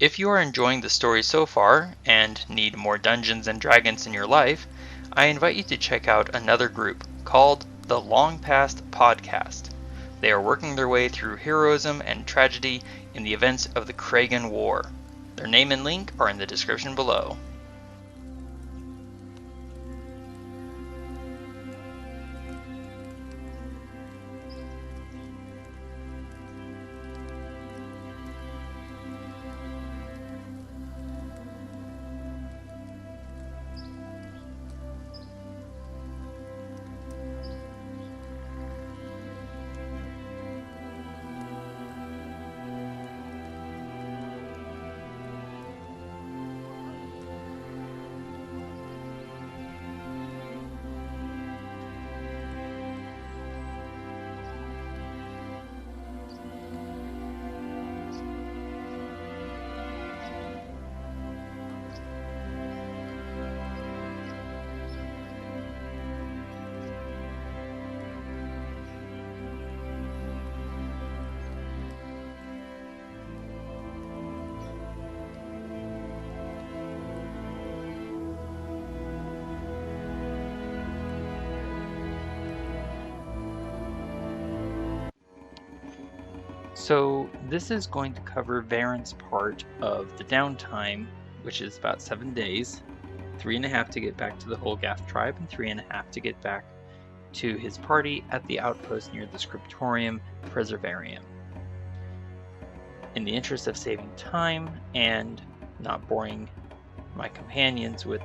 If you are enjoying the story so far and need more Dungeons and Dragons in your life, I invite you to check out another group called the Long Past Podcast. They are working their way through heroism and tragedy in the events of the Chragan War. Their name and link are in the description below. So this is going to cover Varin's part of the downtime, which is about 7 days, 3.5 to get back to the whole Thra Tribe, and 3.5 to get back to his party at the outpost near the Scriptorium Preservarium. In the interest of saving time and not boring my companions with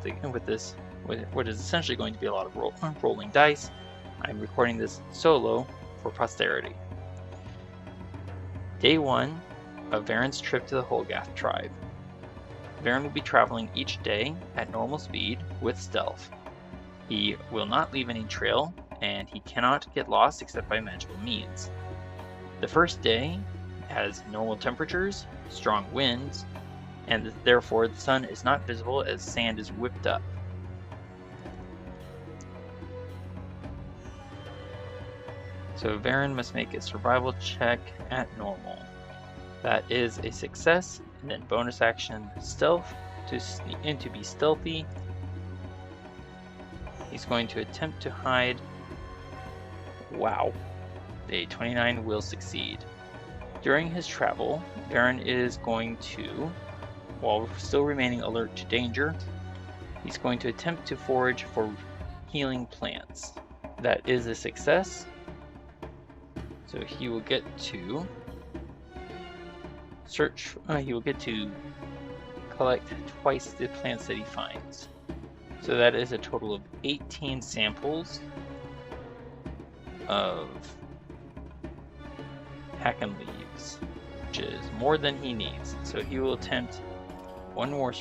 what is essentially going to be a lot of rolling dice, I'm recording this solo for posterity. Day 1 of Varin's trip to the Thra Tribe. Varin will be traveling each day at normal speed with stealth. He will not leave any trail, and he cannot get lost except by magical means. The first day has normal temperatures, strong winds, and therefore the sun is not visible as sand is whipped up. So Varin must make a survival check at normal. That is a success, and then bonus action stealth to sneak in to be stealthy. He's going to attempt to hide. Wow. A 29 will succeed. During his travel, Varin is going to, while still remaining alert to danger, he's going to attempt to forage for healing plants. That is a success. So he will get to collect twice the plants that he finds. So that is a total of 18 samples of Chragan leaves, which is more than he needs. So he will attempt one more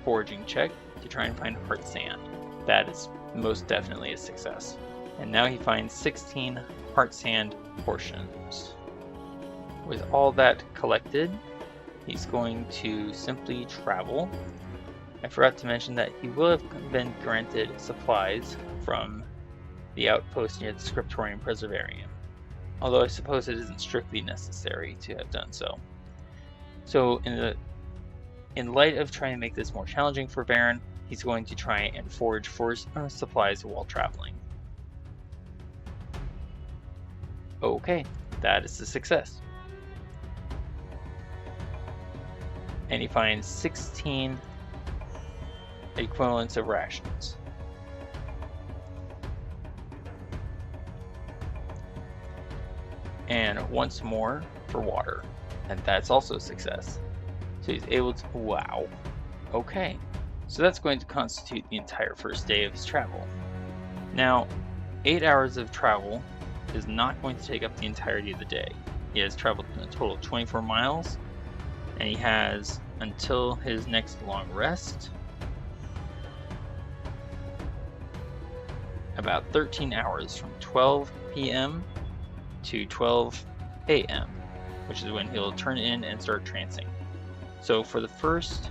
foraging check to try and find heart sand. That is most definitely a success. And now he finds 16 heart sand portions. With all that collected, he's going to simply travel. I forgot to mention that he will have been granted supplies from the outpost near the Scriptorium Preservarium, although I suppose it isn't strictly necessary to have done so. So in light of trying to make this more challenging for Varin, he's going to try and forage for supplies while traveling. Okay, that is a success. And he finds 16 equivalents of rations. And once more for water, and that's also a success. So he's able to, wow. Okay, so that's going to constitute the entire first day of his travel. Now, 8 hours of travel is not going to take up the entirety of the day. He has traveled a total of 24 miles, and he has until his next long rest about 13 hours from 12 p.m. to 12 a.m., which is when he'll turn in and start trancing. So for the first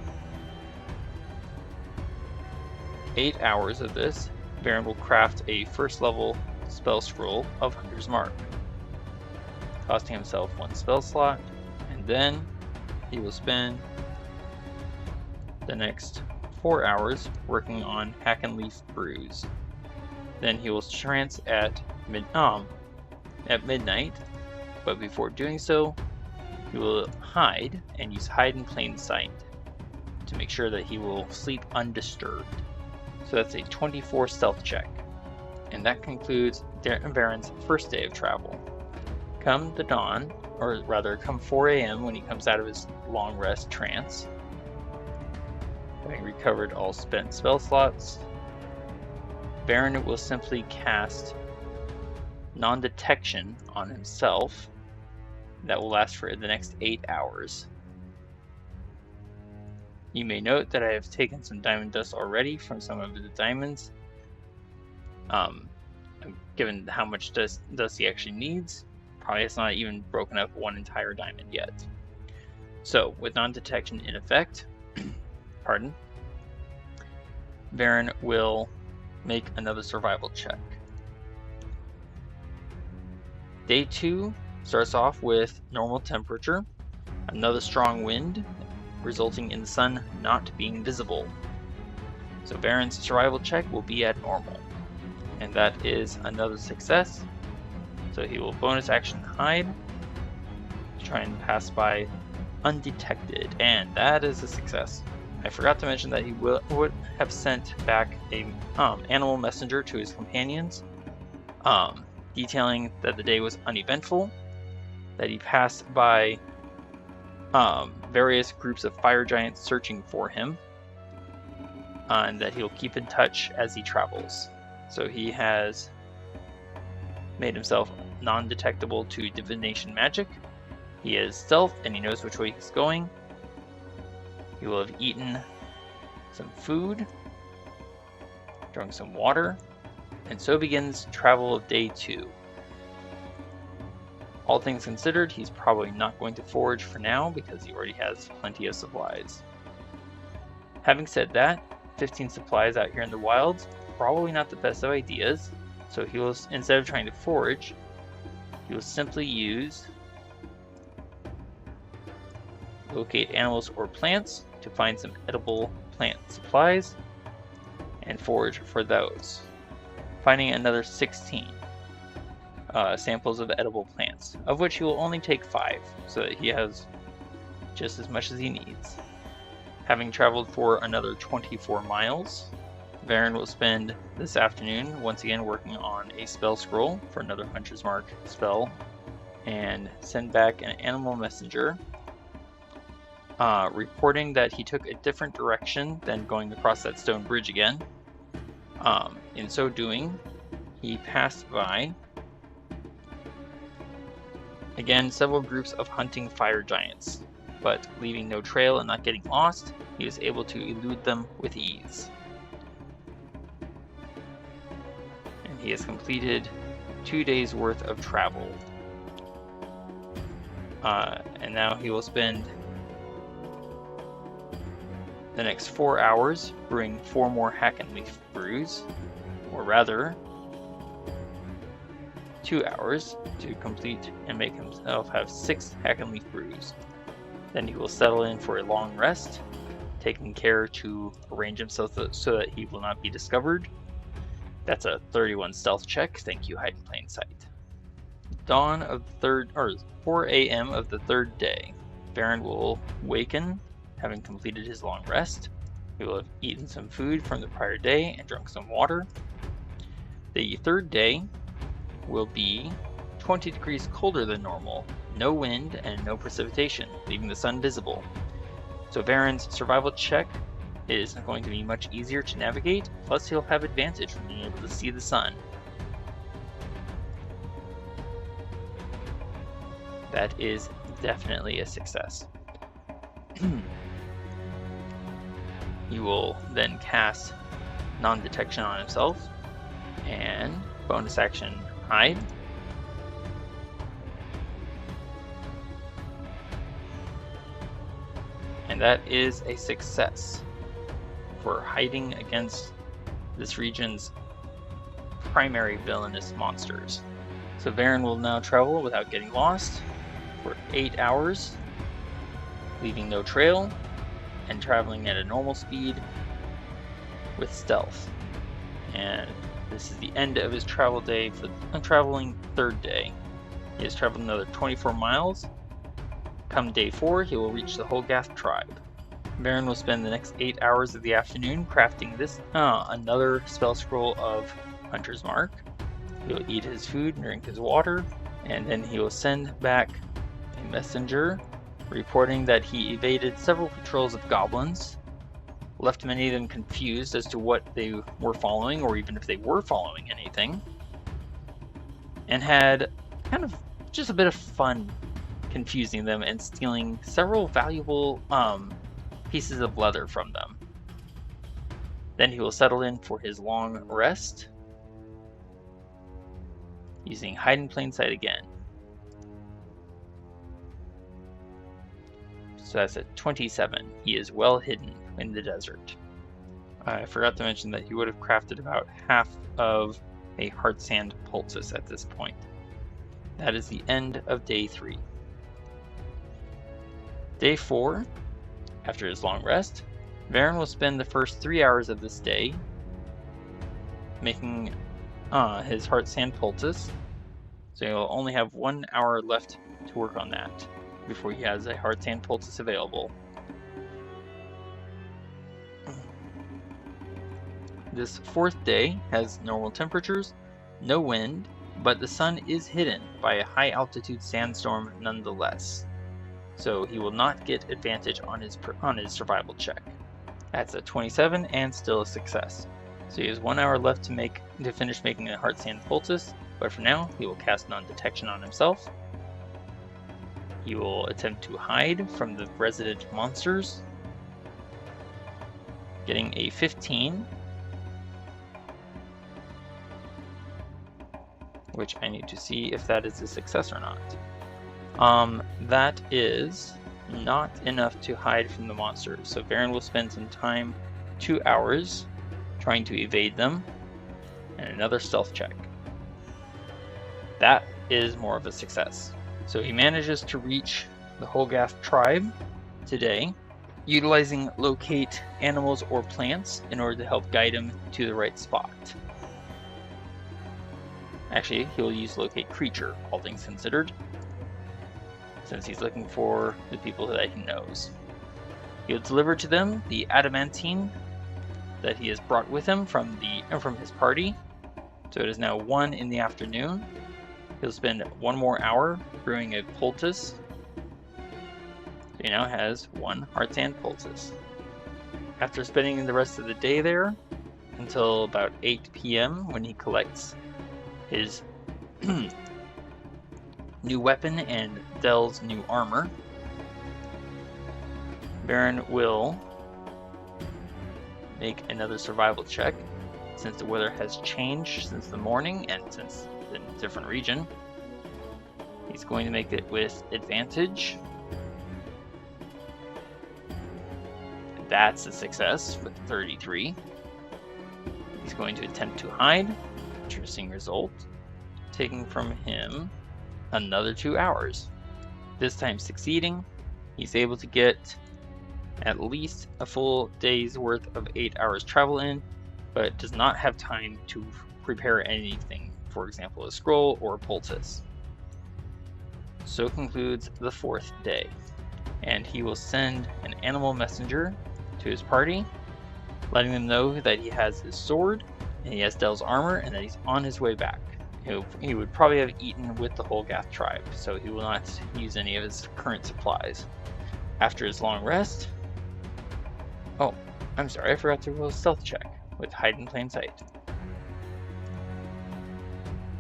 8 hours of this, Varin will craft a first level spell scroll of Hunter's Mark, costing himself 1 spell slot, and then he will spend the next 4 hours working on Hack and Leaf Brews. Then he will trance at midnight, but before doing so, he will hide and use hide in plain sight to make sure that he will sleep undisturbed. So that's a 24 stealth check. And that concludes Varin's first day of travel. Come the dawn, or rather come 4 a.m. when he comes out of his long rest trance, having recovered all spent spell slots, Varin will simply cast non-detection on himself. That will last for the next 8 hours. You may note that I have taken some diamond dust already from some of the diamonds. Given how much dust he actually needs, probably has not even broken up one entire diamond yet. So, with non-detection in effect, pardon, Varin will make another survival check. Day 2 starts off with normal temperature, another strong wind, resulting in the sun not being visible. So Varin's survival check will be at normal. And that is another success. So he will bonus action hide to try and pass by undetected. And that is a success. I forgot to mention that he would have sent back a animal messenger to his companions, detailing that the day was uneventful, that he passed by various groups of fire giants searching for him, and that he'll keep in touch as he travels. So he has made himself non-detectable to divination magic. He is stealth and he knows which way he's going. He will have eaten some food, drunk some water, and so begins travel of day 2. All things considered, he's probably not going to forage for now because he already has plenty of supplies. Having said that, 15 supplies out here in the wilds, probably not the best of ideas, so he will, instead of trying to forage, he will simply use locate animals or plants to find some edible plant supplies and forage for those, finding another 16 samples of edible plants, of which he will only take 5, so that he has just as much as he needs. Having traveled for another 24 miles, Varin will spend this afternoon once again working on a spell scroll for another Hunter's Mark spell, and send back an animal messenger reporting that he took a different direction than going across that stone bridge again. In so doing, he passed by, again, several groups of hunting fire giants, but leaving no trail and not getting lost, he was able to elude them with ease. And he has completed 2 days worth of travel. And now he will spend the next 4 hours brewing 4 more Hack and Leaf brews, or rather 2 hours to complete and make himself have 6 Hack and Leaf brews. Then he will settle in for a long rest, taking care to arrange himself so that he will not be discovered. That's a 31 stealth check. Thank you, hide in plain sight. Dawn of the 4 a.m. of the 3rd day. Varin will waken, having completed his long rest. He will have eaten some food from the prior day and drunk some water. The 3rd day will be 20 degrees colder than normal, no wind and no precipitation, leaving the sun visible. So Varin's survival check is going to be much easier to navigate, plus he'll have advantage from being able to see the sun. That is definitely a success. He will then cast non-detection on himself and bonus action hide. And that is a success for hiding against this region's primary villainous monsters. So Varin will now travel without getting lost for 8 hours, leaving no trail and traveling at a normal speed with stealth. And this is the end of his travel day for the traveling third day. He has traveled another 24 miles. Come day 4, he will reach the Thra Tribe. Varin will spend the next 8 hours of the afternoon crafting this another spell scroll of Hunter's Mark. He'll eat his food and drink his water, and then he will send back a messenger reporting that he evaded several patrols of goblins, left many of them confused as to what they were following, or even if they were following anything, and had kind of just a bit of fun confusing them and stealing several valuable pieces of leather from them. Then he will settle in for his long rest, using hide in plain sight again. So that's at 27. He is well hidden in the desert. I forgot to mention that he would have crafted about half of a hard sand poultice at this point. That is the end of day 3. Day 4, after his long rest, Varin will spend the first 3 hours of this day making his heart sand poultice. So he'll only have 1 hour left to work on that before he has a heart sand poultice available. This 4th day has normal temperatures, no wind, but the sun is hidden by a high altitude sandstorm nonetheless. So he will not get advantage on his survival check. That's a 27 and still a success. So he has 1 hour left to finish making a heart sand poultice, but for now he will cast non-detection on himself. He will attempt to hide from the resident monsters, getting a 15, which I need to see if that is a success or not. That is not enough to hide from the monsters, so Varin will spend some time, 2 hours, trying to evade them, and another stealth check. That is more of a success. So he manages to reach the Thra Tribe today, utilizing locate animals or plants in order to help guide him to the right spot. Actually, he'll use locate creature, all things considered, since he's looking for the people that he knows. He'll deliver to them the adamantine that he has brought with him from his party. So it is now 1 in the afternoon. He'll spend 1 more hour brewing a poultice. So he now has 1 heart sand poultice. After spending the rest of the day there until about 8 p.m. when he collects his new weapon and Dell's new armor, Varin will make another survival check. Since the weather has changed since the morning and since the different region, he's going to make it with advantage. That's a success with 33. He's going to attempt to hide. Interesting result, taking from him another 2 hours. This time succeeding, he's able to get at least a full day's worth of 8 hours travel in, but does not have time to prepare anything, for example a scroll or a poultice. So concludes the 4th day, and he will send an animal messenger to his party, letting them know that he has his sword and he has Dell's armor and that he's on his way back. He would probably have eaten with the Thra Tribe, so he will not use any of his current supplies. After his long rest... Oh, I'm sorry, I forgot to roll a stealth check with hide in plain sight,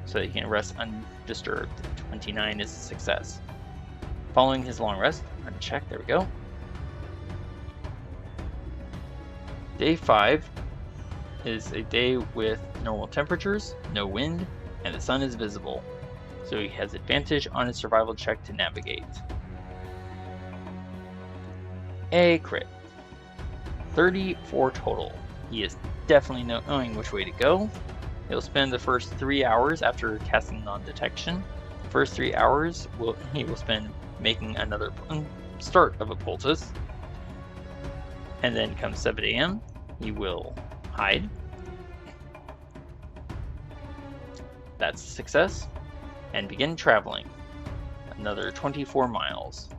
so that he can rest undisturbed. 29 is a success. Following his long rest, I'm going to check, there we go. Day 5 is a day with normal temperatures, no wind, and the sun is visible, so he has advantage on his survival check to navigate. A crit. 34 total. He is definitely knowing which way to go. He'll spend the first 3 hours after casting non-detection. The first 3 hours he will spend making another start of a poultice. And then come 7 a.m., he will hide. That's a success. And begin traveling. Another 24 miles.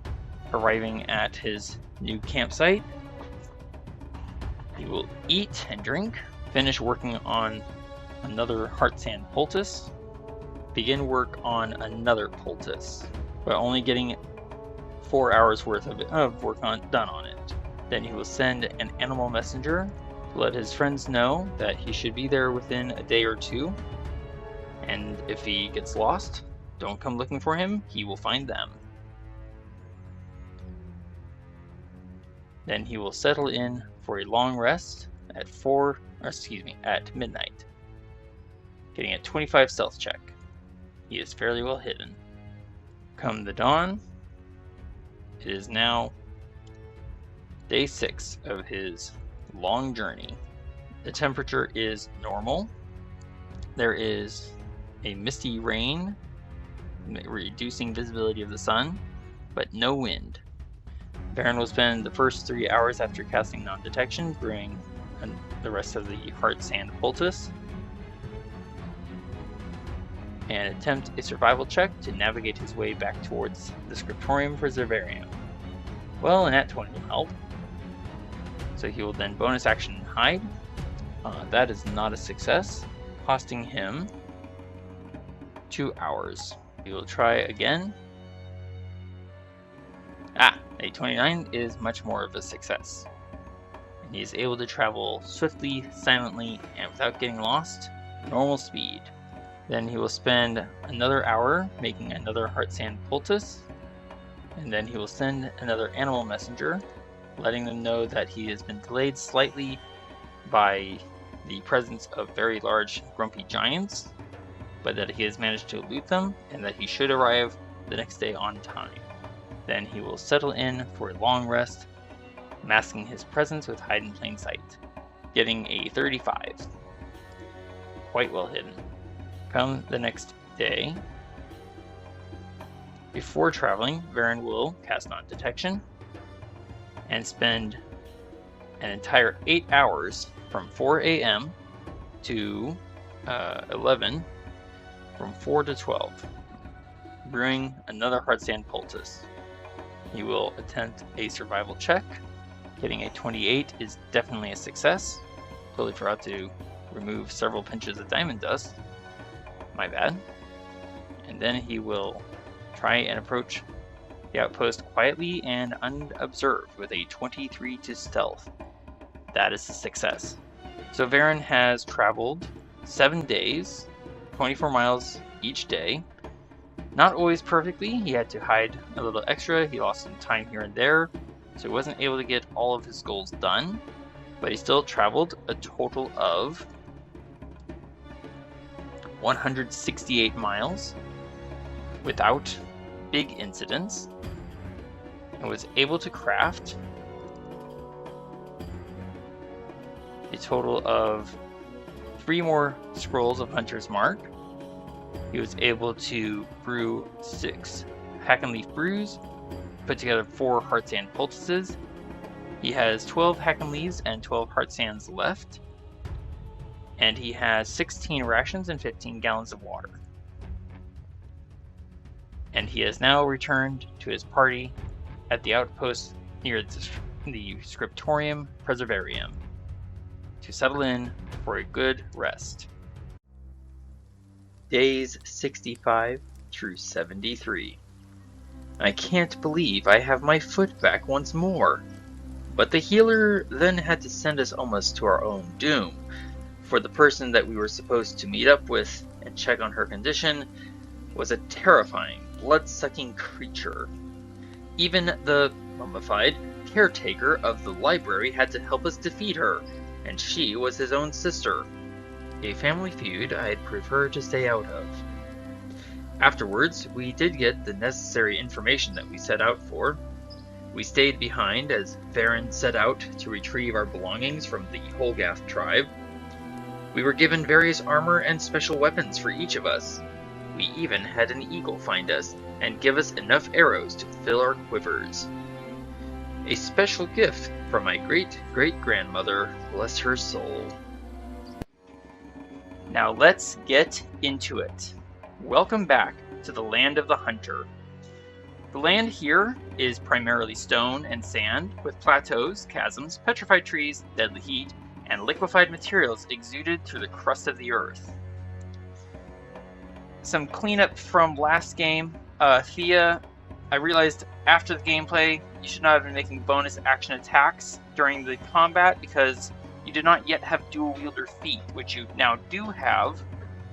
Arriving at his new campsite, he will eat and drink, finish working on another heart sand poultice, begin work on another poultice, but only getting 4 hours worth of work done on it. Then he will send an animal messenger to let his friends know that he should be there within a day or two, and if he gets lost, don't come looking for him, he will find them. Then he will settle in for a long rest at midnight, getting a 25 stealth check. He is fairly well hidden. Come the dawn, it is now day 6 of his long journey. The temperature is normal. There is a misty rain, reducing visibility of the sun, but no wind. Varin will spend the first 3 hours after casting non-detection brewing the rest of the heart sand poultice, and attempt a survival check to navigate his way back towards the Scriptorium Preservarium. Well, and that 20 will help. So he will then bonus action hide. That is not a success, costing him 2 hours. He will try again. A 29 is much more of a success. And he is able to travel swiftly, silently, and without getting lost, normal speed. Then he will spend another hour making another heart sand poultice, and then he will send another animal messenger, letting them know that he has been delayed slightly by the presence of very large grumpy giants, but that he has managed to elude them, and that he should arrive the next day on time. Then he will settle in for a long rest, masking his presence with hide in plain sight, getting a 35. Quite well hidden. Come the next day, before traveling, Varin will cast non-detection and spend an entire 8 hours from 4 a.m. to 11, from 4 to 12, brewing another heart sand poultice. He will attempt a survival check. Getting a 28 is definitely a success. Totally forgot to remove several pinches of diamond dust. My bad. And then he will try and approach the outpost quietly and unobserved with a 23 to stealth. That is a success. So Varin has traveled 7 days, 24 miles each day. Not always perfectly, he had to hide a little extra, he lost some time here and there, so he wasn't able to get all of his goals done, but he still traveled a total of 168 miles without big incidents, and was able to craft a total of 3 more scrolls of Hunter's Mark. He was able to brew 6 hack and leaf brews, put together 4 heart sand poultices. He has 12 hack and leaves and 12 heart sands left, and he has 16 rations and 15 gallons of water. And he has now returned to his party at the outpost near the Scriptorium Preservarium to settle in for a good rest. Days 65 through 73. I can't believe I have my foot back once more. But the healer then had to send us almost to our own doom, for the person that we were supposed to meet up with and check on her condition was a terrifying, blood-sucking creature. Even the mummified caretaker of the library had to help us defeat her, and she was his own sister. A family feud I'd prefer to stay out of. Afterwards, we did get the necessary information that we set out for. We stayed behind as Varin set out to retrieve our belongings from the Thra Tribe. We were given various armor and special weapons for each of us. We even had an eagle find us and give us enough arrows to fill our quivers. A special gift from my great-great-grandmother, bless her soul. Now let's get into it. Welcome back to the land of the hunter. The land here is primarily stone and sand, with plateaus, chasms, petrified trees, deadly heat, and liquefied materials exuded through the crust of the earth. Some cleanup from last game. Thía, I realized after the gameplay, you should not have been making bonus action attacks during the combat because you do not yet have dual wielder feat, which you now do have.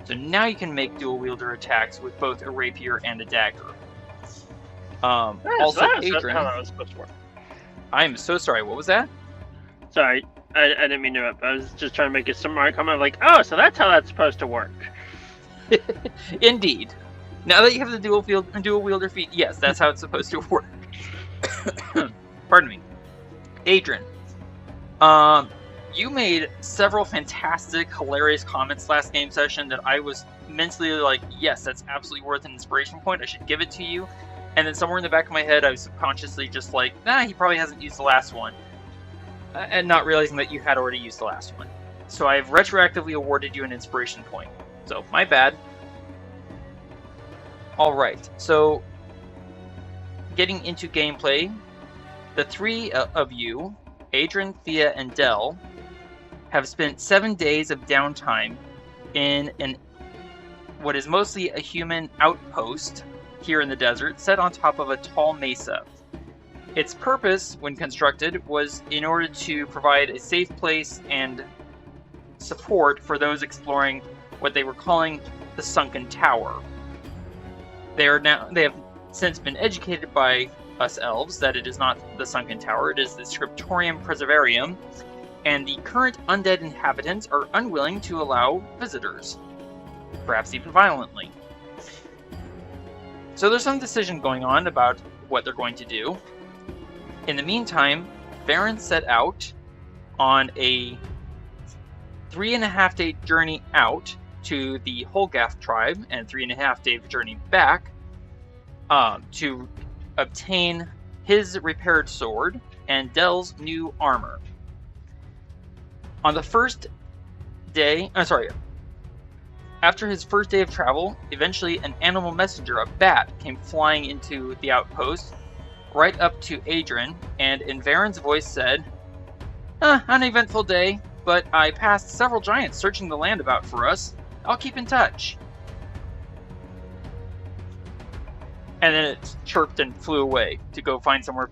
So now you can make dual wielder attacks with both a rapier and a dagger. Also, Adran, how that was supposed to work. I'm so sorry. What was that? Sorry, I didn't mean to interrupt. I was just trying to make a smart comment. Like, oh, so that's how that's supposed to work. Indeed. Now that you have the dual wielder feat, yes, that's how it's supposed to work. Pardon me. Adran, you made several fantastic, hilarious comments last game session that I was mentally like, yes, that's absolutely worth an inspiration point. I should give it to you. And then somewhere in the back of my head, I was subconsciously just like, nah, he probably hasn't used the last one. And not realizing that you had already used the last one. So I've retroactively awarded you an inspiration point. So, my bad. Alright, so getting into gameplay, the three of you, Adran, Thía, and Del, have spent 7 days of downtime in what is mostly a human outpost here in the desert, set on top of a tall mesa. Its purpose, when constructed, was in order to provide a safe place and support for those exploring what they were calling the Sunken Tower. They have since been educated by us elves that it is not the Sunken Tower, it is the Scriptorium Preservarium, and the current undead inhabitants are unwilling to allow visitors, perhaps even violently. So there's some decision going on about what they're going to do. In the meantime, Varin set out on a 3.5-day journey out to the Thra Tribe and 3.5-day journey back to obtain his repaired sword and Del's new armor. On the first day, after his first day of travel, eventually an animal messenger, a bat, came flying into the outpost, right up to Adran, and in Varin's voice said, uneventful day, but I passed several giants searching the land about for us. I'll keep in touch. And then it chirped and flew away to go find somewhere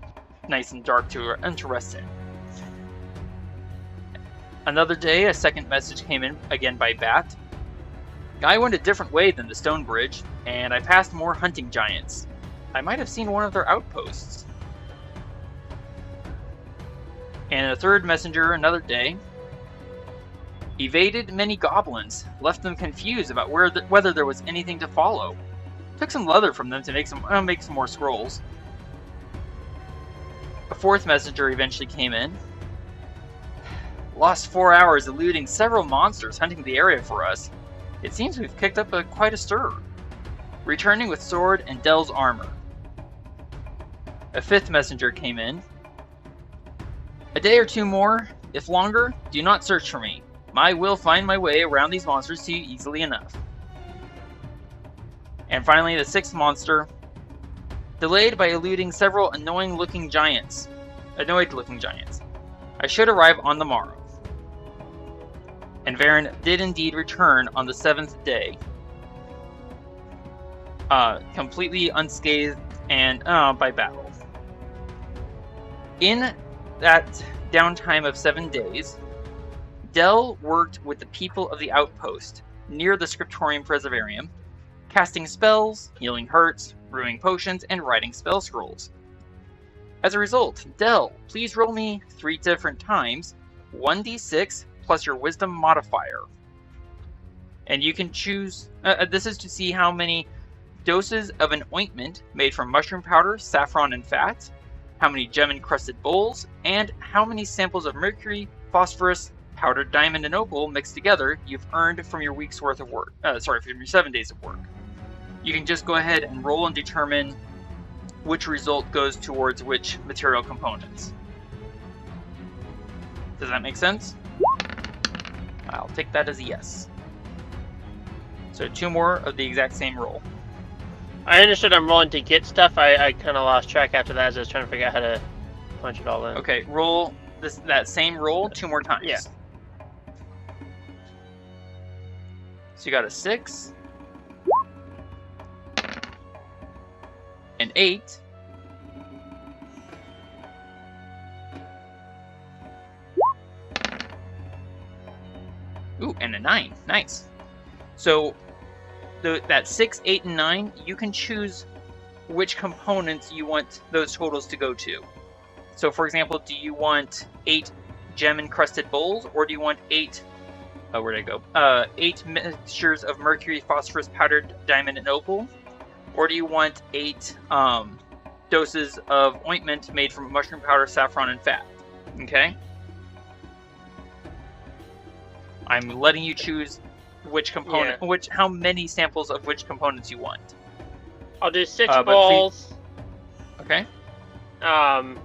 nice and dark to rest in. Another day, a second message came in, again by bat. I went a different way than the stone bridge, and I passed more hunting giants. I might have seen one of their outposts. And a third messenger another day. Evaded many goblins, left them confused about whether there was anything to follow. Took some leather from them to make some more scrolls. A fourth messenger eventually came in. Lost 4 hours eluding several monsters hunting the area for us. It seems we've kicked up quite a stir. Returning with sword and Del's armor. A fifth messenger came in. A day or two more, if longer, do not search for me. I will find my way around these monsters to you easily enough. And finally, the sixth monster. Delayed by eluding several annoyed-looking giants. I should arrive on the morrow. And Varin did indeed return on the 7th day. Completely unscathed and by battle. In that downtime of 7 days, Del worked with the people of the outpost near the Scriptorium Preservarium, casting spells, healing hurts, brewing potions, and writing spell scrolls. As a result, Del, please roll me 3 different times, 1d6 plus your wisdom modifier. And you can choose, this is to see how many doses of an ointment made from mushroom powder, saffron, and fat, how many gem-encrusted bowls, and how many samples of mercury, phosphorus, powdered diamond, and opal mixed together you've earned from your week's worth of work. From your 7 days of work. You can just go ahead and roll and determine which result goes towards which material components. Does that make sense? I'll take that as a yes. So 2 more of the exact same roll. I understood I'm rolling to get stuff. I kind of lost track after that as I was trying to figure out how to punch it all in. Okay, roll that same roll 2 more times. Yeah. So you got a 6, an 8, ooh, and a 9. Nice. So that 6, 8, and 9, you can choose which components you want those totals to go to. So, for example, do you want 8 gem-encrusted bowls, or do you want 8... Oh, where'd I go? 8 mixtures of mercury, phosphorus, powdered diamond, and opal? Or do you want 8 doses of ointment made from mushroom powder, saffron, and fat? Okay? I'm letting you choose which component, how many samples of which components you want. I'll do 6 bowls. Okay. I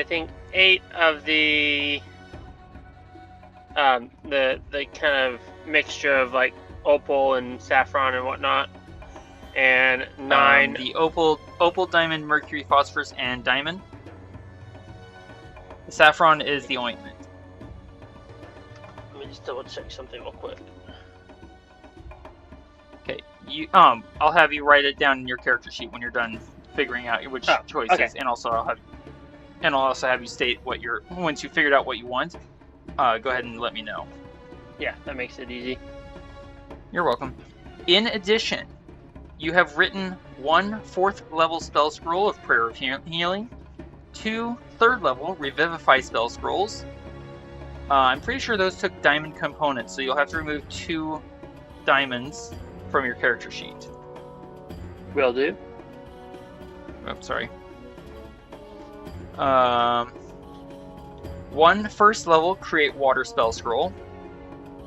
think 8 of the kind of mixture of like opal and saffron and whatnot, and 9 the opal, diamond, mercury, phosphorus, and diamond. The saffron is the ointment. Let me just double check something real quick. Okay, I'll have you write it down in your character sheet when you're done figuring out which choices, okay. and I'll also have you state what once you figured out what you want. Go ahead and let me know. Yeah, that makes it easy. You're welcome. In addition, you have written 1 4th level spell scroll of Prayer of Healing, 2 3rd level Revivify spell scrolls. I'm pretty sure those took diamond components, so you'll have to remove 2 diamonds from your character sheet. Will do. Oh, sorry. 1 1st level Create Water spell scroll.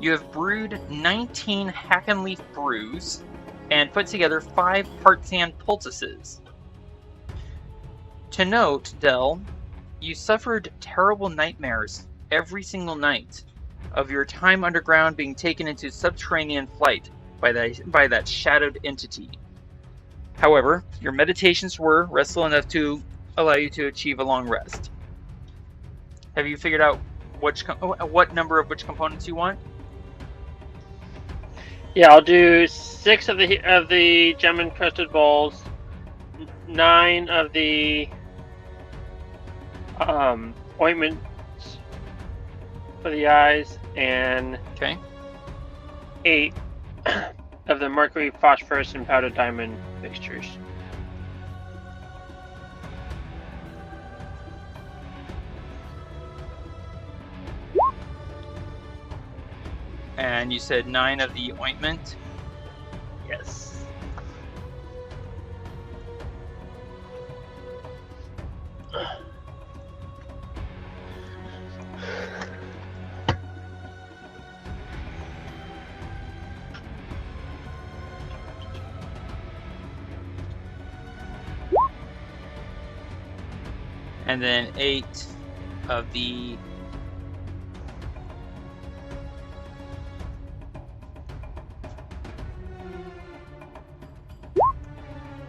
You have brewed 19 Hack and Leaf brews and put together 5 heart sand poultices. To note, Del, you suffered terrible nightmares every single night of your time underground being taken into subterranean flight by that shadowed entity. However, your meditations were restful enough to allow you to achieve a long rest. Have you figured out what number of which components you want? Yeah, I'll do 6 of the gem encrusted bowls, 9 of the ointments for the eyes, and 8 of the mercury, phosphorus, and powdered diamond mixtures. And you said 9 of the ointment? Yes. And then 8 of the...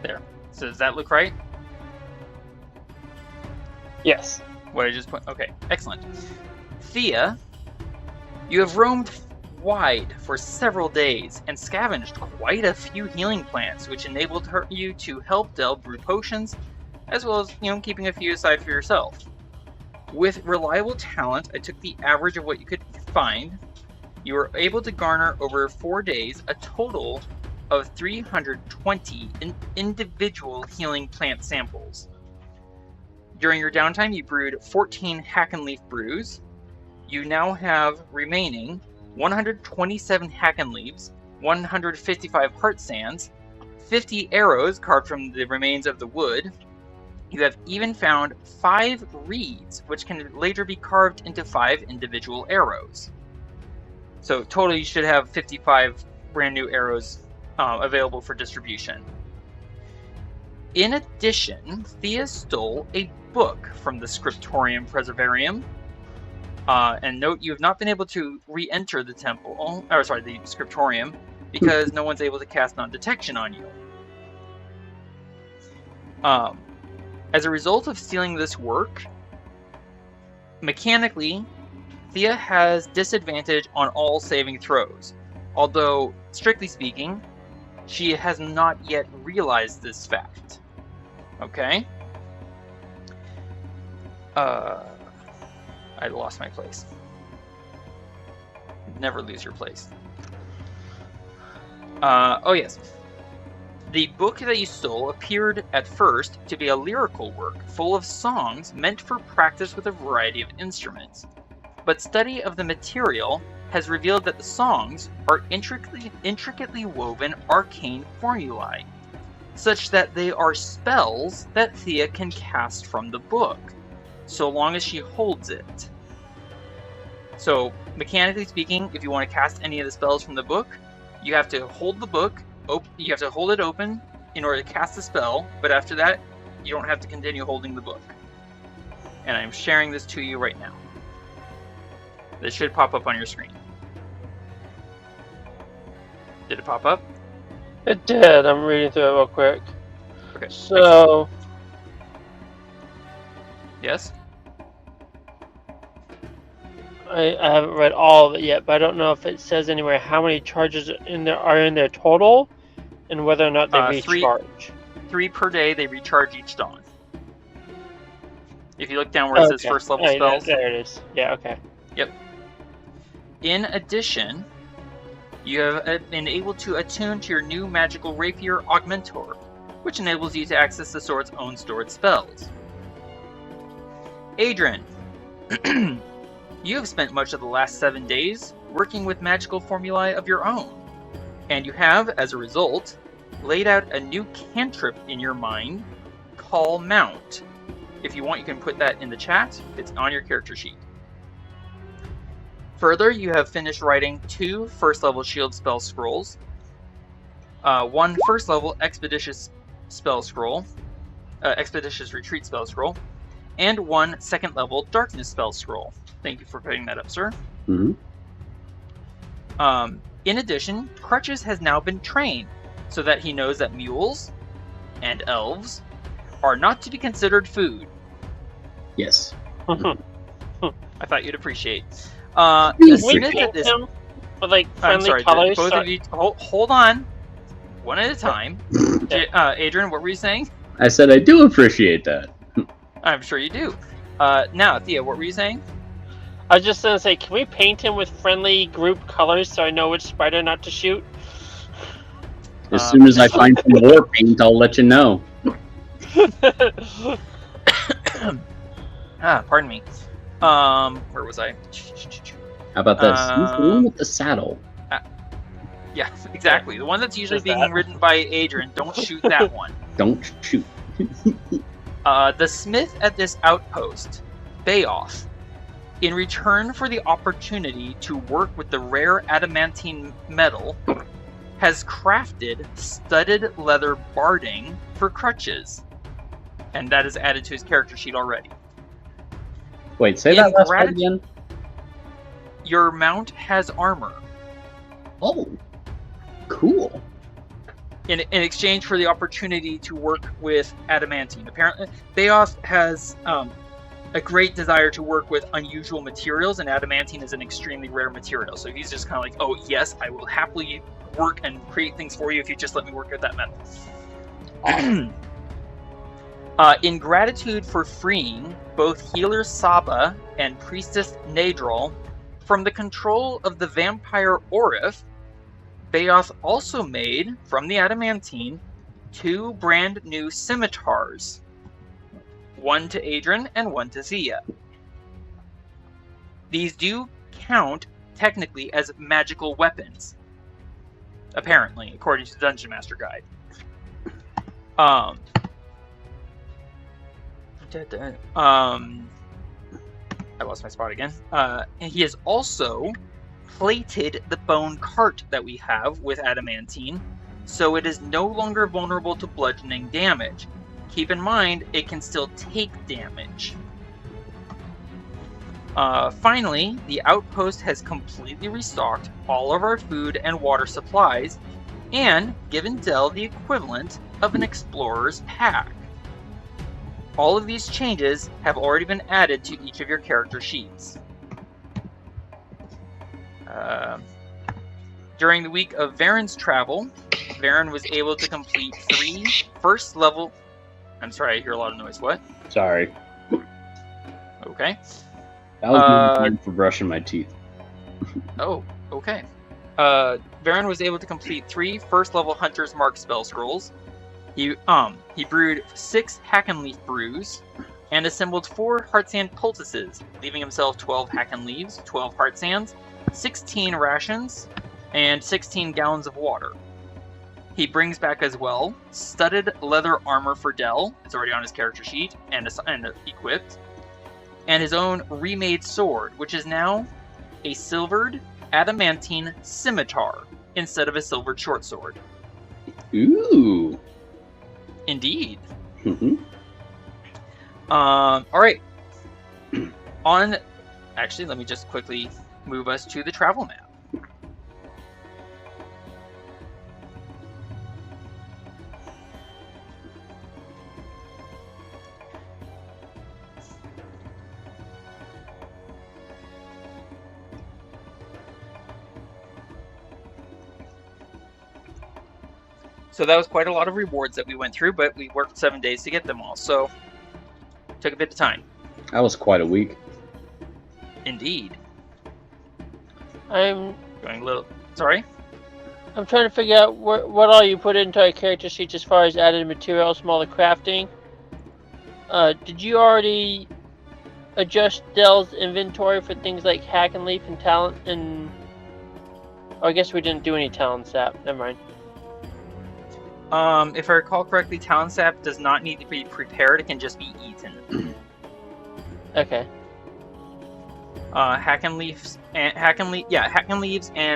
There. So does that look right? Yes. What I just put? Okay, excellent. Thía, you have roamed wide for several days and scavenged quite a few healing plants, which enabled you to help Del brew potions, as well as, keeping a few aside for yourself. With reliable talent, I took the average of what you could find. You were able to garner over 4 days a total of 320 individual healing plant samples. During your downtime, you brewed 14 Hack and Leaf brews. You now have remaining 127 Hack and Leaves, 155 heart sands, 50 arrows carved from the remains of the wood. You have even found 5 reeds, which can later be carved into 5 individual arrows. So total, you should have 55 brand new arrows available for distribution. In addition, Thía stole a book from the Scriptorium Preservarium. And note, you have not been able to re-enter the temple, the Scriptorium, because no one's able to cast non-detection on you. As a result of stealing this work, mechanically, Thía has disadvantage on all saving throws. Although, strictly speaking, she has not yet realized this fact. Okay? I lost my place. Never lose your place. Oh yes. The book that you stole appeared at first to be a lyrical work full of songs meant for practice with a variety of instruments. But study of the material has revealed that the songs are intricately woven arcane formulae, such that they are spells that Thía can cast from the book, so long as she holds it. So, mechanically speaking, if you want to cast any of the spells from the book, you have to hold the book, you have to hold it open in order to cast the spell, but after that, you don't have to continue holding the book. And I'm sharing this to you right now. This should pop up on your screen. Did it pop up? It did. I'm reading through it real quick. Okay. So... Yes? I haven't read all of it yet, but I don't know if it says anywhere how many charges are in there total, and whether or not they recharge. 3 per day. They recharge each dawn. If you look down where it says first level spells. There it is. Yeah. Okay. Yep. In addition, you have been able to attune to your new magical rapier Augmentor, which enables you to access the sword's own stored spells. Adran. You have spent much of the last 7 days working with magical formulae of your own, and you have, as a result, laid out a new cantrip in your mind, Call Mount. If you want, you can put that in the chat. It's on your character sheet. Further, you have finished writing 2 first-level shield spell scrolls, 1 first-level expeditious spell scroll, expeditious retreat spell scroll, and 1 second-level darkness spell scroll. Thank you for putting that up, sir. Mm-hmm. In addition, Crutches has now been trained so that he knows that mules and elves are not to be considered food. Yes. I thought you'd appreciate. We paint him with like friendly colors. Both of you, hold on, one at a time. Adran, what were you saying? I said I do appreciate that. I'm sure you do. Now, Thía, what were you saying? I was just gonna say, can we paint him with friendly group colors so I know which spider not to shoot? As soon as I find some war paint, I'll let you know. Pardon me. Where was I? How about this? Who's the one with the saddle? Yeah, exactly. The one that's usually being ridden by Adran. Don't shoot that one. Don't shoot. The smith at this outpost, Bayoff, in return for the opportunity to work with the rare adamantine metal, has crafted studded leather barding for Crutches. And that is added to his character sheet already. Wait, say that last part again. Your mount has armor. Oh, cool. In exchange for the opportunity to work with adamantine. Apparently, Bayoff has a great desire to work with unusual materials, and adamantine is an extremely rare material. So he's just kind of like, oh yes, I will happily work and create things for you if you just let me work with that metal. In gratitude for freeing both healer Saba and priestess Nadrol from the control of the vampire Orif, Bayoff also made, from the adamantine, 2 brand new scimitars. 1 to Adran and 1 to Thía. These do count technically as magical weapons. Apparently, according to the Dungeon Master Guide. I lost my spot again. And he has also plated the bone cart that we have with adamantine, so it is no longer vulnerable to bludgeoning damage, keep in mind it can still take damage. Finally, the outpost has completely restocked all of our food and water supplies and given Dell the equivalent of an explorer's pack. All of these changes have already been added to each of your character sheets. During the week of Varin's travel, Varin was able to complete 3 first level... I'm sorry, I hear a lot of noise. What? Sorry. Okay. That was my time for brushing my teeth. Oh, okay. Varin was able to complete 3 first level Hunter's Mark spell scrolls. He brewed 6 Hacken Leaf brews and assembled 4 Heartsand poultices, leaving himself 12 Hacken Leaves, 12 Heartsands, 16 rations, and 16 gallons of water. He brings back as well studded leather armor for Dell. It's already on his character sheet and equipped. And his own remade sword, which is now a silvered adamantine scimitar instead of a silvered short sword. Ooh. Indeed. Mm-hmm. All right. Actually, let me just quickly move us to the travel map. So that was quite a lot of rewards that we went through, but we worked 7 days to get them all, so took a bit of time. That was quite a week. Indeed. I'm going a little... Sorry? I'm trying to figure out what all you put into our character sheets as far as added materials, smaller crafting. Did you already adjust Dell's inventory for things like Hack and Leaf and Talent and... Oh, I guess we didn't do any Talent Sap. Never mind. If I recall correctly, Talent Sap does not need to be prepared, it can just be eaten. Okay. Hack and Leaves and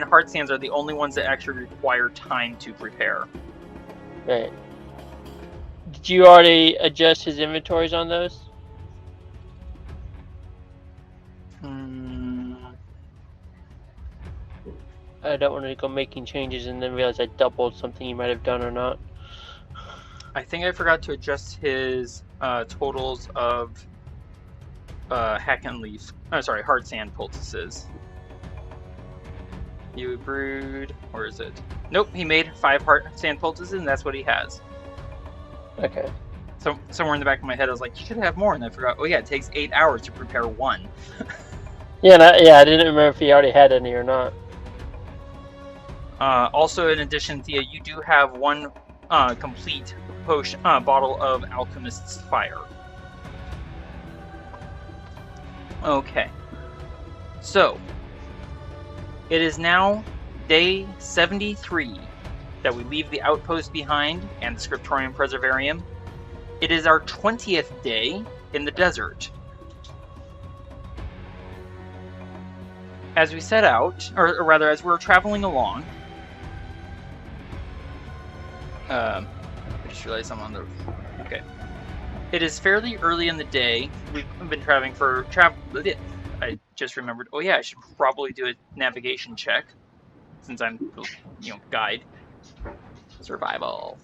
Heart Sands are the only ones that actually require time to prepare. Right. Did you already adjust his inventories on those? I don't want to go making changes and then realize I doubled something you might have done or not. I think I forgot to adjust his totals of Hack and Leaf. Oh, sorry, Hard Sand poultices. You brewed. Where is it? Nope, he made 5 Hard Sand poultices, and that's what he has. Okay. So somewhere in the back of my head, I was like, you should have more, and I forgot. Oh yeah, it takes 8 hours to prepare 1. Yeah, I didn't remember if he already had any or not. Also, in addition, Thea, you do have 1 complete potion, bottle of Alchemist's Fire. Okay. So, it is now day 73 that we leave the outpost behind and the Scriptorium Preservarium. It is our 20th day in the desert. As we set out, or rather, as we're traveling along, I just realized I'm on the... Okay. It is fairly early in the day. We've been traveling for... I just remembered, oh yeah, I should probably do a navigation check, since I'm, guide. Survival.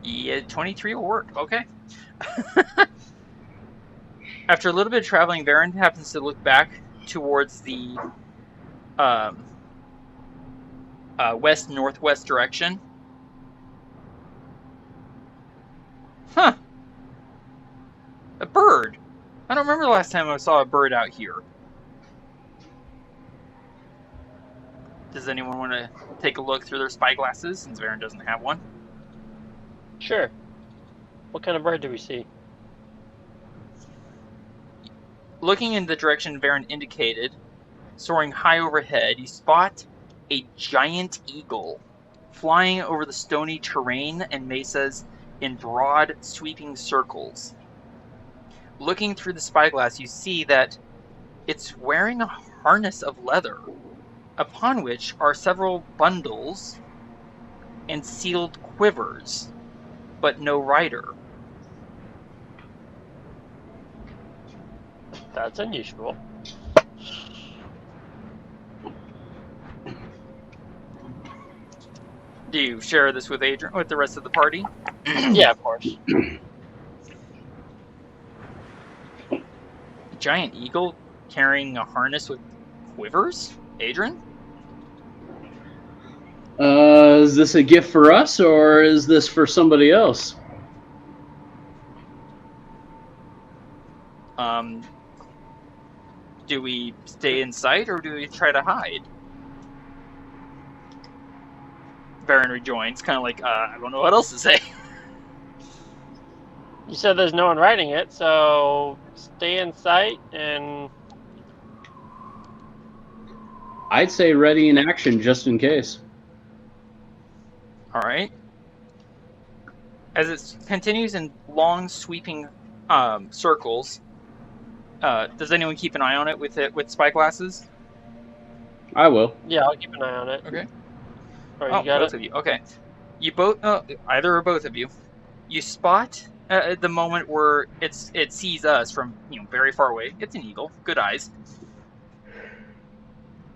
Yeah, 23 will work, okay. After a little bit of traveling, Varin happens to look back towards the west-northwest direction. Huh. A bird. I don't remember the last time I saw a bird out here. Does anyone want to take a look through their spyglasses, since Varin doesn't have one? Sure. What kind of bird do we see? Looking in the direction Varin indicated, soaring high overhead, you spot a giant eagle flying over the stony terrain and mesas in broad, sweeping circles. Looking through the spyglass, you see that it's wearing a harness of leather, upon which are several bundles and sealed quivers, but no rider. That's unusual. Do you share this with Adran, with the rest of the party? Yeah, of course. A giant eagle carrying a harness with quivers? Adran? Is this a gift for us, or is this for somebody else? Do we stay in sight, or do we try to hide? Varin rejoins, kind of like, I don't know what else to say. You said there's no one riding it, so stay in sight and... I'd say ready in action, just in case. Alright. As it continues in long, sweeping circles, does anyone keep an eye on it with spyglasses? I will. Yeah, I'll keep an eye on it. Okay. Or you got both it? of you. Okay. You both, either or both of you, you spot at the moment where it sees us from very far away. It's an eagle, good eyes.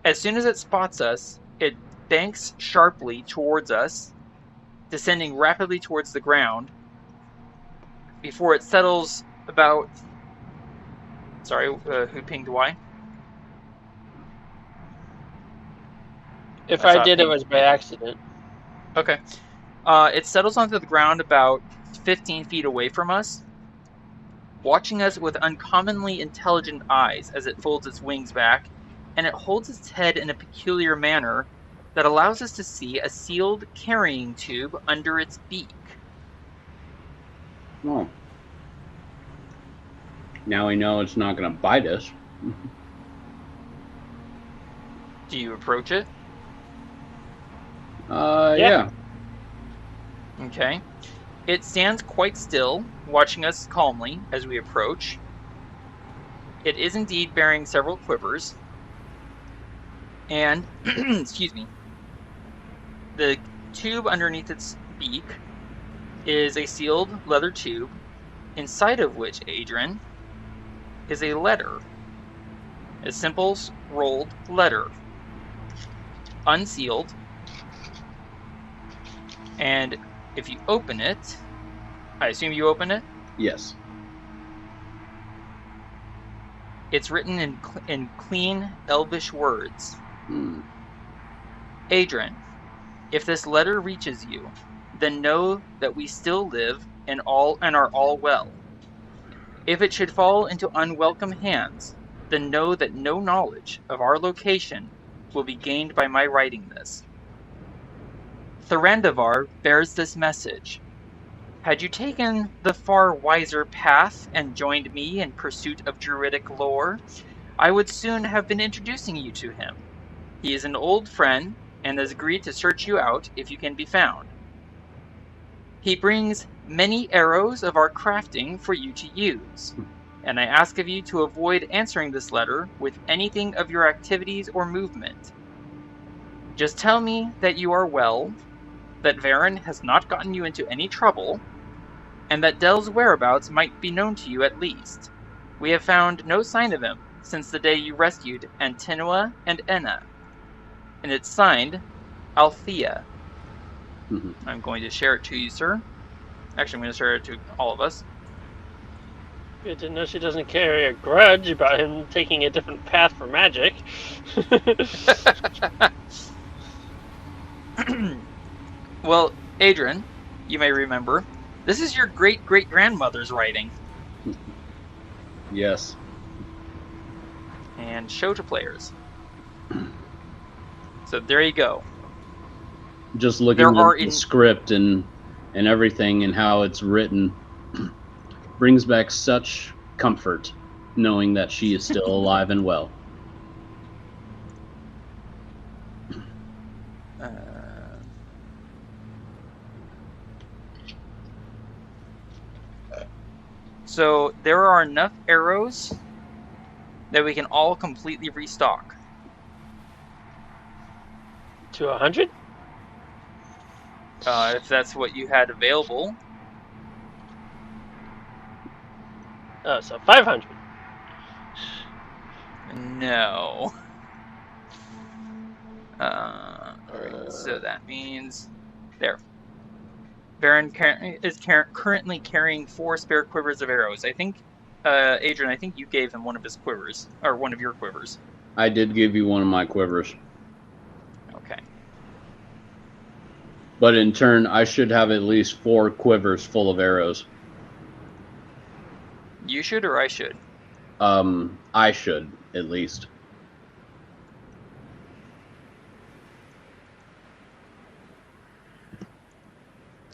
As soon as it spots us, it banks sharply towards us, descending rapidly towards the ground, before it settles about... Sorry, who pinged why? If I did, it was by accident. Okay. It settles onto the ground about 15 feet away from us, watching us with uncommonly intelligent eyes as it folds its wings back, and it holds its head in a peculiar manner that allows us to see a sealed carrying tube under its beak. Oh. Now we know it's not going to bite us. Do you approach it? Yeah. Okay. It stands quite still, watching us calmly as we approach. It is indeed bearing several quivers. And, excuse me, the tube underneath its beak is a sealed leather tube, inside of which, Adran, is a letter. A simple rolled letter. Unsealed. And if you open it, I assume you open it? Yes. It's written in clean, elvish words. Hmm. Adran, if this letter reaches you, then know that we still live and are all well. If it should fall into unwelcome hands, then know that no knowledge of our location will be gained by my writing this. Thrandavar bears this message. Had you taken the far wiser path and joined me in pursuit of druidic lore, I would soon have been introducing you to him. He is an old friend and has agreed to search you out if you can be found. He brings many arrows of our crafting for you to use, and I ask of you to avoid answering this letter with anything of your activities or movement. Just tell me that you are well, that Varin has not gotten you into any trouble, and that Del's whereabouts might be known to you at least. We have found no sign of him since the day you rescued Antinua and Enna. And it's signed, Thía. Mm-hmm. I'm going to share it to you, sir. Actually, I'm going to share it to all of us. Good to know she doesn't carry a grudge about him taking a different path for magic. Well, Adran, you may remember, this is your great-great-grandmother's writing. Yes. And show to players. So there you go. Just looking at the script and everything and how it's written brings back such comfort knowing that she is still alive and well. So there are enough arrows that we can all completely restock. To 100? If that's what you had available. So 500. No. Alright, so that means... There. Varin is currently carrying 4 spare quivers of arrows. I think, Adran, I think you gave him one of his quivers. Or one of your quivers. I did give you one of my quivers. Okay. But in turn, I should have at least 4 quivers full of arrows. You should or I should? I should, at least.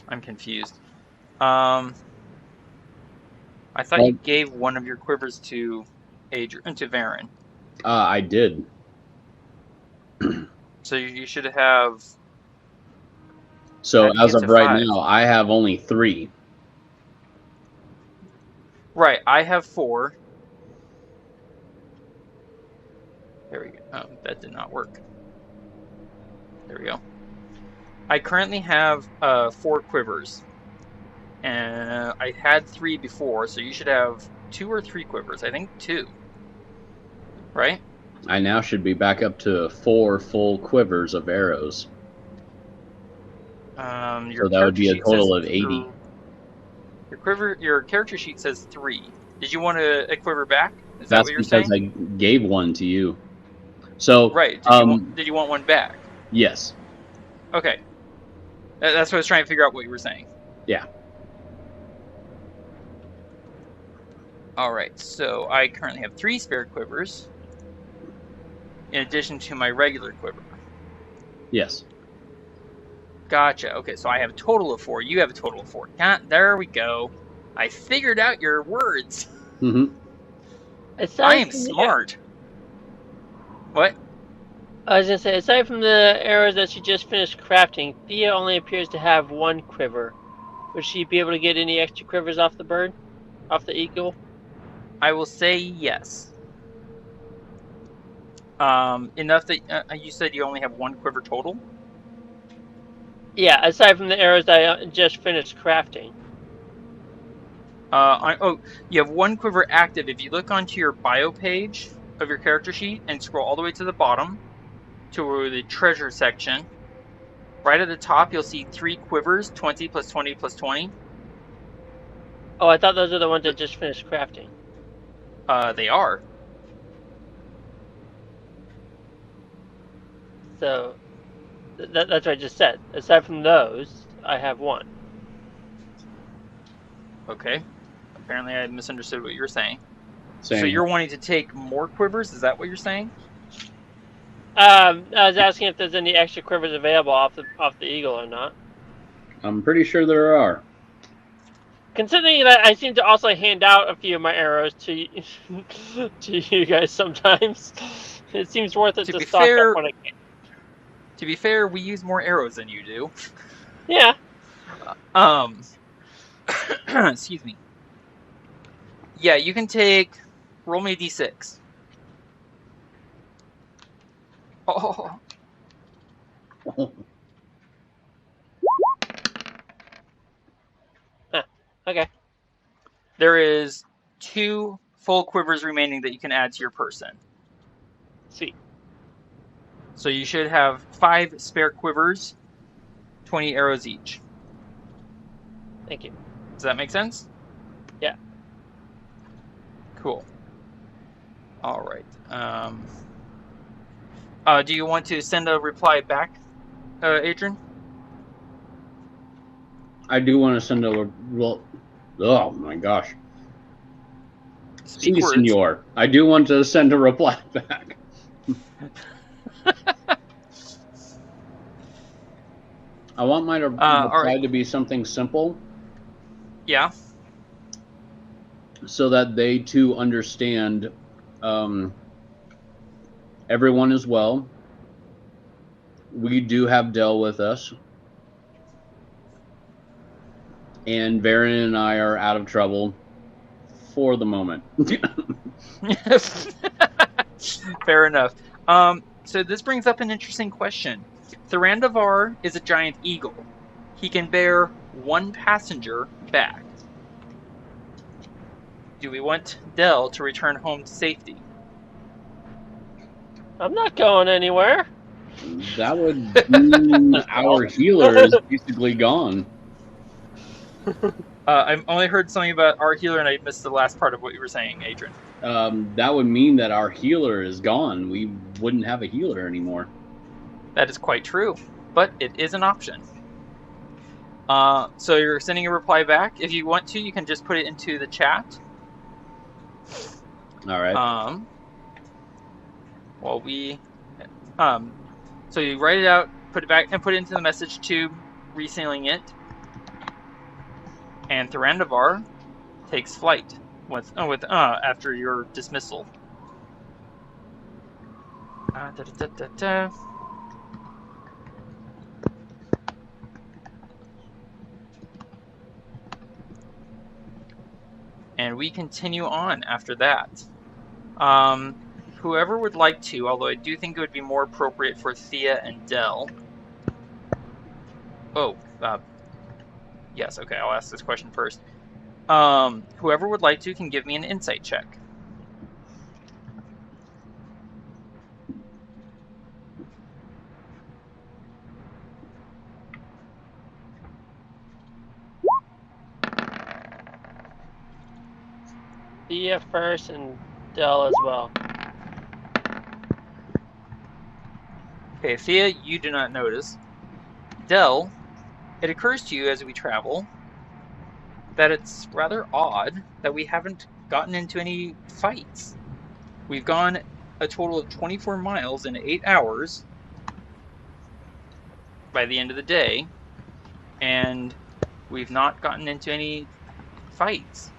I'm confused. I thought you gave one of your quivers to Varin. I did. So you should have... So as of right 5. now, I have only 3. Right, I have 4. There we go. Oh, that did not work. There we go. I currently have 4 quivers. And I had 3 before, so you should have 2 or 3 quivers. I think 2. Right? I now should be back up to 4 full quivers of arrows. So that would be a total of 80. Your character sheet says 3. Did you want a quiver back? Is that That's what you're because saying? I gave one to you. So right. Did you want one back? Yes. Okay. That's what I was trying to figure out what you were saying. Yeah. Alright, so I currently have 3 spare quivers, in addition to my regular quiver. Yes. Gotcha. Okay, so I have a total of 4. You have a total of 4. There we go. I figured out your words. Mm-hmm. I am smart. What? I was going to say, aside from the arrows that she just finished crafting, Thía only appears to have 1 quiver. Would she be able to get any extra quivers off the bird? Off the eagle? I will say yes. Enough that you said you only have 1 quiver total? Yeah, aside from the arrows that I just finished crafting. You have 1 quiver active. If you look onto your bio page of your character sheet and scroll all the way to the bottom to the treasure section, right at the top you'll see 3 quivers, 20 plus 20 plus 20. Oh, I thought those are the ones that just finished crafting. They are. So, that's what I just said. Aside from those, I have 1. Okay. Apparently I misunderstood what you were saying. Same. So you're wanting to take more quivers? Is that what you're saying? I was asking if there's any extra quivers available off the eagle or not. I'm pretty sure there are. Considering that I seem to also hand out a few of my arrows to you guys sometimes, it seems worth it to stock up when I can. To be fair, we use more arrows than you do. Yeah. Excuse me. Yeah, you can take... Roll me a d6. Oh. Okay. There is 2 full quivers remaining that you can add to your person. Sweet. So you should have 5 spare quivers, 20 arrows each. Thank you. Does that make sense? Yeah. Cool. All right. Do you want to send a reply back, Adran? I do want to send a... Well, oh my gosh. Speak Si, words. senor. I do want to send a reply back. I want my reply to be something simple. Yeah. So that they too understand everyone is well. We do have Del with us. And Varin and I are out of trouble for the moment. Fair enough. So this brings up an interesting question. Thrandavar is a giant eagle. he can bear 1 passenger back. Do we want Del to return home to safety? I'm not going anywhere. That would mean our healer is basically gone. I only heard something about our healer, and I missed the last part of what you were saying, Adran. That would mean that our healer is gone. We wouldn't have a healer anymore. That is quite true, but it is an option. So you're sending a reply back. If you want to, you can just put it into the chat. All right. So you write it out, put it back, and put it into the message tube, resealing it. And Thrandavar takes flight after your dismissal. And we continue on after that. Whoever would like to, although I do think it would be more appropriate for Thía and Del. Yes, okay, I'll ask this question first. Whoever would like to can give me an insight check. Thea first and Del as well. Okay, Thía, you do not notice. Del, it occurs to you as we travel that it's rather odd that we haven't gotten into any fights. We've gone a total of 24 miles in 8 hours by the end of the day, and we've not gotten into any fights.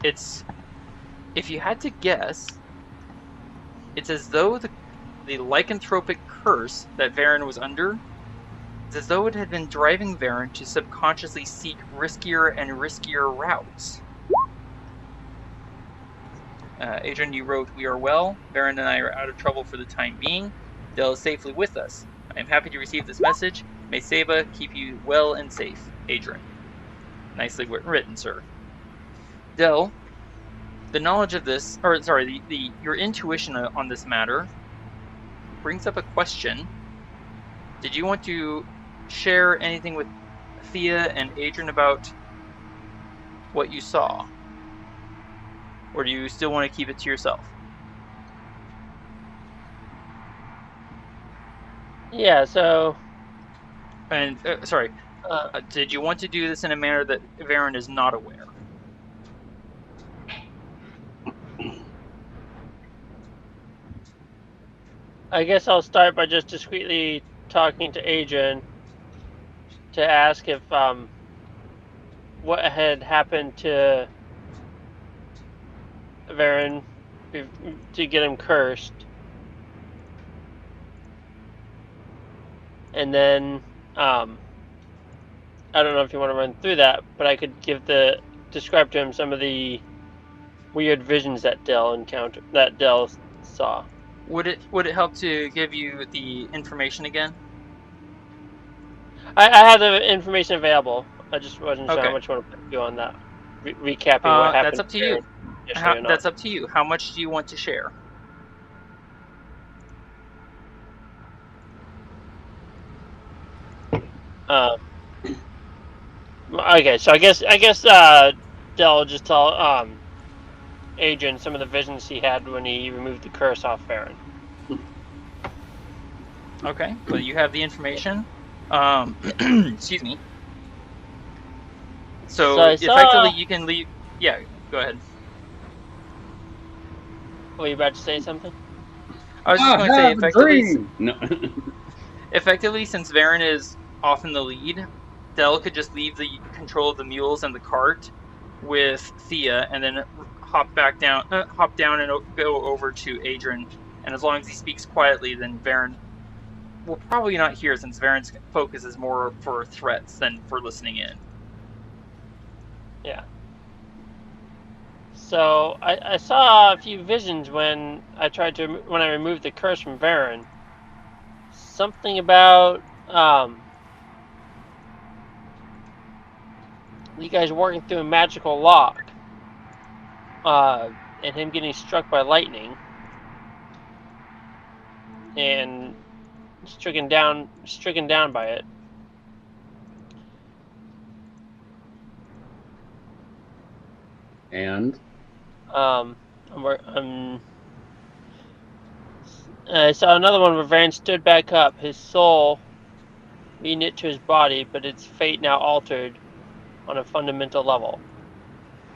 If you had to guess, it's as though the lycanthropic curse that Varin was under, it's as though it had been driving Varin to subconsciously seek riskier and riskier routes. Adran, you wrote, "We are well. Varin and I are out of trouble for the time being. Del is safely with us. I am happy to receive this message. May Seba keep you well and safe. Adran." Nicely written, sir. Del, the knowledge of this, your intuition on this matter brings up a question. Did you want to share anything with Thía and Adran about what you saw? Or do you still want to keep it to yourself? Yeah, so... And, did you want to do this in a manner that Varin is not aware? I guess I'll start by just discreetly talking to Adran to ask if what had happened to Varin to get him cursed. And then I don't know if you want to run through that, but I could describe to him some of the weird visions that Del saw. Would it help to give you the information again? I have the information available. I just wasn't sure how much you want to put you on that. Recapping what happened. That's up to you. That's up to you. How much do you want to share? Okay, so I guess Del will just tell Adran some of the visions he had when he removed the curse off Varin. Okay, well, you have the information. Excuse me. So effectively, you can leave. Yeah, go ahead. Were you about to say something? I was just going to say, effectively, since Varin is off in the lead, Del could just leave the control of the mules and the cart with Thía, and then hop down and go over to Adran. And as long as he speaks quietly, then Varin will probably not hear, since Varin's focus is more for threats than for listening in. Yeah. So I saw a few visions when I removed the curse from Varin. Something about you guys working through a magical lock, and him getting struck by lightning, and stricken down by it. And I saw another one where Varin stood back up, his soul reknit to his body, but its fate now altered on a fundamental level.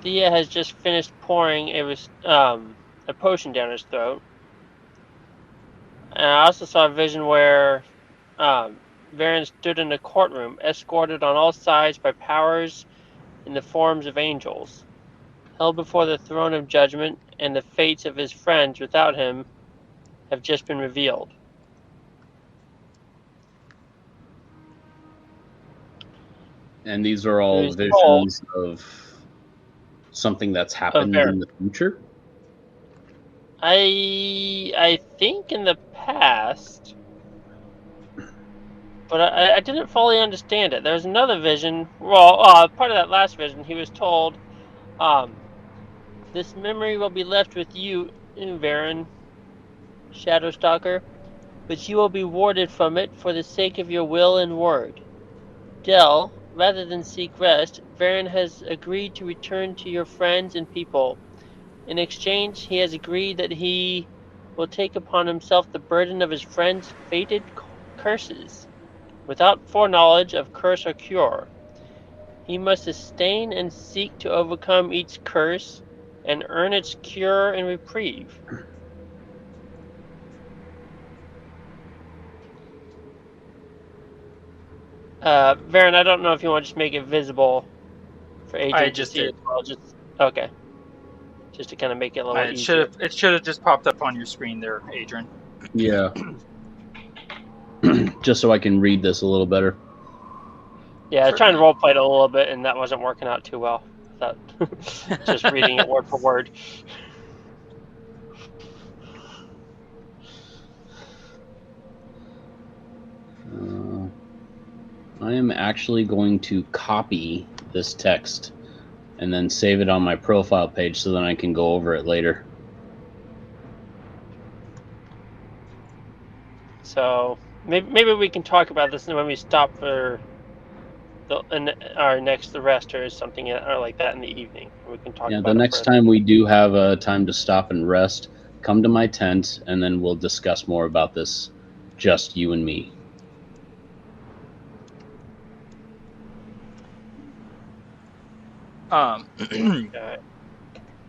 Thía has just finished pouring a potion down his throat. And I also saw a vision where Varin stood in a courtroom, escorted on all sides by powers in the forms of angels, held before the throne of judgment, and the fates of his friends without him have just been revealed. And these are all visions of something that's happened in the future? I think in the past, but I didn't fully understand it. There's another vision. Well, part of that last vision, he was told, this memory will be left with you, Varin, Shadowstalker, but you will be warded from it for the sake of your will and word. Del, rather than seek rest, Varin has agreed to return to your friends and people. In exchange, he has agreed that he will take upon himself the burden of his friends' fated curses, without foreknowledge of curse or cure. He must sustain and seek to overcome each curse and earn its cure and reprieve. Varin, I don't know if you want to just make it visible for Adran. I just did. Okay. Just to kind of make it a little easier. It should have just popped up on your screen there, Adran. Yeah. Just so I can read this a little better. Yeah, I was trying to roleplay it a little bit, and that wasn't working out too well. Just reading it word for word. I am actually going to copy this text and then save it on my profile page so then I can go over it later. So maybe we can talk about this when we stop for our next rest or something or like that in the evening. We can talk. Yeah, the next time we do have a time to stop and rest, come to my tent and then we'll discuss more about this. Just you and me.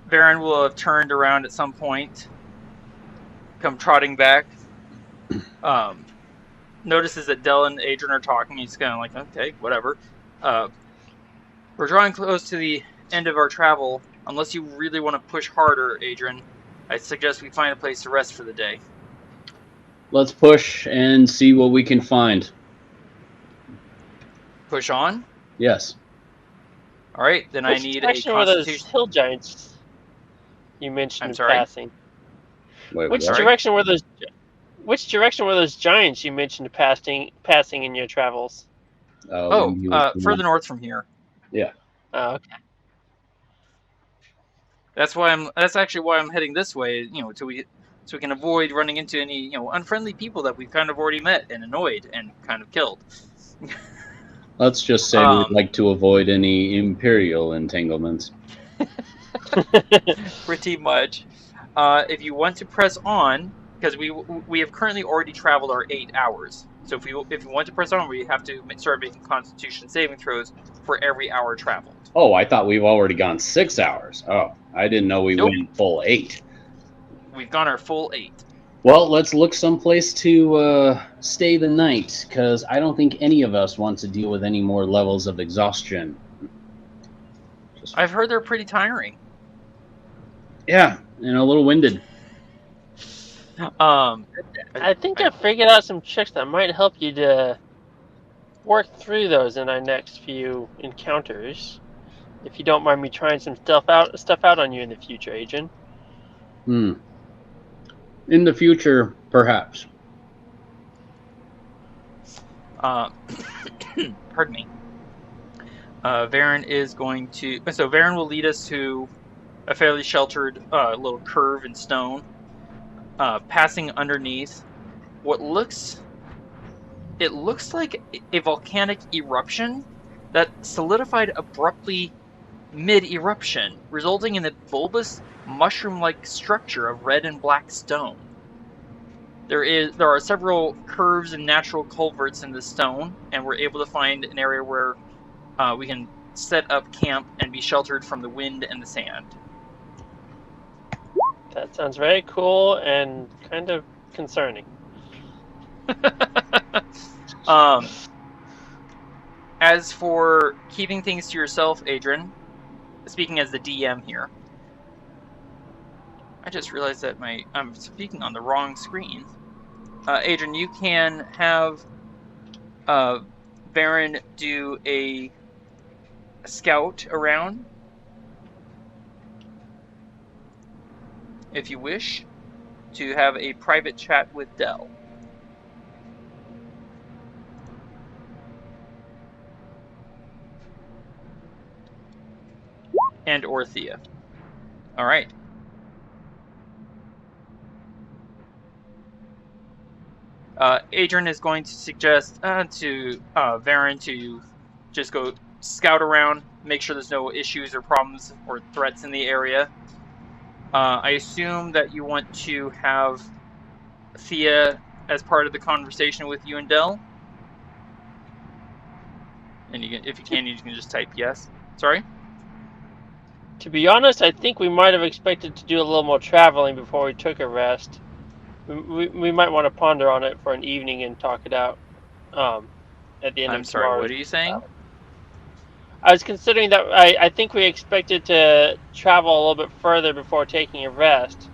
Varin will have turned around at some point, come trotting back. Notices that Del and Adran are talking. He's kind of like, okay, whatever. We're drawing close to the end of our travel. Unless you really want to push harder, Adran, I suggest we find a place to rest for the day. Let's push and see what we can find. Push on? Yes. All right, then I need a Constitution. Where those hill giants you mentioned in passing? Wait, which direction were those giants you mentioned passing in your travels? Further north from here. Yeah. Oh, okay. That's actually why I'm heading this way. So we can avoid running into any unfriendly people that we've kind of already met and annoyed and kind of killed. Let's just say we'd like to avoid any Imperial entanglements. Pretty much. If you want to press on, because we have currently already traveled our 8 hours. So if you want to press on, we have to start making Constitution saving throws for every hour traveled. Oh, I thought we've already gone 6 hours. Oh, I didn't know we went full 8. We've gone our full 8. Well, let's look someplace to stay the night, because I don't think any of us want to deal with any more levels of exhaustion. I've heard they're pretty tiring. Yeah, and a little winded. I think I figured out some tricks that might help you to work through those in our next few encounters. If you don't mind me trying some stuff out on you in the future, Adran. In the future, perhaps. Pardon me. Varin is going to... So Varin will lead us to a fairly sheltered little curve in stone, passing underneath what looks... It looks like a volcanic eruption that solidified abruptly mid-eruption, resulting in a bulbous, mushroom-like structure of red and black stone. There are several curves and natural culverts in the stone, and we're able to find an area where we can set up camp and be sheltered from the wind and the sand. That sounds very cool and kind of concerning. As for keeping things to yourself, Adran, speaking as the DM here, I just realized that I'm speaking on the wrong screen. Adran, you can have Varin do a scout around, if you wish, to have a private chat with Del. And or Thía. All right. Adran is going to suggest to Varin to just go scout around, make sure there's no issues or problems or threats in the area. I assume that you want to have Thía as part of the conversation with you and Del. And if you can just type yes. Sorry? To be honest, I think we might have expected to do a little more traveling before we took a rest. We might want to ponder on it for an evening and talk it out at the end of I'm sorry, tomorrow. what are you saying? I was considering that I think we expected to travel a little bit further before taking a rest.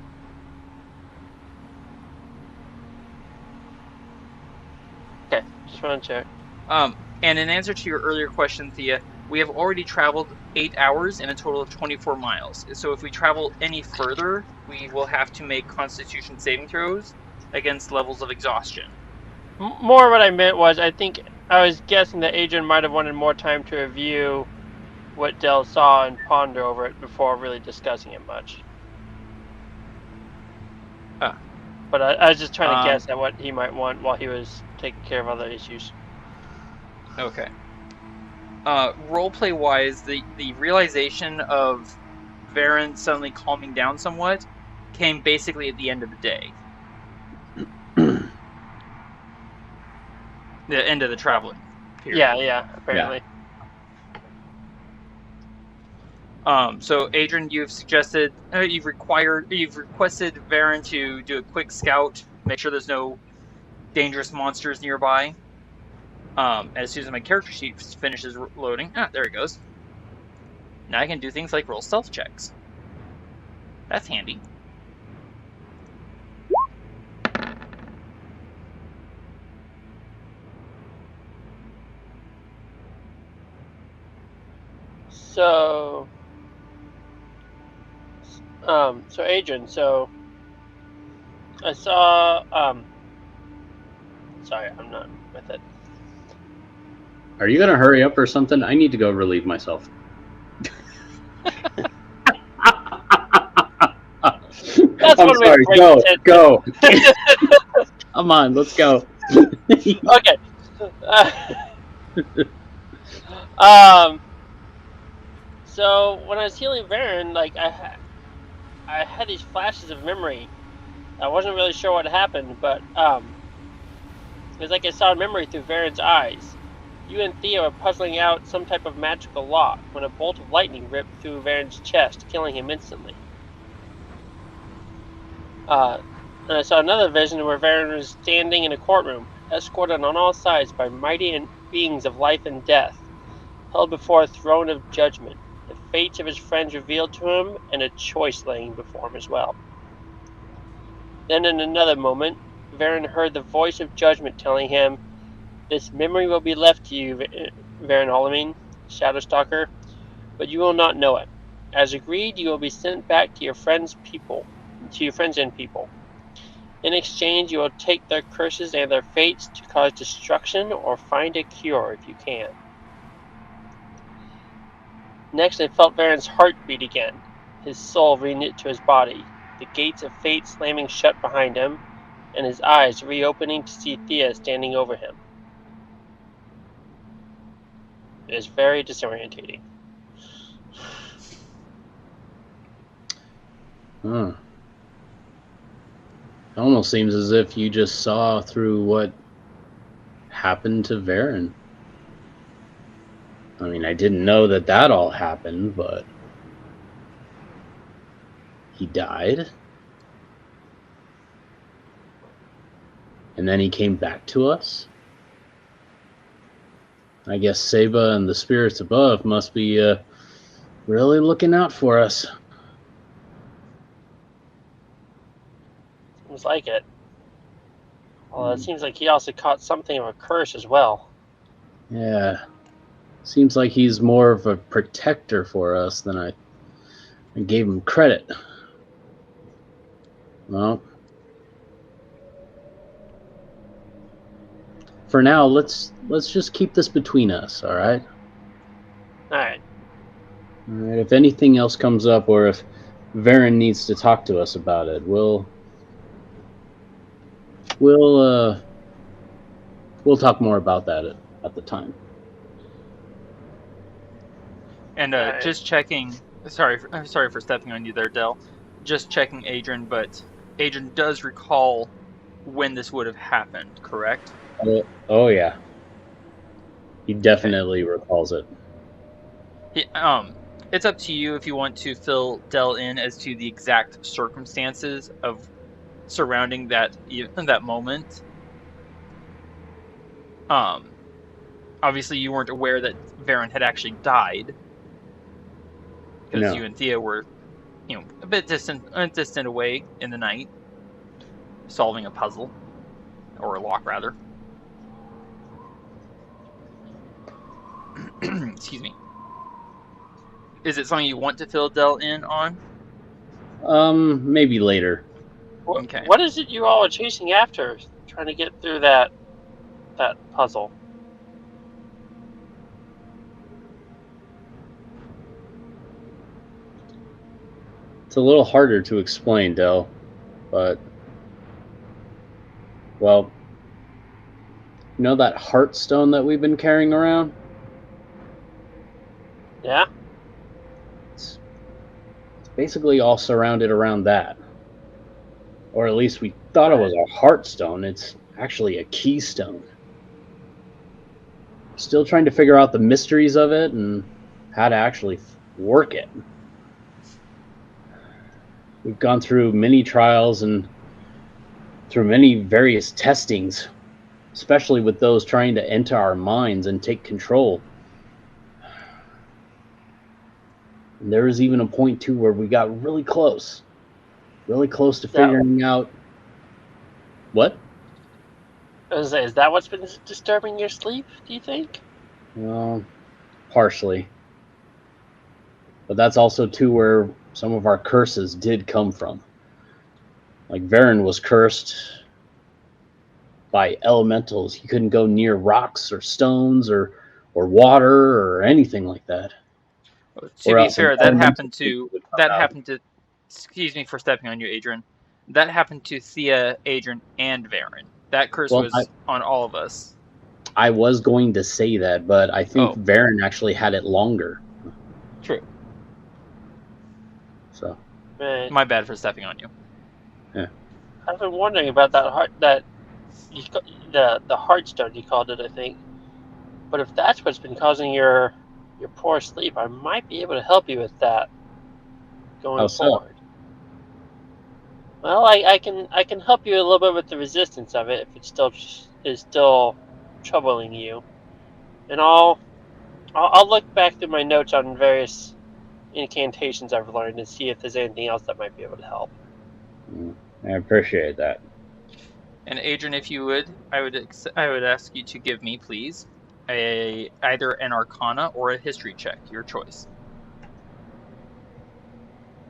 Okay, just want to check. And in answer to your earlier question, Thía, we have already traveled 8 hours in a total of 24 miles. So if we travel any further, we will have to make Constitution saving throws against levels of exhaustion. More what I meant was, I was guessing that Adran might have wanted more time to review what Del saw and ponder over it before really discussing it much. But I was just trying to guess at what he might want while he was taking care of other issues. Okay. Roleplay wise, the realization of Varin suddenly calming down somewhat came basically at the end of the day. The end of the traveling period. Yeah, apparently. Yeah. So Adran, you've suggested, you've requested Varin to do a quick scout, make sure there's no dangerous monsters nearby. As soon as my character sheet finishes loading, there it goes. Now I can do things like roll stealth checks. That's handy. So Adran, I saw, sorry, I'm not with it. Are you gonna hurry up or something? I need to go relieve myself. That's I'm sorry. Go. Come on, let's go. Okay. So when I was healing Varin, I had these flashes of memory. I wasn't really sure what happened, but it was like I saw a memory through Varin's eyes. You and Thía were puzzling out some type of magical lock when a bolt of lightning ripped through Varin's chest, killing him instantly. And I saw another vision where Varin was standing in a courtroom, escorted on all sides by mighty beings of life and death, held before a throne of judgment, the fates of his friends revealed to him, and a choice laying before him as well. Then in another moment, Varin heard the voice of judgment telling him, "This memory will be left to you, Varin Halloween, Shadowstalker, but you will not know it. As agreed, you will be sent back to your friends and people. In exchange, you will take their curses and their fates to cause destruction or find a cure if you can." Next, I felt Varin's heart beat again, his soul reknit to his body, the gates of fate slamming shut behind him, and his eyes reopening to see Thía standing over him. It is very disorientating. Huh. It almost seems as if you just saw through what happened to Varin. I mean, I didn't know that all happened, but he died. And then he came back to us. I guess Seba and the spirits above must be really looking out for us. Seems like it. Well, it seems like he also caught something of a curse as well. Yeah. Seems like he's more of a protector for us than I gave him credit. Well, for now, let's just keep this between us, all right? All right. All right. If anything else comes up, or if Varin needs to talk to us about it, we'll talk more about that at the time. And just checking. I'm sorry for stepping on you there, Del. Just checking Adran, but Adran does recall when this would have happened, correct? Oh yeah. He definitely recalls it. It's up to you if you want to fill Del in as to the exact circumstances of surrounding that moment. Obviously you weren't aware that Varin had actually died, because you and Thía were, a bit distant away in the night, solving a puzzle, or a lock rather. Excuse me. Is it something you want to fill Del in on? Maybe later. Okay. What is it you all are chasing after? Trying to get through that puzzle. It's a little harder to explain, Del, but well, you know that heart stone that we've been carrying around? Yeah? It's basically all surrounded around that. Or at least we thought it was a heart stone. It's actually a keystone. Still trying to figure out the mysteries of it and how to actually work it. We've gone through many trials and through many various testings, especially with those trying to enter our minds and take control. And there was even a point, too, where we got really close to figuring out... What? Is that what's been disturbing your sleep, do you think? Well, partially. But that's also, too, where some of our curses did come from. Like, Varin was cursed by elementals. He couldn't go near rocks or stones or water or anything like that. To be fair, that happened to... Excuse me for stepping on you, Adran. That happened to Thía, Adran, and Varin. That curse was on all of us. I was going to say that, but I think Varin actually had it longer. True. So, my bad for stepping on you. Yeah. I've been wondering about that the heartstone you called it, I think. But if that's what's been causing your poor sleep, I might be able to help you with that going forward. Well, I can help you a little bit with the resistance of it if it still troubling you, and I'll look back through my notes on various incantations I've learned and see if there's anything else that might be able to help. I appreciate that. And Adran, if you would, I would ask you to give me, please, either an Arcana or a History check, your choice.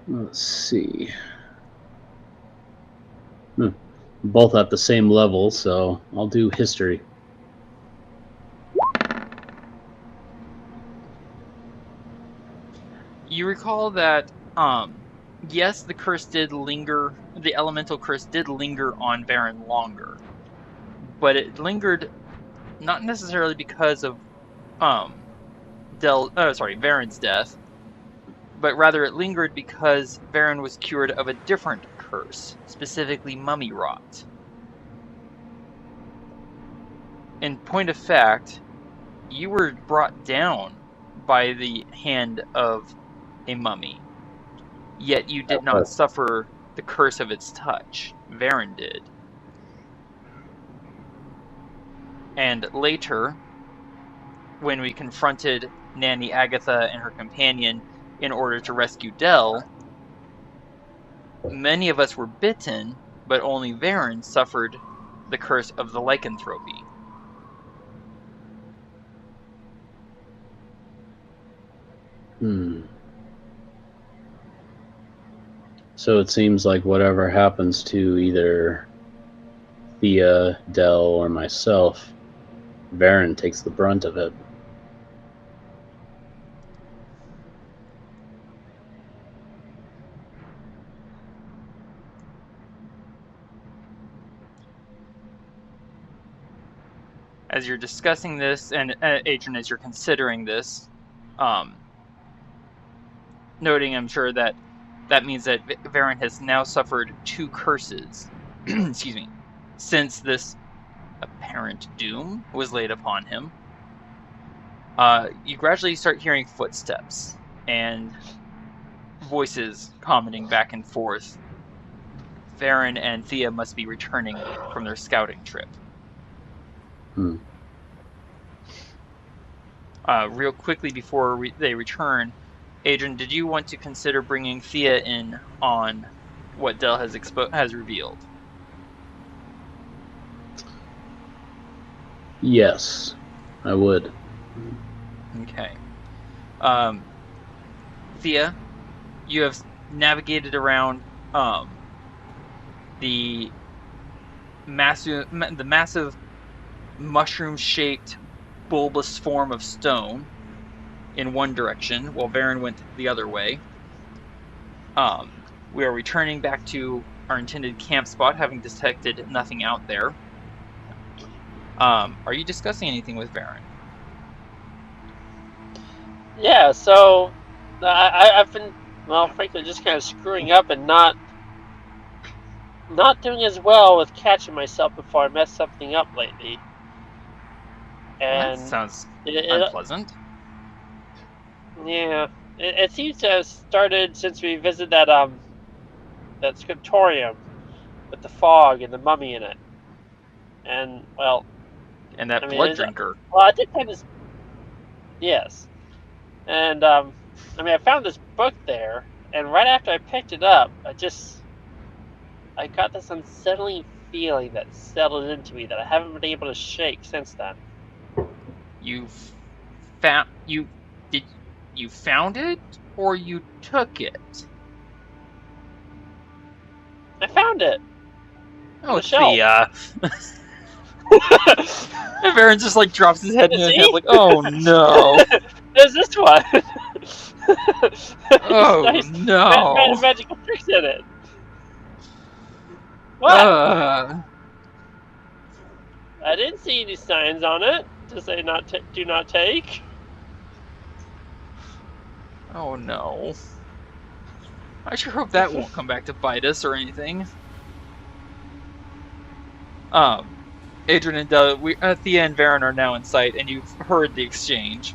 Let's see. Both at the same level, so I'll do History. You recall that, yes, the curse did linger, the elemental curse did linger on Varin longer, but it lingered not necessarily because of, Varin's death, but rather it lingered because Varin was cured of a different curse, specifically mummy rot. In point of fact, you were brought down by the hand of a mummy, yet you did not suffer the curse of its touch. Varin did. And later, when we confronted Nanny Agatha and her companion in order to rescue Del, many of us were bitten, but only Varin suffered the curse of the lycanthropy. So it seems like whatever happens to either Thía, Del, or myself, Varin takes the brunt of it. As you're discussing this, and Adran, as you're considering this, noting, I'm sure, that means that Varin has now suffered 2 curses, excuse me, since this apparent doom was laid upon him. You gradually start hearing footsteps and voices commenting back and forth. Varin and Thía must be returning from their scouting trip. Real quickly before they return, Adran, did you want to consider bringing Thía in on what Del has revealed? Yes, I would. Okay. Thía, you have navigated around the massive mushroom-shaped bulbous form of stone in one direction, while Varin went the other way. We are returning back to our intended camp spot, having detected nothing out there. Are you discussing anything with Varin? Yeah, so I've been, well, frankly, just kind of screwing up and not doing as well with catching myself before I mess something up lately. And that sounds unpleasant. Yeah, it seems to have started since we visited that scriptorium with the fog and the mummy in it, and well, and that blood drinker. Well, I did kind of, yes, and I found this book there, and right after I picked it up, I got this unsettling feeling that settled into me that I haven't been able to shake since then. You found it, or you took it? I found it. Oh, Thía. And Varin just like drops his head in his hand, like, oh no. There's this one. Oh nice no. Magical tricks in it. What? Uh, I didn't see any signs on it to say do not take. Oh no. I sure hope that won't come back to bite us or anything. Adran and Thía and Varin are now in sight, and you've heard the exchange.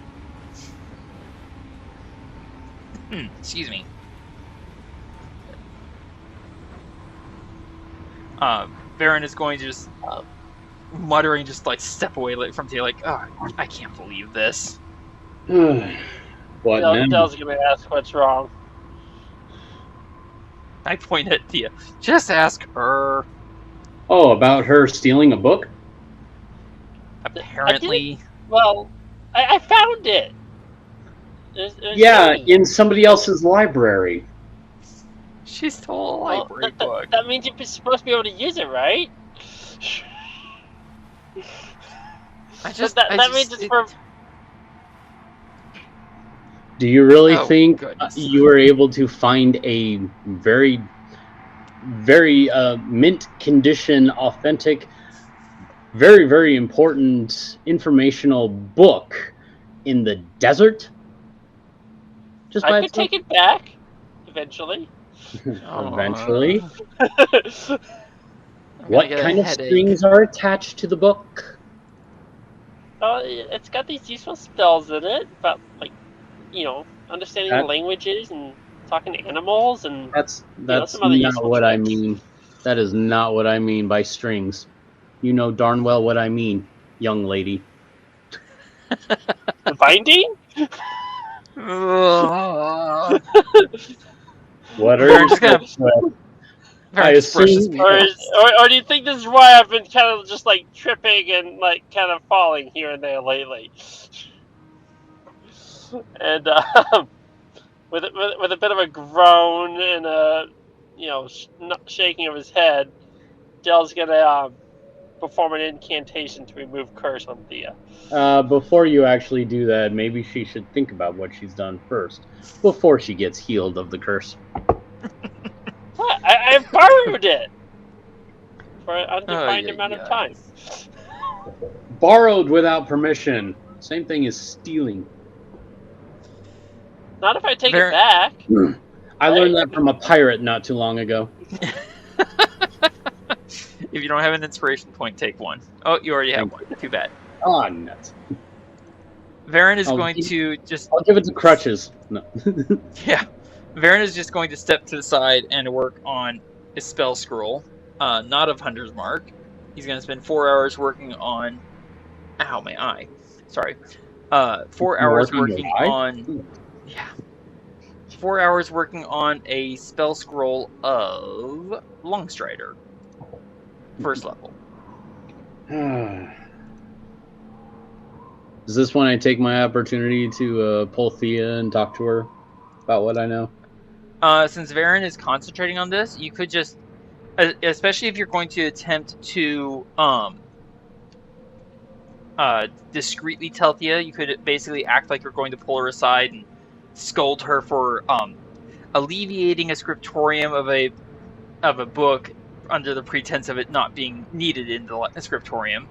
Excuse me. Varin is going to just muttering, just like step away from Thía, like, oh, I can't believe this. What now? Del's gonna ask what's wrong. I point at Thía. Just ask her. Oh, about her stealing a book? Apparently. I found it. Yeah, in somebody else's library. She stole a library book. That means you're supposed to be able to use it, right? That means it's for. Do you really Oh, think goodness. you were able to find a very, very mint condition, authentic, very, very important informational book in the desert? Just by I could itself? take it back eventually. Eventually. I'm What get a kind of headache. strings are attached to the book? It's got these useful spells in it about, like, understanding languages and talking to animals and That's some other not useful what I tricks. mean. That is not what I mean by strings. You know darn well what I mean, young lady. The binding? What are you just gonna- I assume. Or do you think this is why I've been kind of just like tripping and like kind of falling here and there lately? And with a bit of a groan and a shaking of his head, Dell's gonna perform an incantation to remove curse on Thea. Before you actually do that, maybe she should think about what she's done first, before she gets healed of the curse. What? I borrowed it for an undefined amount of time. Borrowed without permission. Same thing as stealing. Not if I take it back. I learned that from a pirate not too long ago. If you don't have an inspiration point, take one. Oh, you already have one. Too bad. Oh, nuts. Varin is going to just... I'll give it to crutches. No. Yeah. Varin is just going to step to the side and work on a spell scroll, not of Hunter's Mark. He's going to spend 4 hours working on... Ow, my eye. Sorry. 4 hours working on... Yeah. 4 hours working on a spell scroll of Longstrider. First level. Is this when I take my opportunity to pull Thea and talk to her about what I know? Since Varin is concentrating on this, you could just, especially if you're going to attempt to discreetly tell Thea, you could basically act like you're going to pull her aside and scold her for alleviating a scriptorium of a book under the pretense of it not being needed in the scriptorium.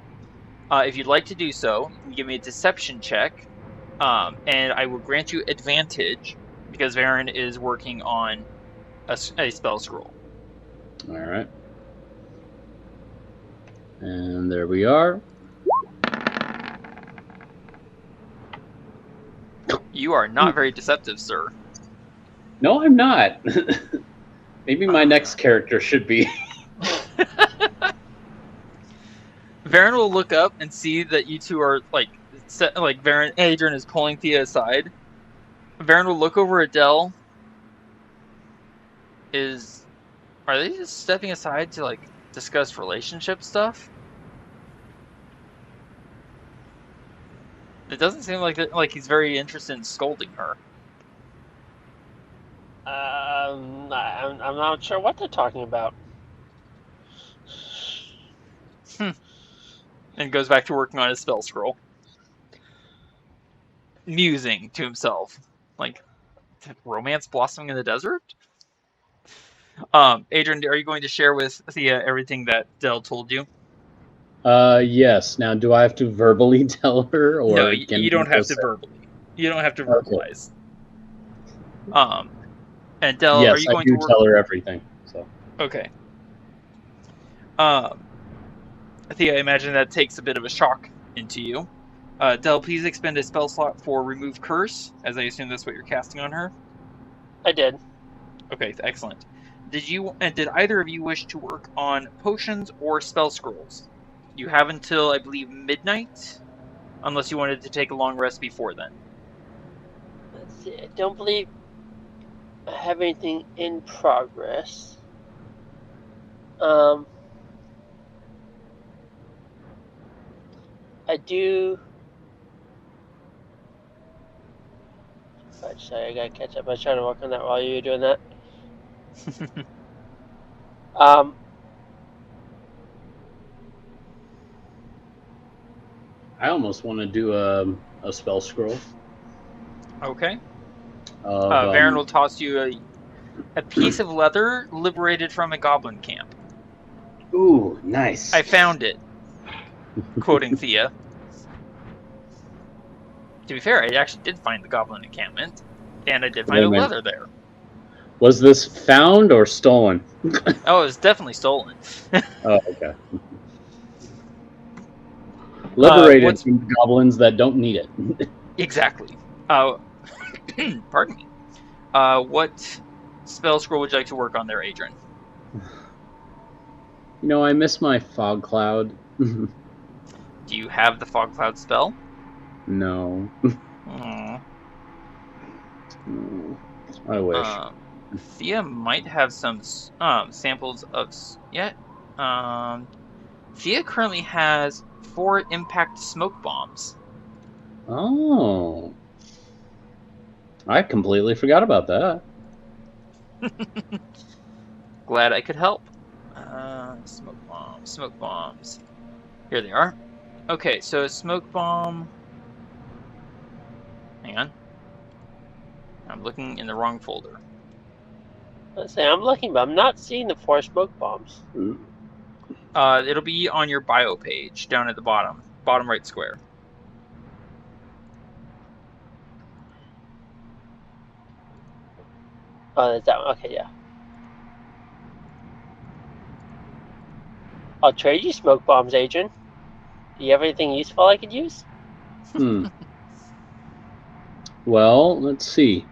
If you'd like to do so, you can give me a deception check, and I will grant you advantage because Varin is working on a spell scroll. All right. And there we are. You are not very deceptive, sir. No, I'm not. Maybe my next character should be. Varin will look up and see that you two are Adran is pulling Thea aside. Varin will look over at Dell. Are they just stepping aside to discuss relationship stuff? It doesn't seem like he's very interested in scolding her. I'm not sure what they're talking about. And goes back to working on his spell scroll. Musing to himself. Romance blossoming in the desert? Adran, are you going to share with Thea everything that Dell told you? Yes. Now, do I have to verbally tell her, or no? You don't have to verbally. You don't have to verbalize. Okay. And Dell, yes, are you going to tell her everything. So. Okay. Thea, I imagine that takes a bit of a shock into you. Dell, please expend a spell slot for Remove Curse, as I assume that's what you're casting on her. I did. Okay, excellent. Did either of you wish to work on potions or spell scrolls? You have until, I believe, midnight, unless you wanted to take a long rest before then. Let's see. I don't believe I have anything in progress. I do. Sorry, I gotta catch up. I was trying to work on that while you were doing that. I almost want to do a spell scroll. Okay. Varin will toss you a piece of leather liberated from a goblin camp. Ooh, nice. I found it. Quoting Thía. To be fair, I actually did find the goblin encampment, and I did find leather there. Was this found or stolen? Oh, it was definitely stolen. Oh, okay. Liberated from goblins that don't need it. Exactly. Pardon me. What spell scroll would you like to work on there, Adran? I miss my fog cloud. Do you have the fog cloud spell? No. I wish. Thía might have some samples of... Thía currently has 4 impact smoke bombs. Oh. I completely forgot about that. Glad I could help. Smoke bombs. Here they are. Okay, so smoke bomb... Hang on. I'm looking in the wrong folder. I'm looking, but I'm not seeing the 4 smoke bombs. It'll be on your bio page, down at the bottom right square. Oh, that's that one. Okay, yeah. I'll trade you smoke bombs, Adran. Do you have anything useful I could use? Well, let's see.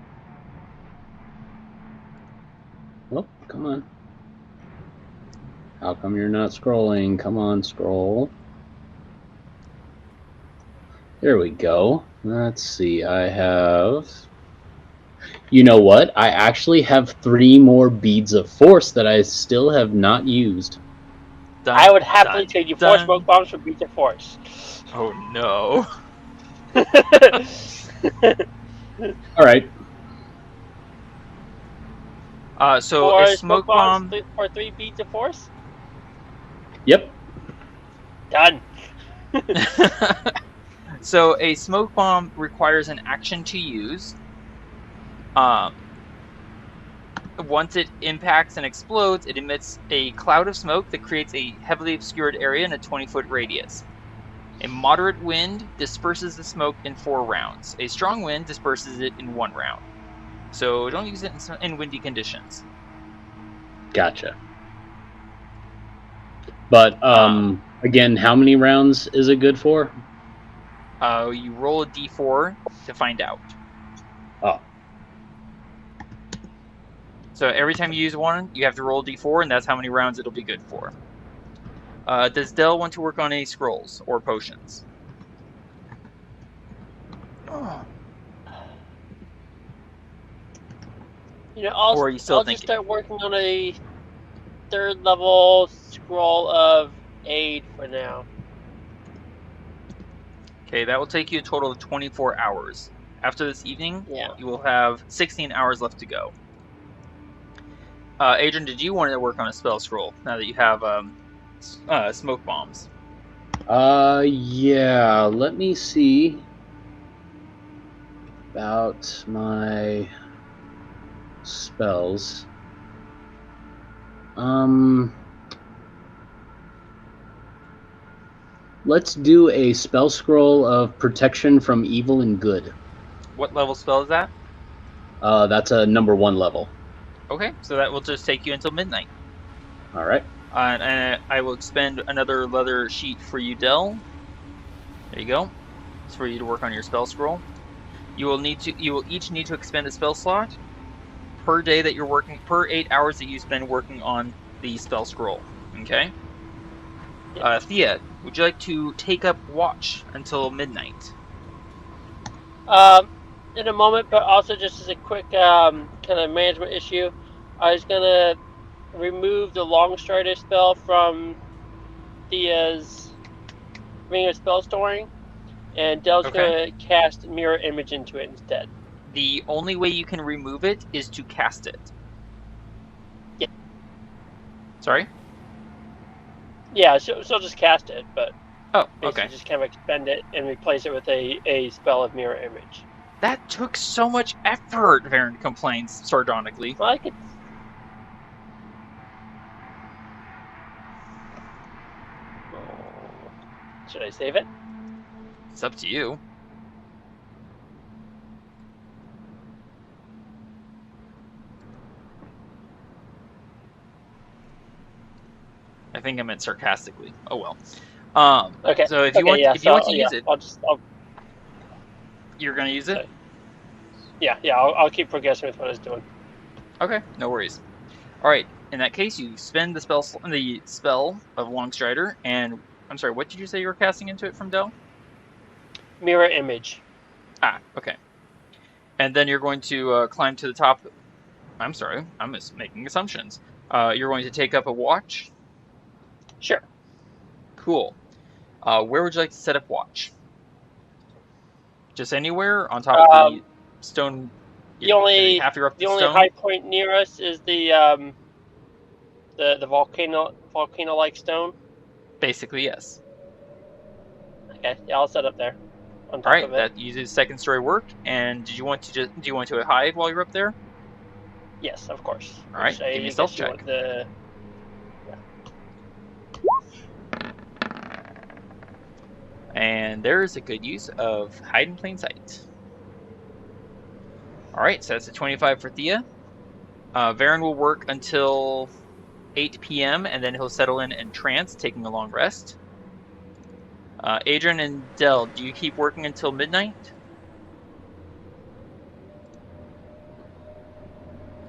Oh, come on. How come you're not scrolling? Come on, scroll. There we go. Let's see. I have... You know what? I actually have 3 more beads of force that I still have not used. I would happily trade you 4 smoke bombs for beads of force. Oh no. All right. So 4 a smoke bomb for 3 beads of force? Yep. Done. So a smoke bomb requires an action to use. Once it impacts and explodes, it emits a cloud of smoke that creates a heavily obscured area in a 20-foot radius. A moderate wind disperses the smoke in 4 rounds. A strong wind disperses it in 1 round. So don't use it in windy conditions. Gotcha. But, again, how many rounds is it good for? You roll a d4 to find out. Oh. So every time you use one, you have to roll a d4, and that's how many rounds it'll be good for. Does Del want to work on any scrolls or potions? Or are you still thinking? Just start working on a 3rd level scroll of aid for now. Okay, that will take you a total of 24 hours. After this evening, you will have 16 hours left to go. Adran, did you want to work on a spell scroll now that you have smoke bombs? Yeah. Let me see about my spells. Let's do a spell scroll of protection from evil and good. What level spell is that? That's a number 1 level. Okay, so that will just take you until midnight. All right. And I will expend another leather sheet for you, Del. There you go. It's for you to work on your spell scroll. You will each need to expend a spell slot per day that you're working, per 8 hours that you spend working on the spell scroll. Okay. Thía, would you like to take up watch until midnight? In a moment, but also just as a quick kind of management issue, I was gonna remove the long strider spell from Thea's ring of spell storing, and Del's gonna cast mirror image into it instead. The only way you can remove it is to cast it. Yeah. Sorry? Yeah, she'll just cast it, but okay. just kind of expend it and replace it with a spell of mirror image. That took so much effort, Varin complains sardonically. Well, I could... Should I save it? It's up to you. I think I meant sarcastically. Oh well. Okay. So if you want to use it, I'll... You're gonna use it. I'll keep progressing with what I was doing. Okay, no worries. All right. In that case, you spend the spell of Longstrider, and I'm sorry. What did you say you were casting into it from Del? Mirror image. Ah, okay. And then you're going to climb to the top. I'm sorry. I'm just making assumptions. You're going to take up a watch. Sure. Cool. Where would you like to set up watch? Just anywhere on top of the stone. The only high point near us is the volcano-like stone. Basically, yes. Okay, yeah, I'll set up there. On top All right, of it. that uses second story work. And do you want to hide while you're up there? Yes, of course. All right, give me a stealth check. And there is a good use of hide in plain sight. Alright, so that's a 25 for Thía. Varin will work until 8 p.m. and then he'll settle in trance, taking a long rest. Adran and Del, do you keep working until midnight?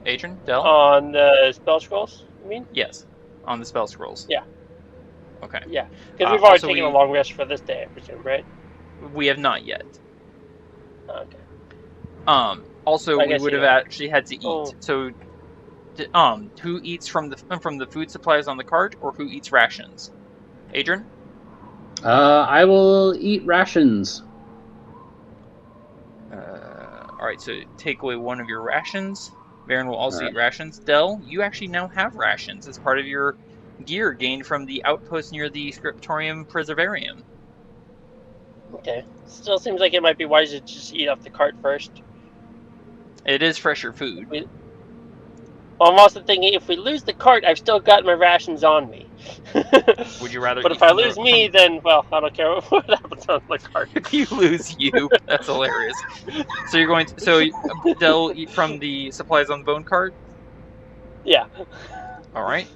Adran, Del? On the spell scrolls, you mean? Yes, on the spell scrolls. Yeah. Okay. Yeah, because we've already taken a long rest for this day, I presume, right? We have not yet. Okay. Also, we would have actually had to eat. Oh. So, who eats from the food supplies on the cart, or who eats rations? Adran? I will eat rations. All right. So take away one of your rations. Varin will also eat rations. Del, you actually now have rations as part of your gear gained from the outpost near the Scriptorium Preservarium. Okay. Still seems like it might be wiser to just eat off the cart first. It is fresher food. Well, I'm also thinking if we lose the cart, I've still got my rations on me. Would you rather? But if I lose me, then well, I don't care what happens on the cart. If you lose you, that's hilarious. So you're going to Del will eat from the supplies on the bone cart? Yeah. All right.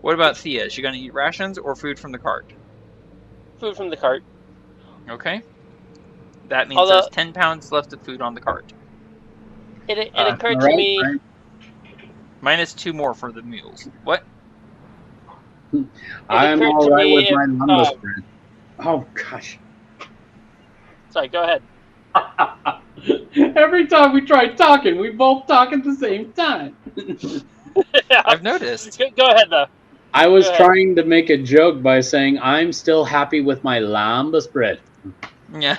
What about Thía? Is she going to eat rations or food from the cart? Food from the cart. Okay. That means there's 10 pounds left of food on the cart. It occurred to me... Minus 2 more for the mules. What? I'm alright with my lumber spread. Oh, gosh. Sorry, go ahead. Every time we try talking, we both talk at the same time. I've noticed. Go ahead, though. I was trying to make a joke by saying I'm still happy with my lamba spread. Yeah.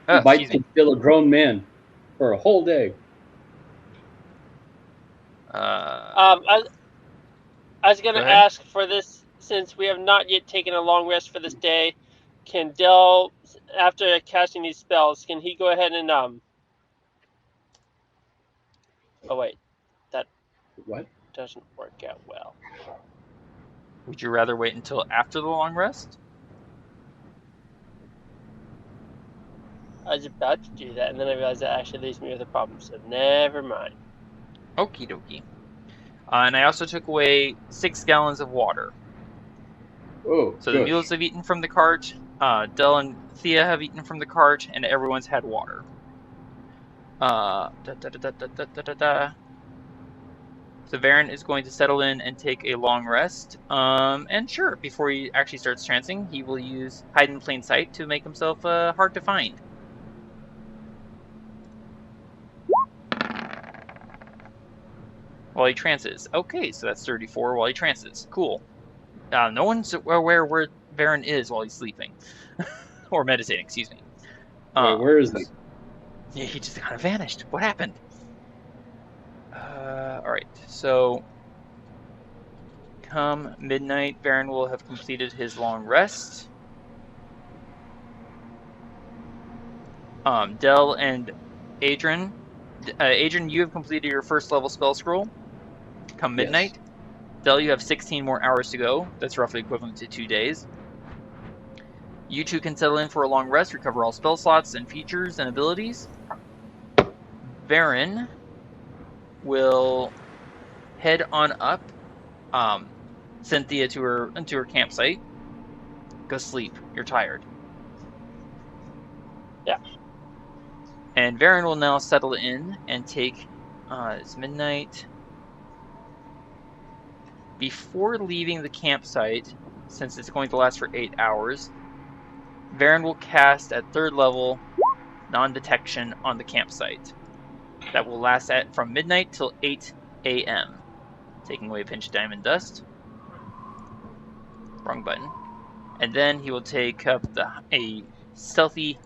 Bite can kill a grown man for a whole day. I was going to ask for this, since we have not yet taken a long rest for this day, can Del, after casting these spells, can he go ahead and oh wait, that doesn't work out well. Would you rather wait until after the long rest? I was about to do that, and then I realized that actually leaves me with a problem, so never mind. Okie dokie. And I also took away 6 gallons of water. Oh, so the mules have eaten from the cart, Del and Thía have eaten from the cart, and everyone's had water. So Varin is going to settle in and take a long rest. And sure, before he actually starts trancing, he will use hide in plain sight to make himself hard to find. While he trances. Okay, so that's 34 while he trances. Cool. No one's aware where Varin is while he's sleeping. Or meditating, excuse me. Wait, where is he? Yeah, he just kind of vanished. What happened? Alright, so come midnight, Varin will have completed his long rest. Del and Adran. Adran, you have completed your first level spell scroll. Come midnight. Yes. Del, you have 16 more hours to go. That's roughly equivalent to 2 days. You two can settle in for a long rest, recover all spell slots and features and abilities. Varin will head on up, send Thía to her campsite. Go sleep. You're tired. Yeah. And Varin will now settle in and take. It's midnight. Before leaving the campsite, since it's going to last for 8 hours, Varin will cast at 3rd level non-detection on the campsite. That will last from midnight till 8 a.m. Taking away pinch diamond dust. Wrong button. And then he will take up a stealthy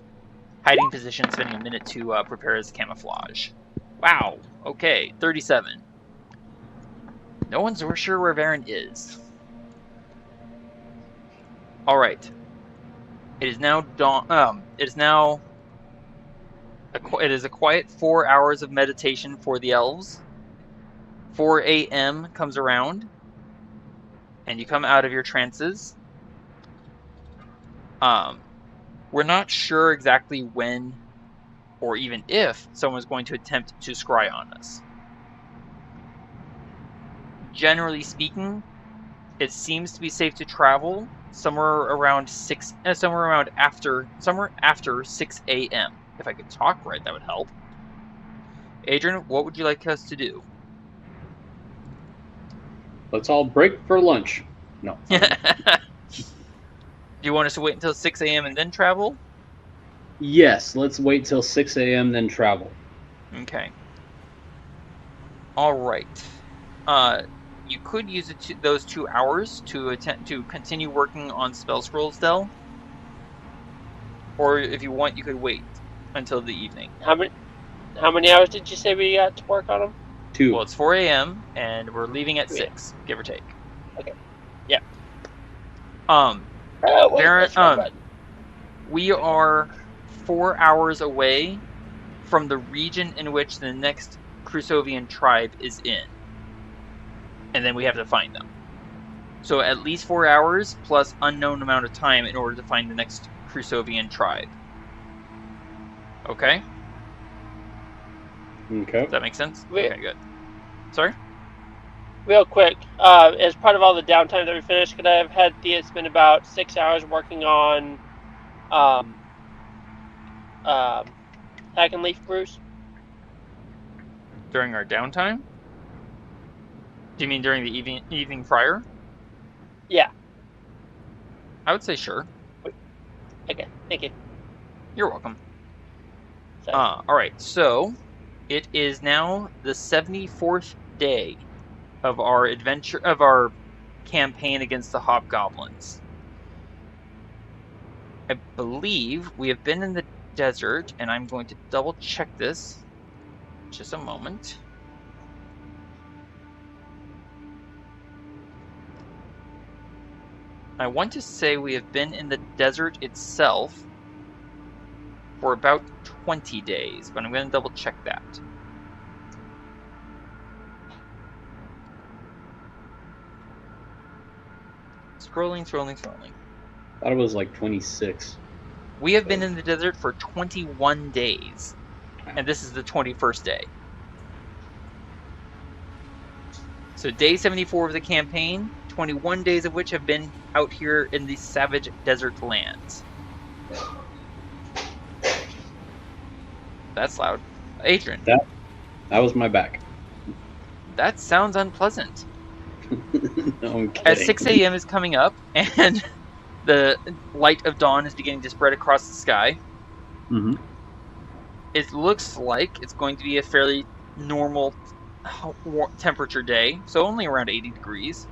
hiding position, spending a minute to prepare his camouflage. Wow. Okay, 37. No one's sure where Varin is. All right. It is now dawn. It is a quiet 4 hours of meditation for the elves. 4 a.m. comes around, and you come out of your trances. We're not sure exactly when, or even if, someone's going to attempt to scry on us. Generally speaking, it seems to be safe to travel somewhere after 6 a.m. If I could talk right, that would help. Adran, what would you like us to do? Let's all break for lunch. No. Do you want us to wait until 6 a.m. and then travel? Yes, let's wait till 6 a.m. then travel. Okay. All right. You could use those 2 hours to continue working on spell scrolls, Del. Or if you want, you could wait until the evening. How many hours did you say we got to work on them? 2. Well, it's 4 a.m. and we're leaving at 6, give or take. Okay. Yeah. We are 4 hours away from the region in which the next Crusovian tribe is in. And then we have to find them. So at least 4 hours plus unknown amount of time in order to find the next Crusovian tribe. Okay? Okay. Does that make sense? Okay, good. Sorry? Real quick, as part of all the downtime that we finished, could I have had Thía spend about 6 hours working on Hack and Leaf Brews? During our downtime? Do you mean during the evening prior? Yeah. I would say sure. Okay, thank you. You're welcome. Alright, so it is now the 74th day of our campaign against the Hobgoblins. I believe we have been in the desert, and I'm going to double check this. Just a moment. I want to say we have been in the desert itself for about 20 days, but I'm going to double check that. Scrolling. Thought it was like 26. We have been in the desert for 21 days, and this is the 21st day. So day 74 of the campaign, 21 days of which have been out here in the savage desert lands. That's loud. Adran. That was my back. That sounds unpleasant. No, I'm kidding. As 6 a.m. is coming up, and the light of dawn is beginning to spread across the sky, it looks like it's going to be a fairly normal temperature day, so only around 80 degrees.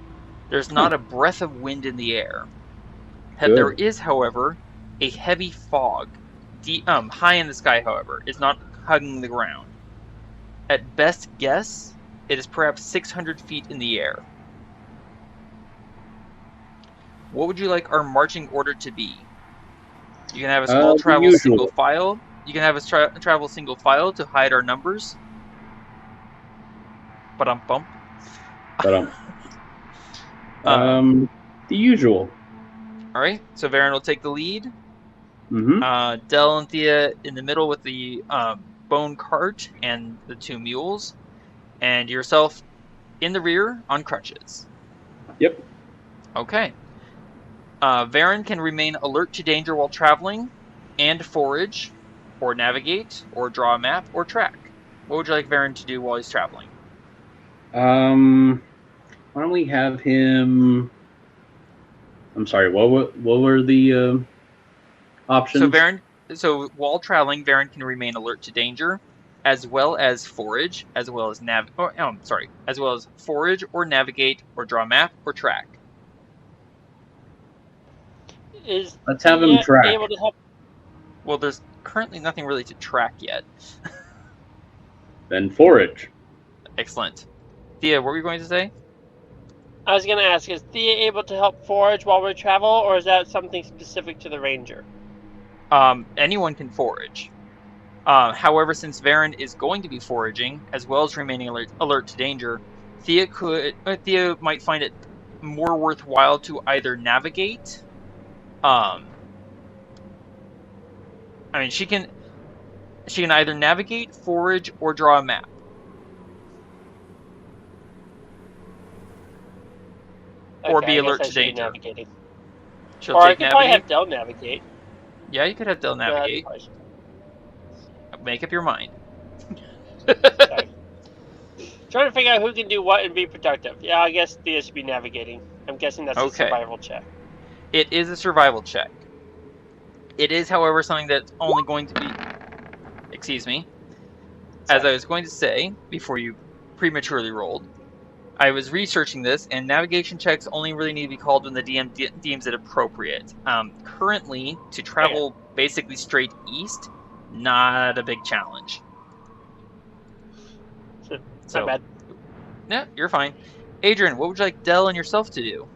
There's not a breath of wind in the air. There is, however, a heavy fog. High in the sky, however, is not hugging the ground. At best guess, it is perhaps 600 feet in the air. What would you like our marching order to be? You can have us all travel single file you can have us travel single file to hide our numbers. Ba-dum-bum. The usual. All right, so Varin will take the lead. Mm-hmm. Del and Thea in the middle with the bone cart and the 2 mules, and yourself in the rear on crutches. Yep. Okay. Varin can remain alert to danger while traveling, and forage, or navigate, or draw a map, or track. What would you like Varin to do while he's traveling? Why don't we have him? I'm sorry. What were the options? So while traveling, Varin can remain alert to danger, as well as forage, as well as as well as forage or navigate or draw a map or track. Let's have him track. Able to help? Well, there's currently nothing really to track yet. Then forage. Excellent. Thea, what were you going to say? I was going to ask, is Thea able to help forage while we travel, or is that something specific to the ranger? Anyone can forage. However, since Varin is going to be foraging, as well as remaining alert to danger, Thea might find it more worthwhile to either navigate. She can either navigate, forage, or draw a map. Or be alert to danger. Navigating. Or I could probably have Del navigate. Yeah, you could have Del navigate. Make up your mind. Trying to figure out who can do what and be productive. Yeah, I guess Thea should be navigating. I'm guessing that's a survival check. It is a survival check. It is, however, something that's only going to be... Excuse me. As I was going to say, before you prematurely rolled, I was researching this, and navigation checks only really need to be called when the DM deems it appropriate. Currently, to travel basically straight east, not a big challenge. So bad. Yeah, you're fine. Adran, what would you like Del and yourself to do?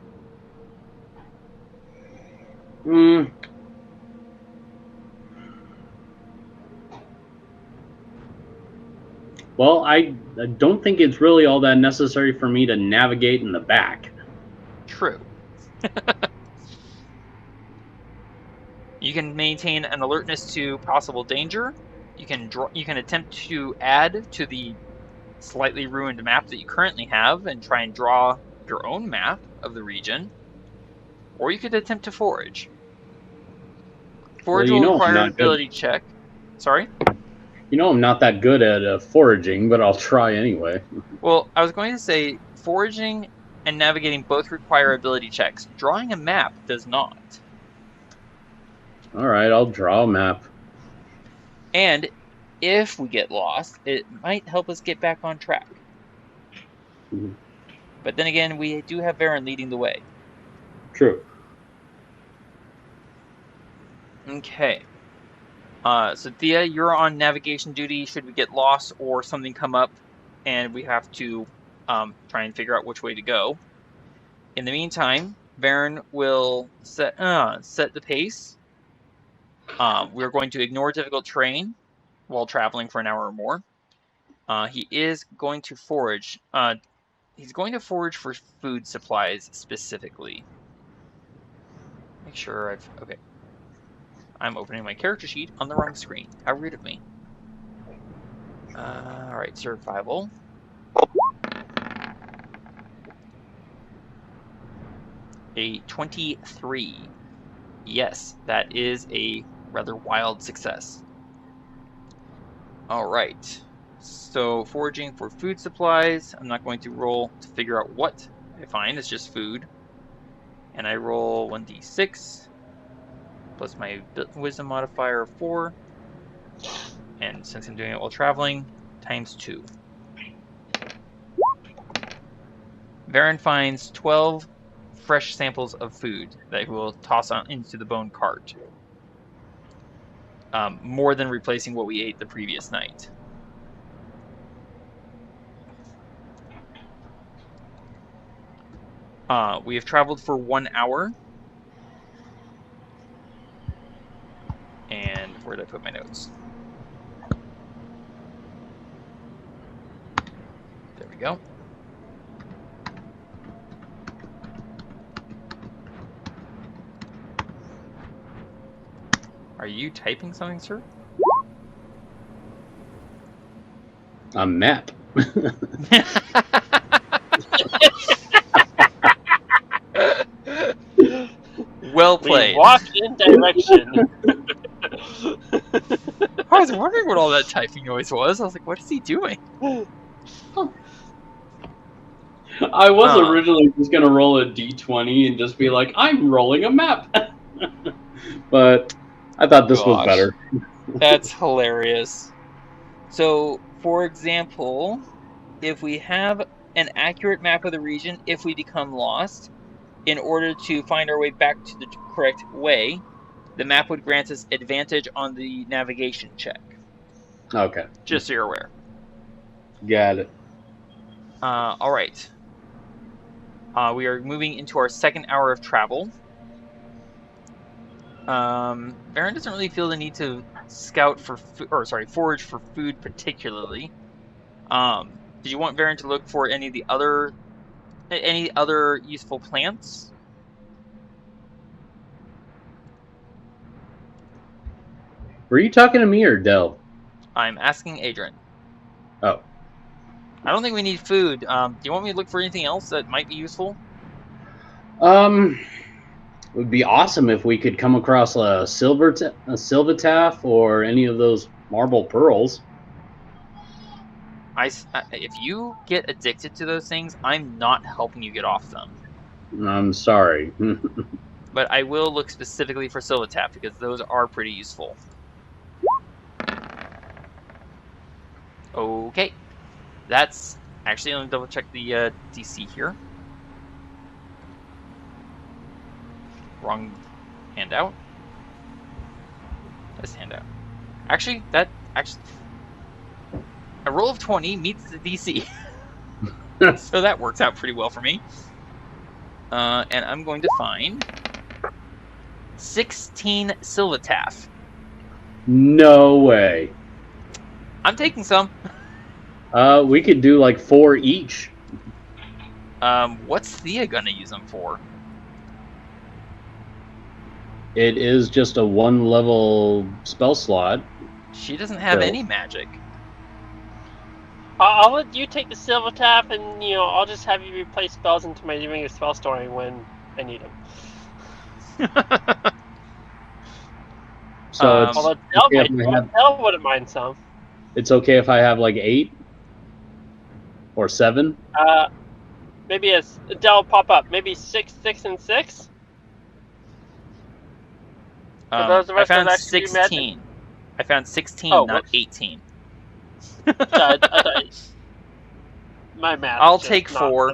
Well, I don't think it's really all that necessary for me to navigate in the back. True. You can maintain an alertness to possible danger. You can attempt to add to the slightly ruined map that you currently have and try and draw your own map of the region. Or you could attempt to forage. Forage will require an ability check. Sorry? You know I'm not that good at foraging, but I'll try anyway. Well, I was going to say foraging and navigating both require ability checks. Drawing a map does not. Alright, I'll draw a map. And if we get lost, it might help us get back on track. Mm-hmm. But then again, we do have Varin leading the way. True. Okay. So Thea, you're on navigation duty should we get lost or something come up and we have to try and figure out which way to go. In the meantime, Varin will set the pace. We're going to ignore difficult terrain while traveling for an hour or more. He is going to forage. He's going to forage for food supplies specifically. Make sure okay. I'm opening my character sheet on the wrong screen. How rude of me. Alright, survival. A 23. Yes, that is a rather wild success. Alright. So, foraging for food supplies. I'm not going to roll to figure out what I find. It's just food. And I roll 1d6. Plus my wisdom modifier of 4. And since I'm doing it while traveling, times 2. Varin finds 12 fresh samples of food that he will toss on into the bone cart. More than replacing what we ate the previous night. We have traveled for 1 hour. And where did I put my notes? go. Are you typing something, sir? A map. Well played. We walk in direction. I was wondering what all that typing noise was. I was like, what is he doing? I was originally just going to roll a d20 and just be like, I'm rolling a map. But I thought this was better. That's hilarious. So, for example, if we have an accurate map of the region, if we become lost, in order to find our way back to the correct way, the map would grant us advantage on the navigation check. Okay. Just so you're aware. Got it. All right. We are moving into our second hour of travel. Varin doesn't really feel the need to scout for forage for food particularly. Do you want Varin to look for any other useful plants? Were you talking to me or Del? I'm asking Adran. Oh. I don't think we need food. Do you want me to look for anything else that might be useful? It would be awesome if we could come across a silvertaff or any of those marble pearls. If you get addicted to those things, I'm not helping you get off them. I'm sorry. But I will look specifically for silvertaff because those are pretty useful. Okay. That's actually, let me double check the DC here. Wrong handout. This handout. Actually, a roll of 20 meets the DC. So that works out pretty well for me. And I'm going to find 16 silvertaff. No way. I'm taking some. We could do like 4 each. What's Thía gonna use them for? It is just a 1-level spell slot. She doesn't have any magic. I'll let you take the silvertaff, and I'll just have you replace spells into my Ring of Spell Storing when I need them. So Del wouldn't mind some. It's okay if I have like 8 or 7. Maybe Del pop up. Maybe 6, 6, and 6. I found 16. I found 16, not 18. My math. I'll take 4.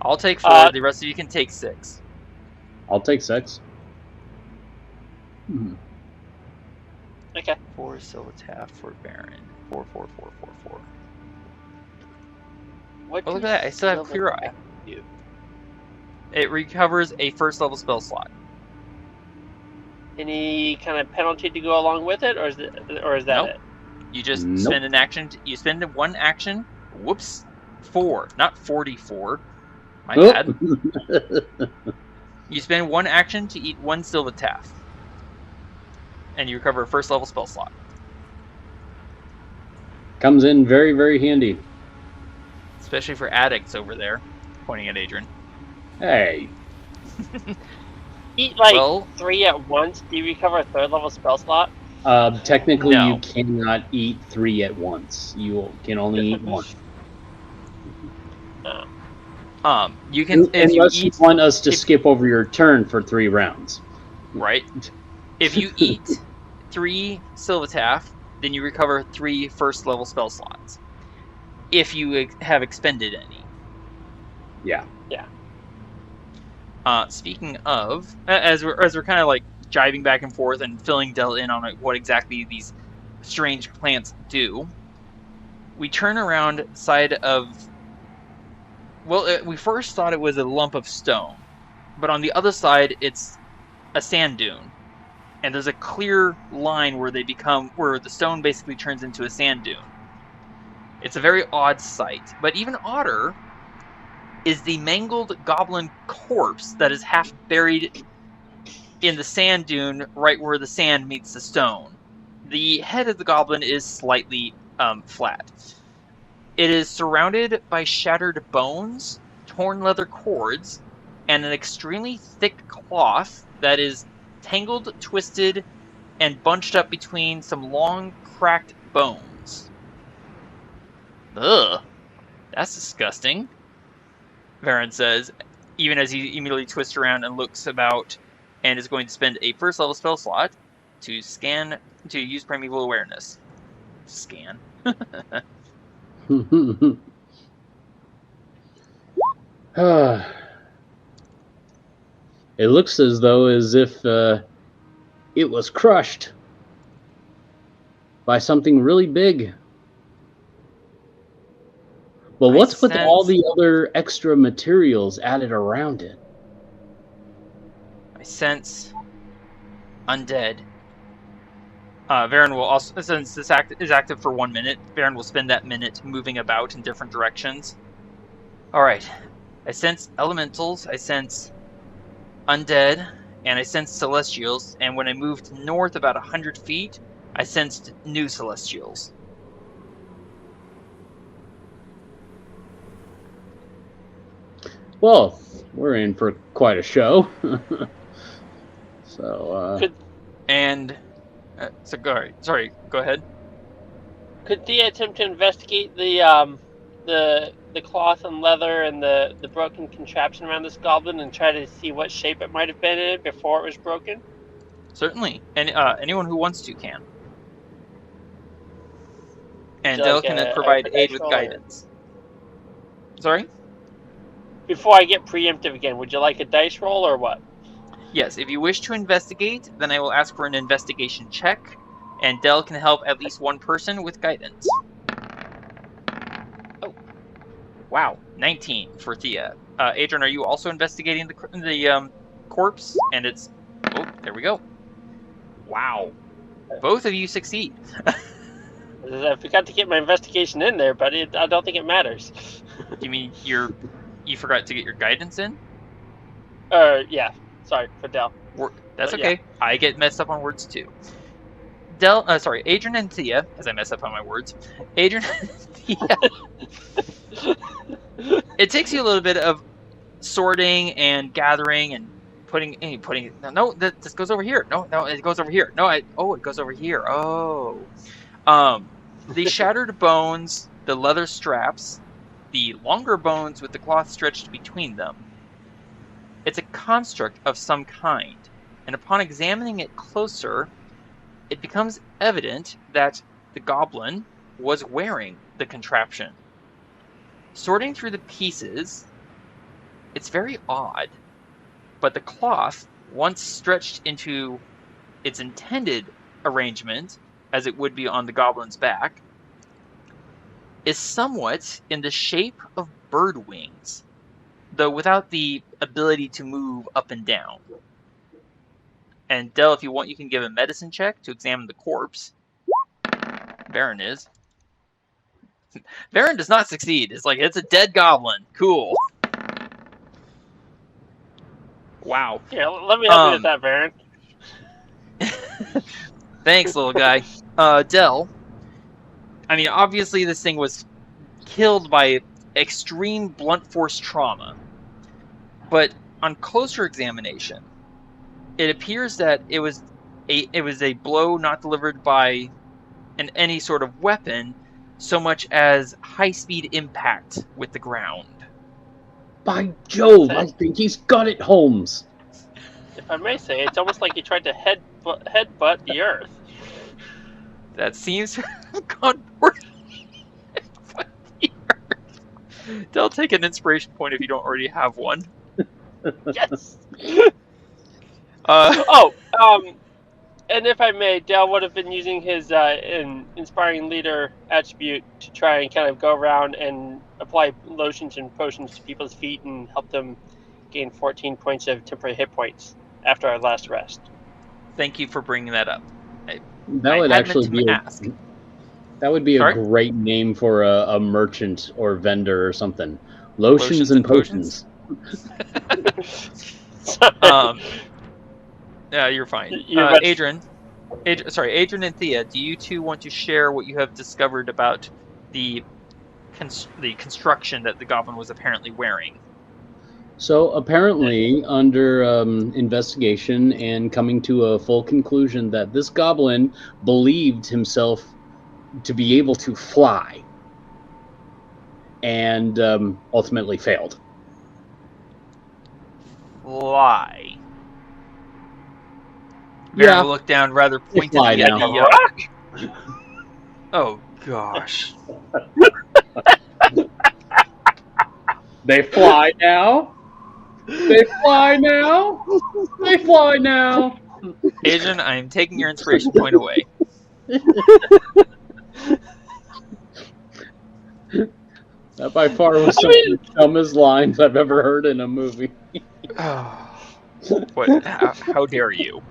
I'll take 4. The rest of you can take 6. I'll take 6. Okay. 4 silvertaff for Varin. 4, 4, 4, 4, 4. Oh, look at that! I still have Clear Eye. It recovers a first level spell slot. Any kind of penalty to go along with it, or is that it? You just spend an action. You spend 1 action. Whoops, 4, not 44. My bad. You spend 1 action to eat 1 silvertaff, and you recover a first level spell slot. Comes in very, very handy. Especially for addicts over there. Pointing at Adran. Hey. Eat 3 at once. Do you recover a 3rd level spell slot? Technically, you cannot eat 3 at once. You can only eat 1. You can unless you want us to skip over your turn for 3 rounds. Right. If you eat 3 silvertaff, then you recover 3 first level spell slots. If you have expended any. Yeah. Speaking of, as we're kind of like jiving back and forth and filling Del in on what exactly these strange plants do, we turn around side of. Well, we first thought it was a lump of stone, but on the other side it's a sand dune, and there's a clear line where the stone basically turns into a sand dune. It's a very odd sight. But even odder is the mangled goblin corpse that is half buried in the sand dune right where the sand meets the stone. The head of the goblin is slightly flat. It is surrounded by shattered bones, torn leather cords, and an extremely thick cloth that is tangled, twisted, and bunched up between some long, cracked bones. Ugh, that's disgusting, Varin says, even as he immediately twists around and looks about and is going to spend a first level spell slot to use primeval awareness. Scan. It looks as though as if it was crushed by something really big. But what's with all the other extra materials added around it? I sense undead. Varin will also, since this act is active for 1 minute, Varin will spend that minute moving about in different directions. Alright. I sense elementals, I sense undead, and I sense celestials, and when I moved north about 100 feet, I sensed new celestials. Well, we're in for quite a show. So, sorry, go ahead. Could Thea attempt to investigate the cloth and leather and the broken contraption around this goblin and try to see what shape it might have been in before it was broken? Certainly. And anyone who wants to can. And Del can provide aid with guidance. Sorry? Before I get preemptive again, would you like a dice roll or what? Yes, if you wish to investigate, then I will ask for an investigation check, and Del can help at least one person with guidance. Oh. Wow, 19 for Thea. Adran, are you also investigating the corpse? And it's... Oh, there we go. Wow. Both of you succeed. I forgot to get my investigation in there, but I don't think it matters. You mean you forgot to get your guidance in? Yeah. Sorry, for Del. That's okay. Yeah. I get messed up on words too. Adran and Thea, as I mess up on my words. Adran and Thea. It takes you a little bit of sorting and gathering and putting. No, this goes over here. No, it goes over here. No, it goes over here. Oh. The shattered bones, the leather straps, the longer bones with the cloth stretched between them. It's a construct of some kind, and upon examining it closer, it becomes evident that the goblin was wearing the contraption. Sorting through the pieces, it's very odd, but the cloth, once stretched into its intended arrangement, as it would be on the goblin's back, is somewhat in the shape of bird wings, though without the ability to move up and down. And Del, if you want, you can give a medicine check to examine the corpse. Varin is. Varin does not succeed. It's like, it's a dead goblin. Cool. Wow. Yeah, let me help you with that, Varin. Thanks, little guy. Del, I mean, obviously this thing was killed by extreme blunt force trauma. But on closer examination, it appears that it was a blow not delivered by any sort of weapon, so much as high-speed impact with the ground. By Jove, I think he's got it, Holmes. If I may say, it's almost like he tried to headbutt the earth. That seems to have gone worse. They'll take an inspiration point if you don't already have one. Yes. And if I may, Dale would have been using his inspiring leader attribute to try and kind of go around and apply lotions and potions to people's feet and help them gain 14 points of temporary hit points after our last rest. Thank you for bringing that up. That would actually be That would be a great name for a merchant or vendor or something. Lotions and potions. Yeah, you're fine. Adran and Thea, do you two want to share what you have discovered about the construction that the goblin was apparently wearing? So apparently, under investigation and coming to a full conclusion that this goblin believed himself to be able to fly, and ultimately failed. Fly. Yeah. Varin looked down rather pointedly at the rock. Oh gosh. They fly now. They fly now. They fly now. Adran, I am taking your inspiration point away. That by far was some of the dumbest lines I've ever heard in a movie. What? How dare you?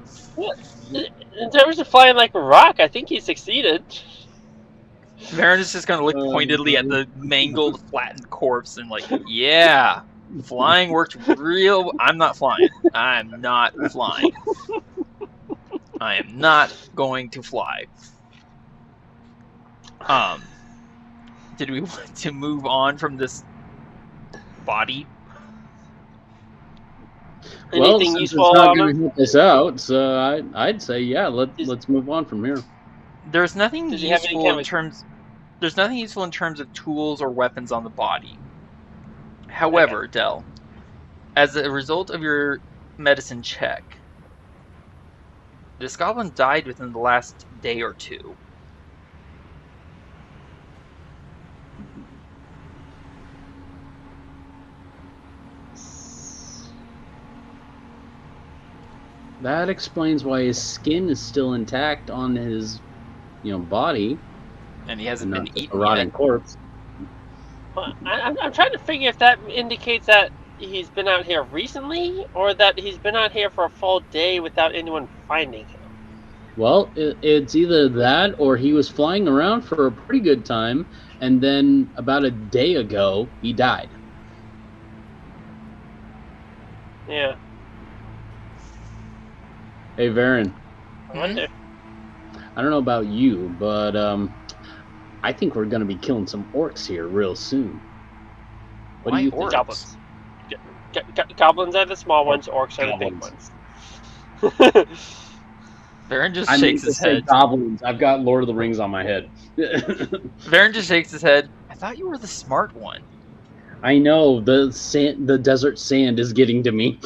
In terms of flying like a rock, I think he succeeded. Varin is just going to look pointedly at the mangled, flattened corpse and yeah, flying worked real. I'm not flying. I'm not flying. I am not going to fly. Did we want to move on from this body? Anything since useful it's not going to help us out, so I'd say let's move on from here. There's nothing useful in terms. There's nothing useful in terms of tools or weapons on the body. However, Del, as a result of your medicine check, this goblin died within the last day or two. That explains why his skin is still intact on his, body. And he hasn't been eaten a rotting yet. Corpse. Well, I'm trying to figure if that indicates that he's been out here recently, or that he's been out here for a full day without anyone finding him. Well, it's either that, or he was flying around for a pretty good time, and then about a day ago, he died. Yeah. Hey, Varin. I wonder. I don't know about you, but I think we're going to be killing some orcs here real soon. What do you think? Goblins. Goblins are the small ones, orcs are the big ones. Varin just shakes his head. Goblins. I've got Lord of the Rings on my head. Varin just shakes his head. I thought you were the smart one. I know. The desert sand is getting to me.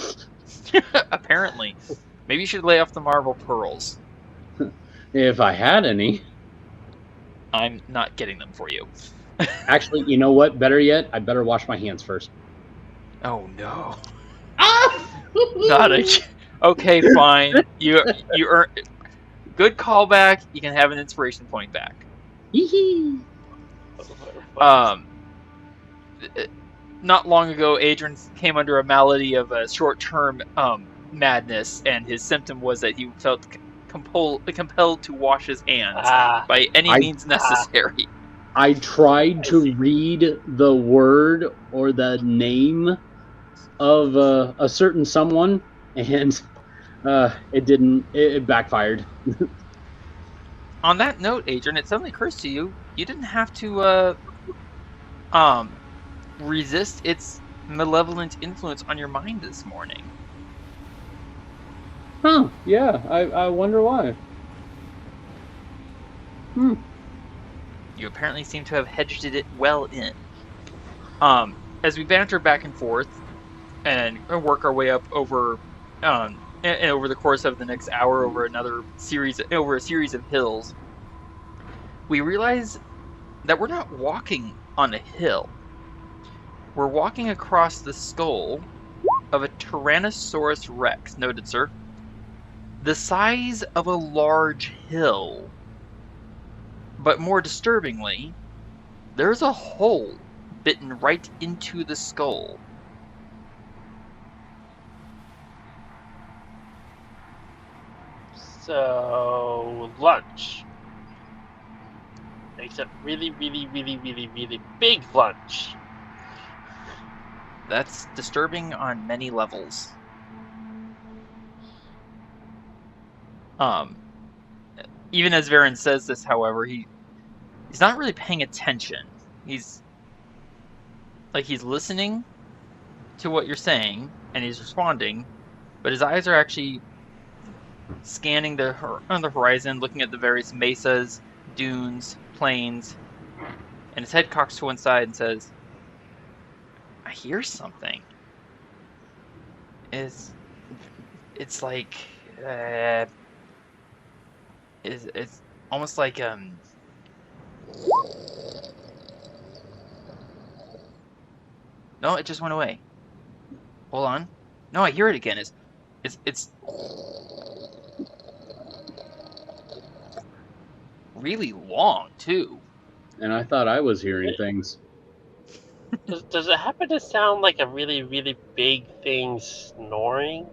Apparently. Maybe you should lay off the marble pearls. If I had any. I'm not getting them for you. Actually, you know what? Better yet, I better wash my hands first. Oh no. Not a... Okay, fine. You earn... Good callback. You can have an inspiration point back. Not long ago, Adran came under a malady of a short-term madness, and his symptom was that he felt compelled to wash his hands by any means necessary. I tried to read the word or the name of a certain someone, and it didn't. It backfired. On that note, Adran, it suddenly occurs to you, you didn't have to resist its malevolent influence on your mind this morning. Huh, yeah, I wonder why. You apparently seem to have hedged it well in. As we banter back and forth and work our way up over and over the course of the next hour over a series of hills, we realize that we're not walking on a hill. We're walking across the skull of a Tyrannosaurus Rex, noted sir, the size of a large hill. But more disturbingly, there's a hole bitten right into the skull. So, lunch. makes a really, really, really, really, really big lunge. That's disturbing on many levels. Even as Varin says this, however, he's not really paying attention. He's listening to what you're saying, and he's responding, but his eyes are actually scanning on the horizon, looking at the various mesas, dunes, plains, and his head cocks to one side and says, I hear something. It's like it's almost like no, it just went away. Hold on. No, I hear it again. It's really long too. And I thought I was hearing things. Does it happen to sound like a really, really big thing snoring?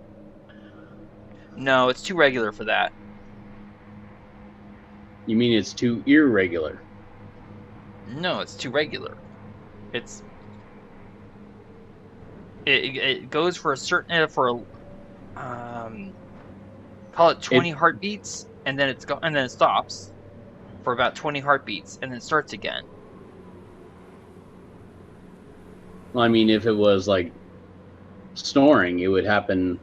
No, it's too regular for that. You mean it's too irregular? No, it's too regular. It goes for a certain call it 20 heartbeats, and then it stops for about 20 heartbeats, and then it starts again. Well, I mean, if it was like snoring, it would happen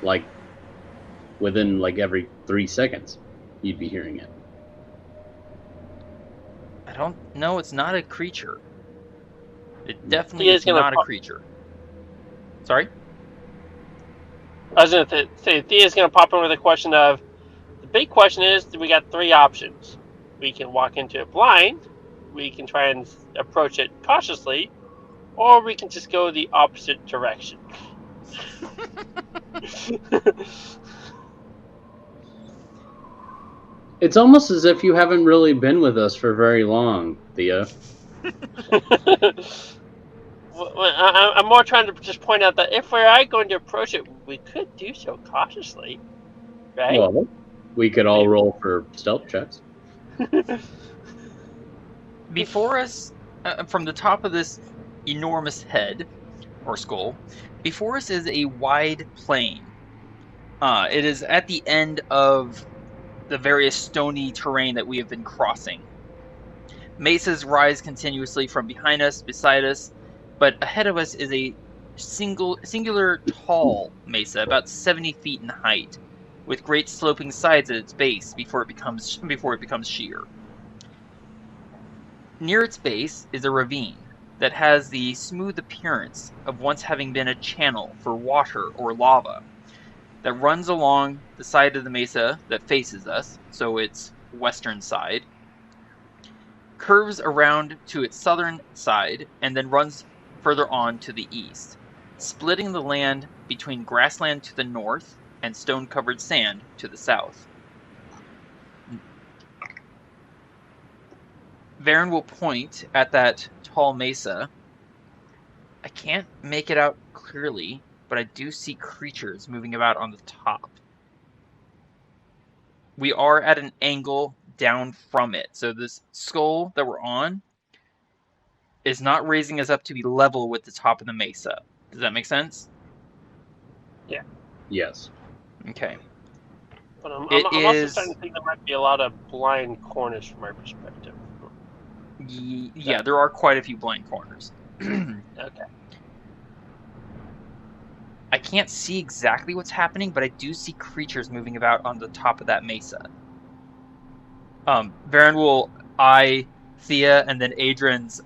like within like every 3 seconds. You'd be hearing it. I don't know. It's not a creature. It definitely is not a creature. Sorry? I was going to say, Thea's going to pop in with a question of, the big question is, we got 3 options. We can walk into it blind, we can try and approach it cautiously, or we can just go the opposite direction. It's almost as if you haven't really been with us for very long, Thea. I'm more trying to just point out that if we are going to approach it, we could do so cautiously, right? Well, we could all roll for stealth checks. Before us, from the top of this enormous head, or skull, before us is a wide plain. It is at the end of the various stony terrain that we have been crossing. Mesas rise continuously from behind us, beside us, but ahead of us is a singular tall mesa, about 70 feet in height, with great sloping sides at its base before it becomes sheer. Near its base is a ravine that has the smooth appearance of once having been a channel for water or lava that runs along the side of the mesa that faces us, so its western side, curves around to its southern side, and then runs further on to the east, splitting the land between grassland to the north and stone-covered sand to the south. Varin will point at that tall mesa. I can't make it out clearly, but I do see creatures moving about on the top. We are at an angle down from it, so this skull that we're on is not raising us up to be level with the top of the mesa. Does that make sense? Yeah. Yes. Okay. But I'm also starting to think there might be a lot of blind corners from my perspective. Yeah, there are quite a few blind corners. Okay. I can't see exactly what's happening, but I do see creatures moving about on the top of that mesa. Varin will eye Thea and then Adran's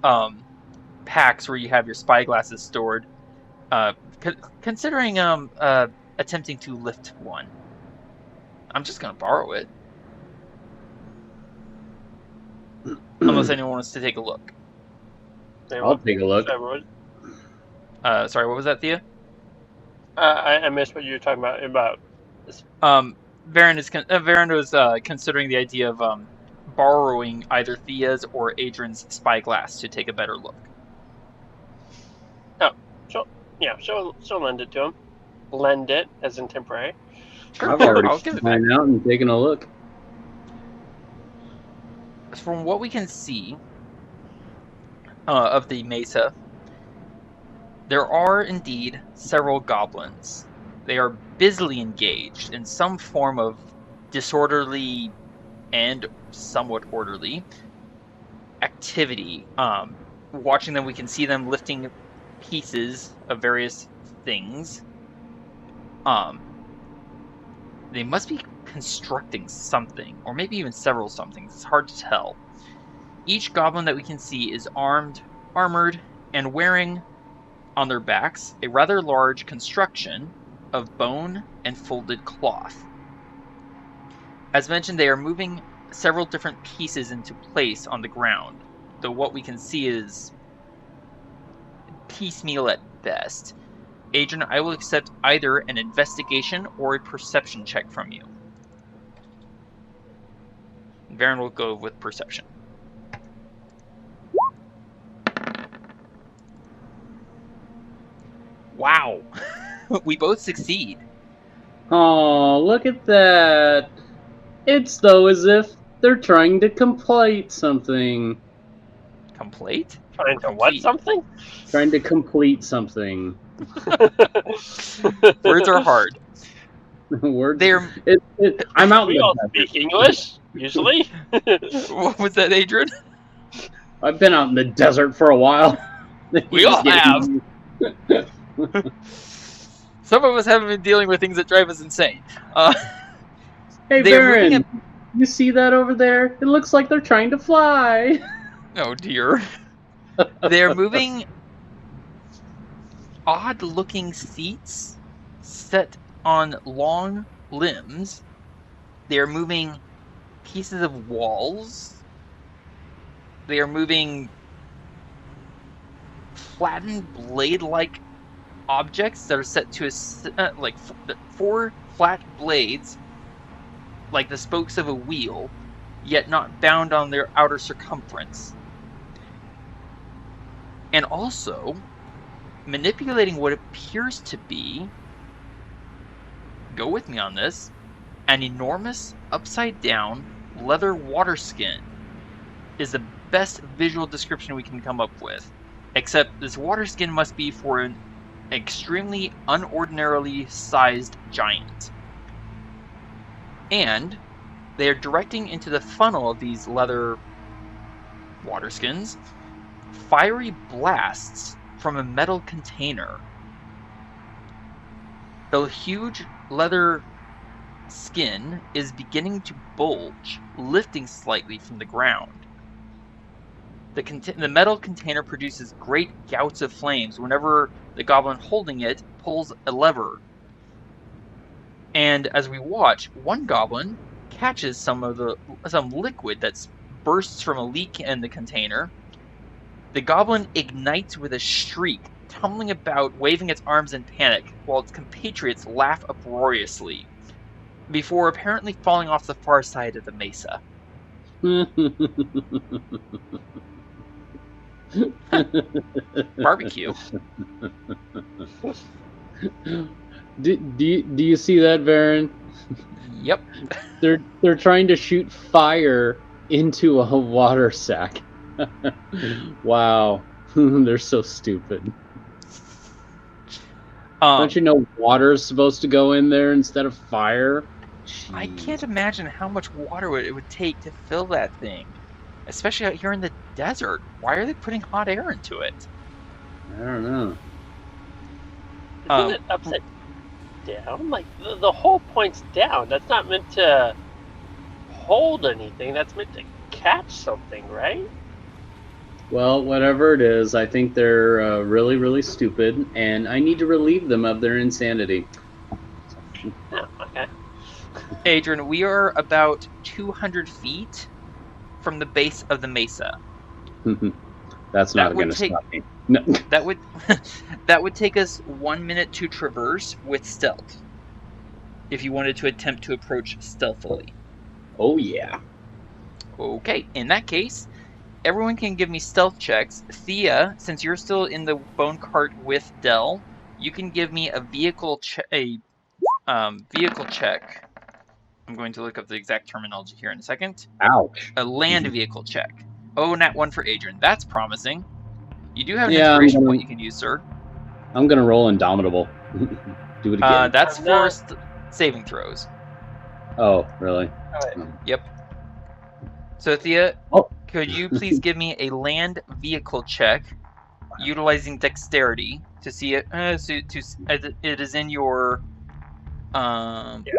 packs where you have your spyglasses stored, considering attempting to lift one. I'm just going to borrow it. Unless anyone wants to take a look. I'll take a look. Sorry, what was that, Thea? I missed what you were talking about this. Varin was considering the idea of borrowing either Thea's or Adran's spyglass to take a better look. Oh, she'll lend it to him. Lend it, as in temporary. Sure, I've already mine out and taken a look. from what we can see of the mesa, there are indeed several goblins. They are busily engaged in some form of disorderly and somewhat orderly activity. Watching them, we can see them lifting pieces of various things. They must be constructing something, or maybe even several somethings. It's hard to tell. Each goblin that we can see is armored, and wearing on their backs a rather large construction of bone and folded cloth. As mentioned, they are moving several different pieces into place on the ground, though what we can see is piecemeal at best. Adran, I will accept either an investigation or a perception check from you. Varin will go with perception. Wow! We both succeed. Oh, look at that. It's though as if they're trying to complete something. Complete? Trying to what something? Trying to complete something. Words are hard. Words. I'm out. We all speak English usually. What was that, Adran? I've been out in the desert for a while. We all have. Some of us haven't been dealing with things that drive us insane. Hey, Varin, you see that over there? It looks like they're trying to fly. Oh dear. They're moving odd-looking seats set on long limbs. They're moving pieces of walls. They are moving flattened blade-like objects that are set to like 4 flat blades, like the spokes of a wheel, yet not bound on their outer circumference. And also manipulating what appears to be, go with me on this, an enormous upside-down leather water skin is the best visual description we can come up with. Except this water skin must be for an extremely unordinarily sized giant. And they are directing into the funnel of these leather water skins fiery blasts from a metal container. The huge leather skin is beginning to bulge, lifting slightly from the ground. The metal container produces great gouts of flames whenever the goblin holding it pulls a lever. And as we watch, one goblin catches some liquid that bursts from a leak in the container. The goblin ignites with a shriek, tumbling about, waving its arms in panic, while its compatriots laugh uproariously, before apparently falling off the far side of the mesa. Barbecue. Do you see that, Varin? Yep. They're trying to shoot fire into a water sack. Wow. They're so stupid. Don't you know water's supposed to go in there instead of fire? Jeez. I can't imagine how much water it would take to fill that thing. Especially out here in the desert. Why are they putting hot air into it? I don't know. Isn't it upside down? Like, the whole point's down. That's not meant to hold anything. That's meant to catch something, right? Well, whatever it is, I think they're really, really stupid, and I need to relieve them of their insanity. Oh, okay. Adran, we are about 200 feet from the base of the mesa. That's not going to stop me. No. That would take us 1 minute to traverse with stealth, if you wanted to attempt to approach stealthily. Oh yeah. Okay, in that case, everyone can give me stealth checks. Thía, since you're still in the bone cart with Del, you can give me a vehicle check. I'm going to look up the exact terminology here in a second. Ouch. A land vehicle check. Oh, nat 1 for Adran. That's promising. You do have an inspiration point you can use, sir. I'm going to roll Indomitable. Do it again. That's for saving throws. Oh, really? Yep. So, Thía, could you please give me a land vehicle check utilizing dexterity to see it? It is in your. Okay,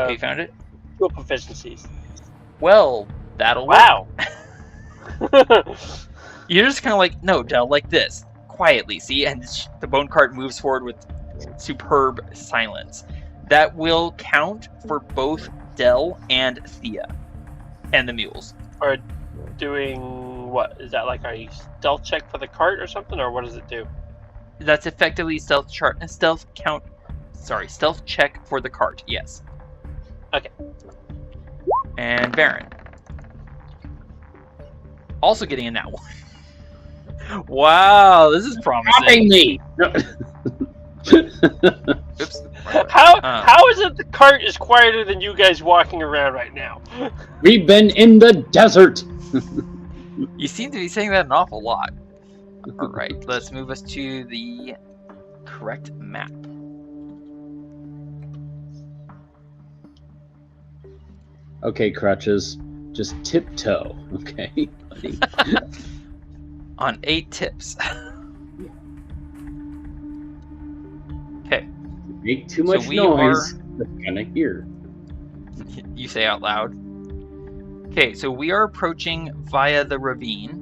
you found it? Skill proficiencies. Well, that'll work. Wow. You're just kind of like, no, Del, like this. Quietly, see? And the bone cart moves forward with superb silence. That will count for both Del and Thía. And the mules. Or doing what? Is that like a stealth check for the cart or something? Or what does it do? That's effectively stealth check for the cart, yes. Okay. And Varin. Also getting a nat 1. Wow, this is promising. Me! Oops. How is it the cart is quieter than you guys walking around right now? We've been in the desert! You seem to be saying that an awful lot. Alright, let's move us to the correct map. Okay, Crutches. Just tiptoe, okay, buddy? On 8 tips. Okay. Make too much noise. They're gonna hear. You say out loud. Okay, so we are approaching via the ravine.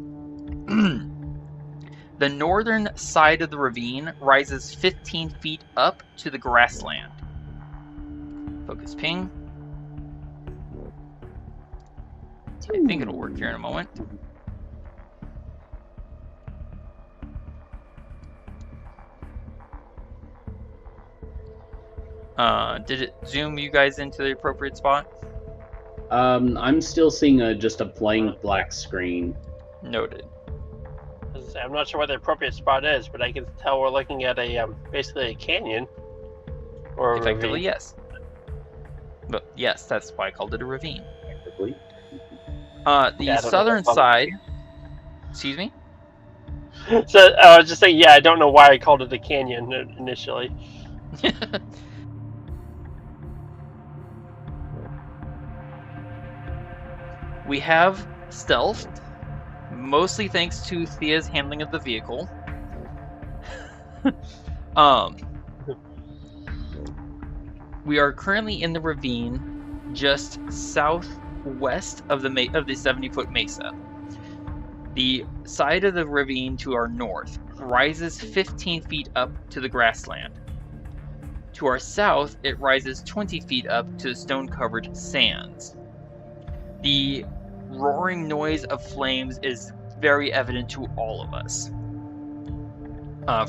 The northern side of the ravine rises 15 feet up to the grassland. Focus ping. I think it'll work here in a moment. Did it zoom you guys into the appropriate spot? I'm still seeing just a blank black screen. Noted. I'm not sure what the appropriate spot is, but I can tell we're looking at a basically a canyon. Or effectively, yes. But yes, that's why I called it a ravine. Effectively. The southern side. Excuse me? So I was just saying, yeah, I don't know why I called it a canyon initially. We have stealth, mostly thanks to Thea's handling of the vehicle. We are currently in the ravine, just southwest of the 70-foot mesa. The side of the ravine to our north rises 15 feet up to the grassland. To our south, it rises 20 feet up to the stone-covered sands. The roaring noise of flames is very evident to all of us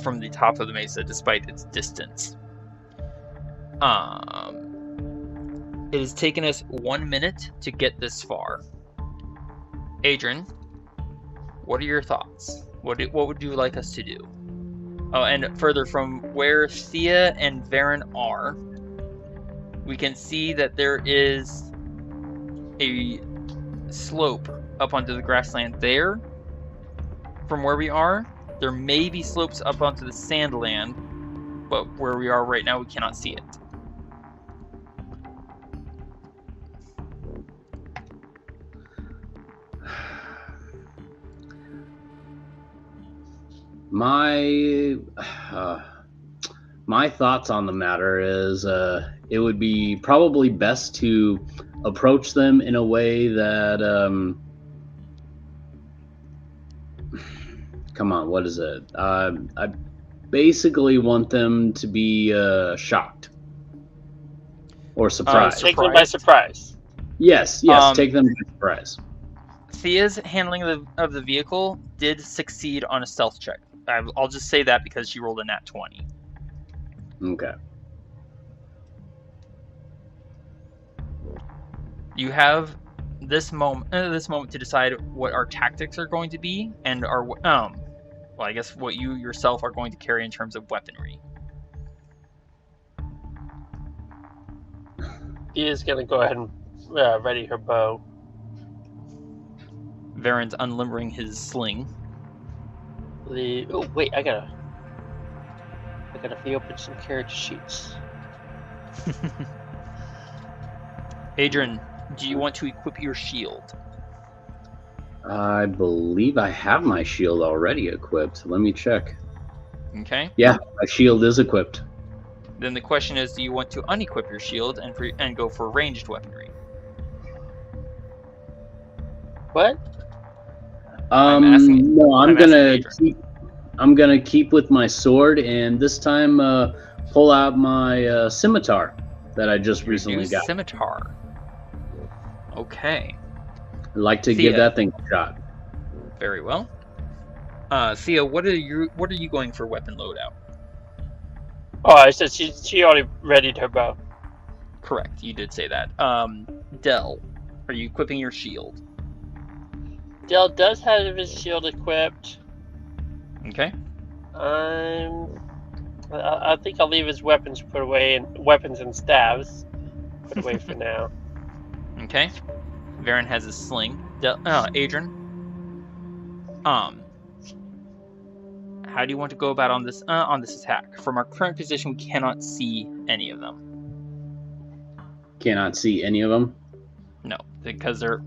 from the top of the mesa, despite its distance. It has taken us 1 minute to get this far. Adran, what are your thoughts? What would you like us to do? Oh, and further, from where Thía and Varin are, we can see that there is a slope up onto the grassland there. From where we are, there may be slopes up onto the sandland, but where we are right now, we cannot see it. My thoughts on the matter is it would be probably best to approach them in a way that come on, what is it? I basically want them to be shocked or surprised. Take them by surprise. Yes, take them by surprise. Thea's handling of the vehicle did succeed on a stealth check. I'll just say that because she rolled a nat 20. Okay. You have this moment to decide what our tactics are going to be, and I guess what you yourself are going to carry in terms of weaponry. Thea's gonna go ahead and ready her bow. Varin's unlimbering his sling. Oh wait, I gotta reopen some character sheets. Adran, do you want to equip your shield? I believe I have my shield already equipped. Let me check. Okay. Yeah, my shield is equipped. Then the question is, do you want to unequip your shield and go for ranged weaponry? What? No, I'm gonna keep with my sword, and this time pull out my scimitar that I just recently got. Scimitar. Okay. I'd like to give that thing a shot. Very well. Thía, what are you going for weapon loadout? Oh, I said she already readied her bow. Correct, you did say that. Del, are you equipping your shield? Del does have his shield equipped. Okay. I think I'll leave his weapons put away, and weapons and staves put away for now. Okay. Varin has his sling. Adran. How do you want to go about on this attack? From our current position, we cannot see any of them. Cannot see any of them? No, because they're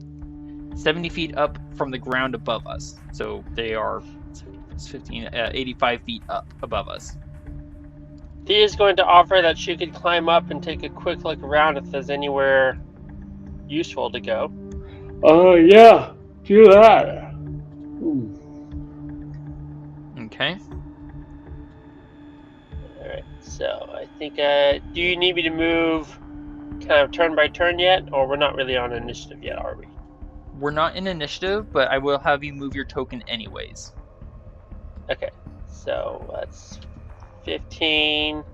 70 feet up from the ground above us. So they are 85 feet up above us. Thea is going to offer that she could climb up and take a quick look around if there's anywhere useful to go. Yeah, do that. Okay. Alright, so I think, do you need me to move kind of turn by turn yet? Or we're not really on initiative yet, are we? We're not in initiative, but I will have you move your token anyways. Okay, so that's 15.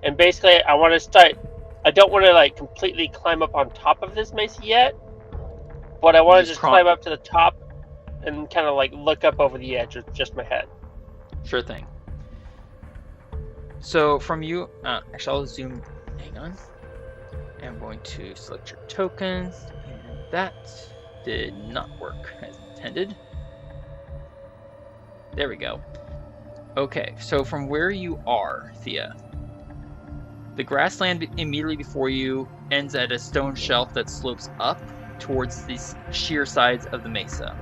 And basically, I want to start... I don't want to, like, completely climb up on top of this mesa yet. But I want to just climb up to the top and kind of, like, look up over the edge with just my head. Sure thing. So from you, actually I'll zoom, hang on. I'm going to select your token, and that did not work as intended. There we go. Okay, so from where you are, Thía, the grassland immediately before you ends at a stone shelf that slopes up towards the sheer sides of the mesa.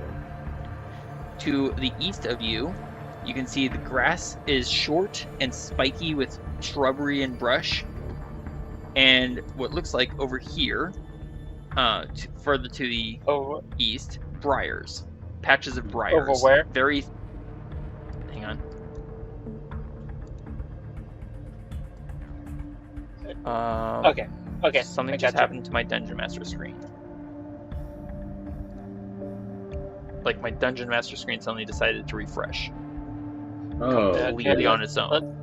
To the east of you, you can see the grass is short and spiky with shrubbery and brush. And what looks like over here, further to the east, briars. Patches of briars. Over where? Hang on. Okay. Something just happened to my Dungeon Master screen. Like, my Dungeon Master screen suddenly decided to refresh. Completely on its own.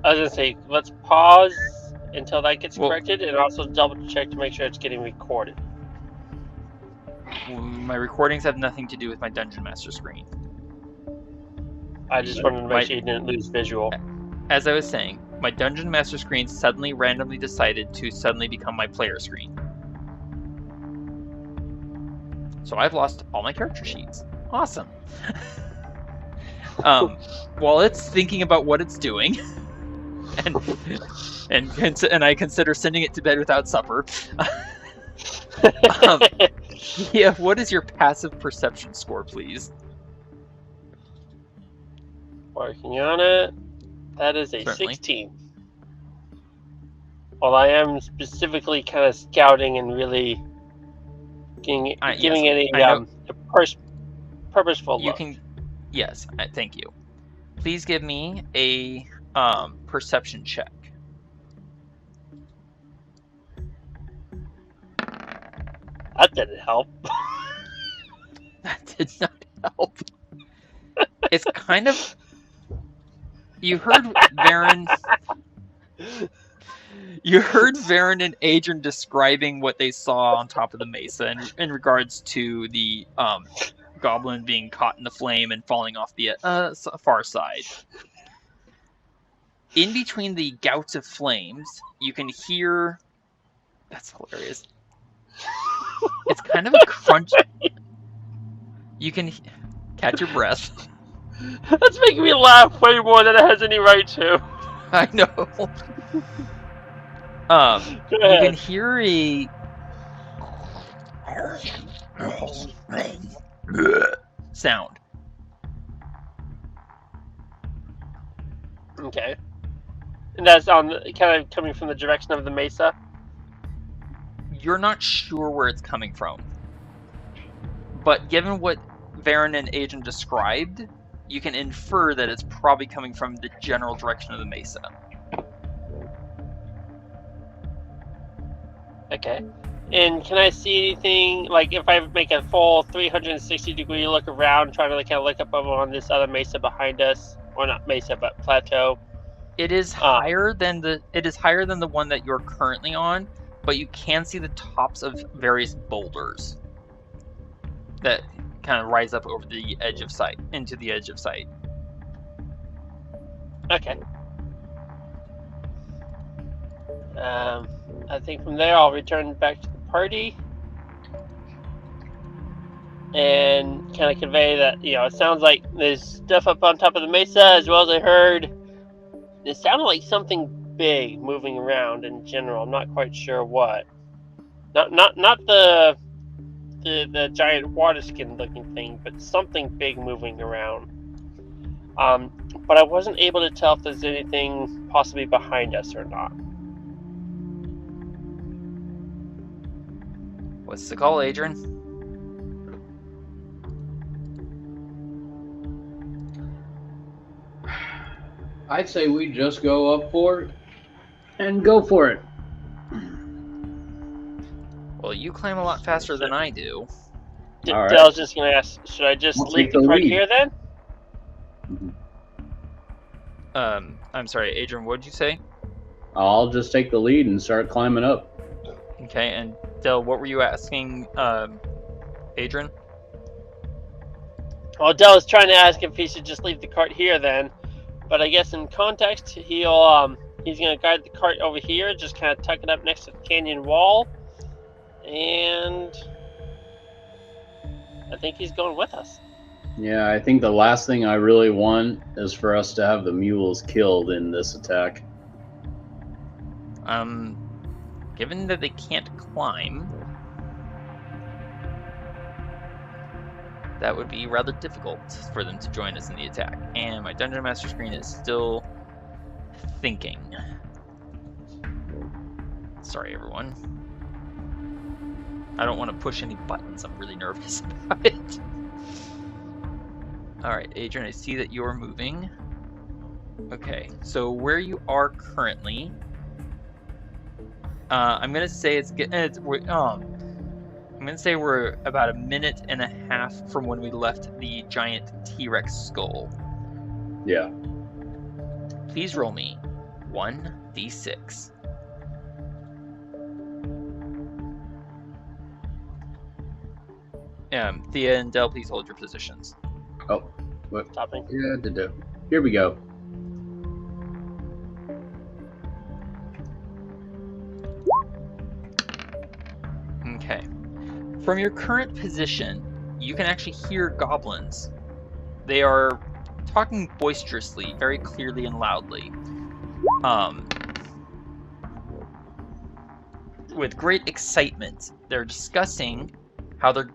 I was going to say, let's pause until that gets corrected, and also double check to make sure it's getting recorded. My recordings have nothing to do with my Dungeon Master screen. I just wanted to make sure you didn't lose visual. As I was saying, my Dungeon Master screen suddenly randomly decided to suddenly become my player screen. So I've lost all my character sheets. Awesome. While it's thinking about what it's doing, and I consider sending it to bed without supper. Yeah, what is your passive perception score, please? Working on it. That is a Certainly. 16. Well, I am specifically kind of scouting and really giving it a purposeful look. Yes, thank you. Please give me a perception check. That didn't help. That did not help. It's kind of... You heard Varin... You heard Varin and Adran describing what they saw on top of the mesa in regards to the goblin being caught in the flame and falling off the far side. In between the gouts of flames, you can hear That's hilarious. It's kind of a crunch. You can catch your breath. That's making me laugh way more than it has any right to. I know. You can hear a sound. Okay. And that's kind of coming from the direction of the mesa? You're not sure where it's coming from. But given what Varin and Adran described, you can infer that it's probably coming from the general direction of the mesa. Okay. And can I see anything, like if I make a full 360-degree look around, trying to kind of look up on this other mesa behind us, or not mesa, but plateau? It is higher than the one that you're currently on, but you can see the tops of various boulders that kind of rise up over the edge of sight, into the edge of sight. Okay. I think from there I'll return back to the party and kind of convey that, it sounds like there's stuff up on top of the mesa, as well as I heard it sounded like something big moving around in general. I'm not quite sure what. Not the giant water skin looking thing, but something big moving around. But I wasn't able to tell if there's anything possibly behind us or not. What's the call, Adran? I'd say we just go up for it and go for it. Well, you climb a lot faster than I do. All right. Dell's just going to ask, should I just leave the cart here then? I'm sorry, Adran, what did you say? I'll just take the lead and start climbing up. Okay, and Dell, what were you asking, Adran? Well, Dell was trying to ask if he should just leave the cart here then, but I guess in context, he's going to guide the cart over here, just kind of tuck it up next to the canyon wall, and I think he's going with us. Yeah, I think the last thing I really want is for us to have the mules killed in this attack. Given that they can't climb, that would be rather difficult for them to join us in the attack. And my Dungeon Master screen is still thinking. Sorry, everyone. I don't want to push any buttons. I'm really nervous about it. Alright, Adran, I see that you're moving. Okay, so where you are currently, I'm gonna say we're about a minute and a half from when we left the giant T-Rex skull. Yeah. Please roll me 1d6. Thea and Dell, please hold your positions. Oh, what? Stopping. Yeah, here we go. Okay. From your current position, you can actually hear goblins. They are talking boisterously, very clearly and loudly. With great excitement, they're discussing how they're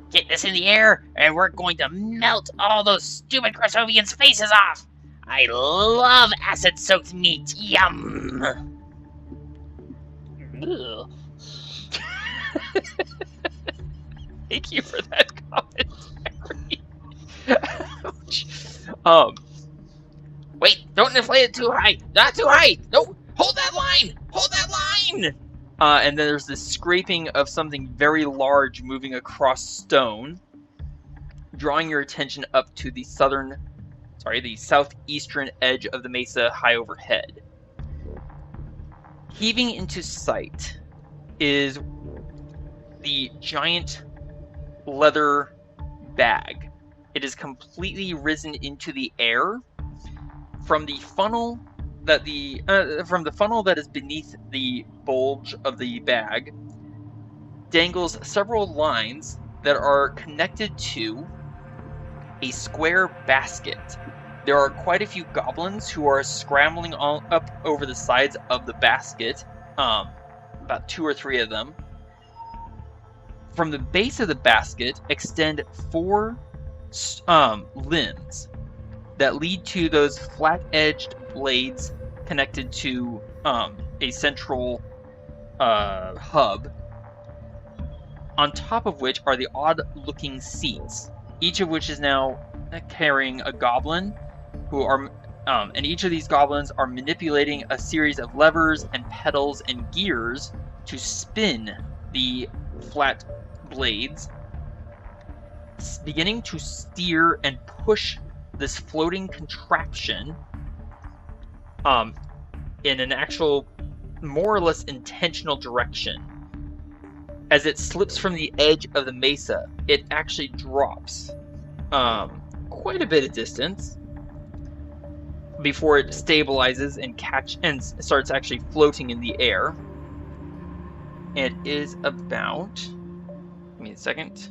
get this in the air, and we're going to melt all those stupid Crusovians' faces off. I love acid-soaked meat. Yum. Thank you for that commentary. Wait, don't inflate it too high. Not too high. No, hold that line. Hold that line. And then there's this scraping of something very large moving across stone, drawing your attention up to the southeastern edge of the mesa high overhead. Heaving into sight is the giant leather bag. It is completely risen into the air. From the funnel that from the funnel that is beneath the bulge of the bag dangles several lines that are connected to a square basket. There are quite a few goblins who are scrambling up over the sides of the basket, about 2 or 3 of them. From the base of the basket extend 4 limbs that lead to those flat-edged blades connected to a central hub, on top of which are the odd-looking seats, each of which is now carrying a goblin, who are, and each of these goblins are manipulating a series of levers and pedals and gears to spin the flat blades, beginning to steer and push this floating contraption in an actual, more or less intentional direction. As it slips from the edge of the mesa, it actually drops quite a bit of distance before it stabilizes and starts actually floating in the air. It is about, give me a second.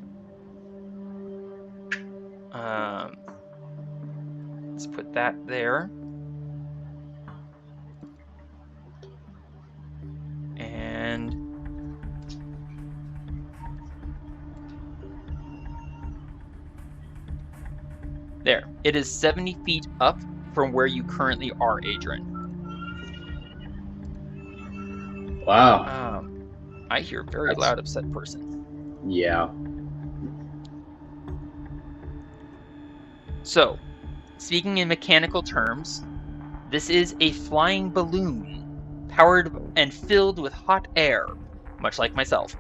Let's put that there. And there. It is 70 feet up from where you currently are, Adran. Wow. I hear a very loud, upset person. Yeah. So, speaking in mechanical terms, this is a flying balloon, powered and filled with hot air, much like myself.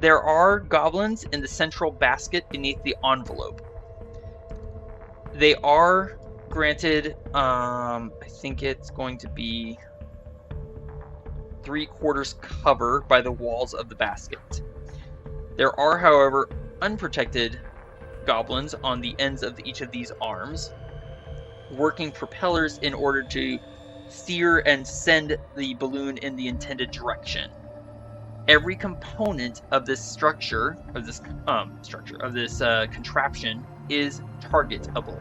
There are goblins in the central basket beneath the envelope. They are granted, I think it's going to be 3/4 cover by the walls of the basket. There are, however, unprotected goblins on the ends of each of these arms, working propellers in order to steer and send the balloon in the intended direction. Every component of this contraption is targetable.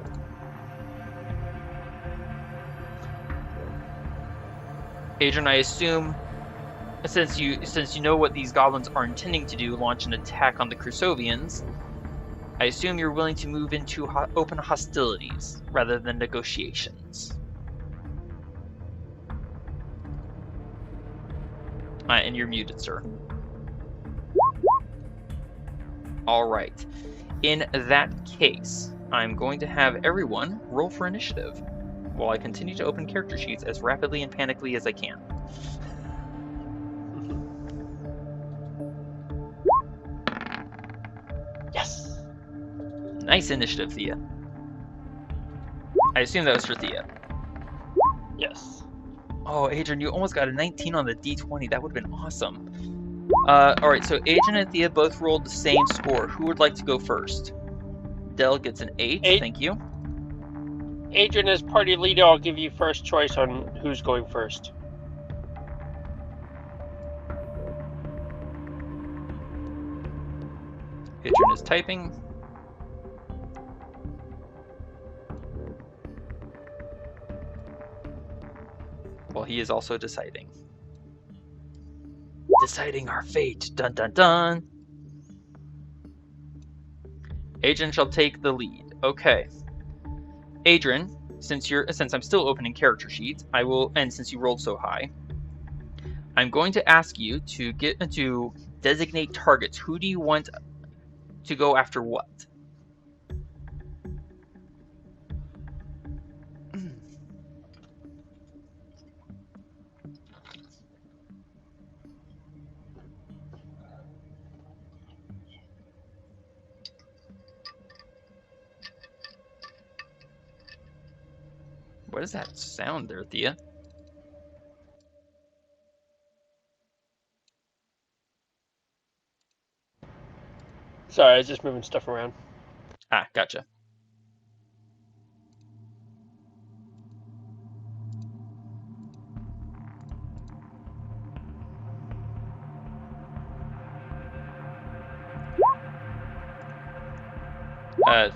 Adran, I assume, since you know what these goblins are intending to do, launch an attack on the Crusovians, I assume you're willing to move into open hostilities rather than negotiations. And you're muted, sir. Alright. In that case, I'm going to have everyone roll for initiative, while I continue to open character sheets as rapidly and panically as I can. Yes! Nice initiative, Thía. I assume that was for Thía. Yes. Oh, Adran, you almost got a 19 on the D20. That would have been awesome. Alright, so Adran and Thía both rolled the same score. Who would like to go first? Del gets an 8. Thank you. Adran, as party leader, I'll give you first choice on who's going first. Adran is typing. Well, he is also deciding. Deciding our fate. Dun dun dun. Adran shall take the lead. Okay. Adran, since I'm still opening character sheets, I will, and since you rolled so high, I'm going to ask you to designate targets. Who do you want to go after what? What is that sound there, Thía? Sorry, I was just moving stuff around. Ah, gotcha.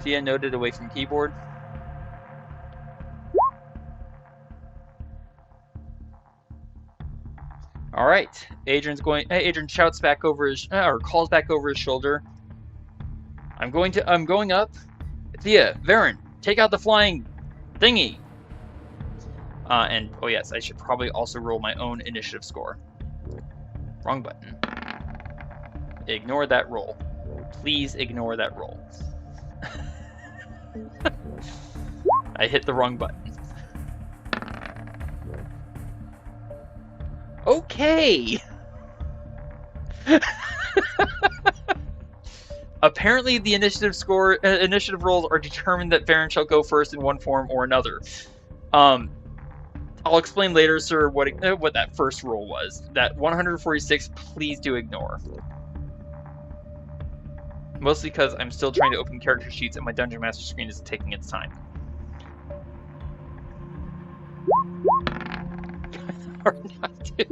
Thea noted away from keyboard. All right, Adran shouts back over his, or calls back over his shoulder. I'm going up. Thea, Varin, take out the flying thingy. And oh yes, I should probably also roll my own initiative score. Wrong button. Ignore that roll. Please ignore that roll. I hit the wrong button. Okay. Apparently, the initiative rolls are determined that Varin shall go first in one form or another. I'll explain later, sir, what that first roll was. That 146, please do ignore. Mostly because I'm still trying to open character sheets and my Dungeon Master screen is taking its time. Or not to.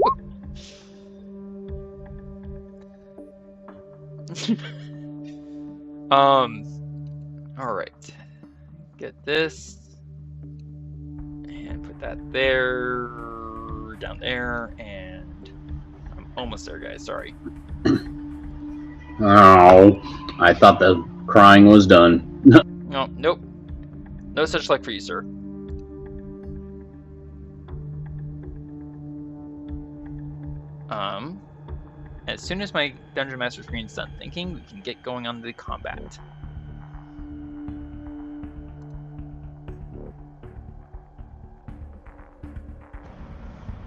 Alright. Get this. And put that there. Down there. And I'm almost there, guys. Sorry. Oh, I thought the crying was done. No, nope. No such luck for you, sir. As soon as my Dungeon Master screen's done thinking, we can get going on the combat.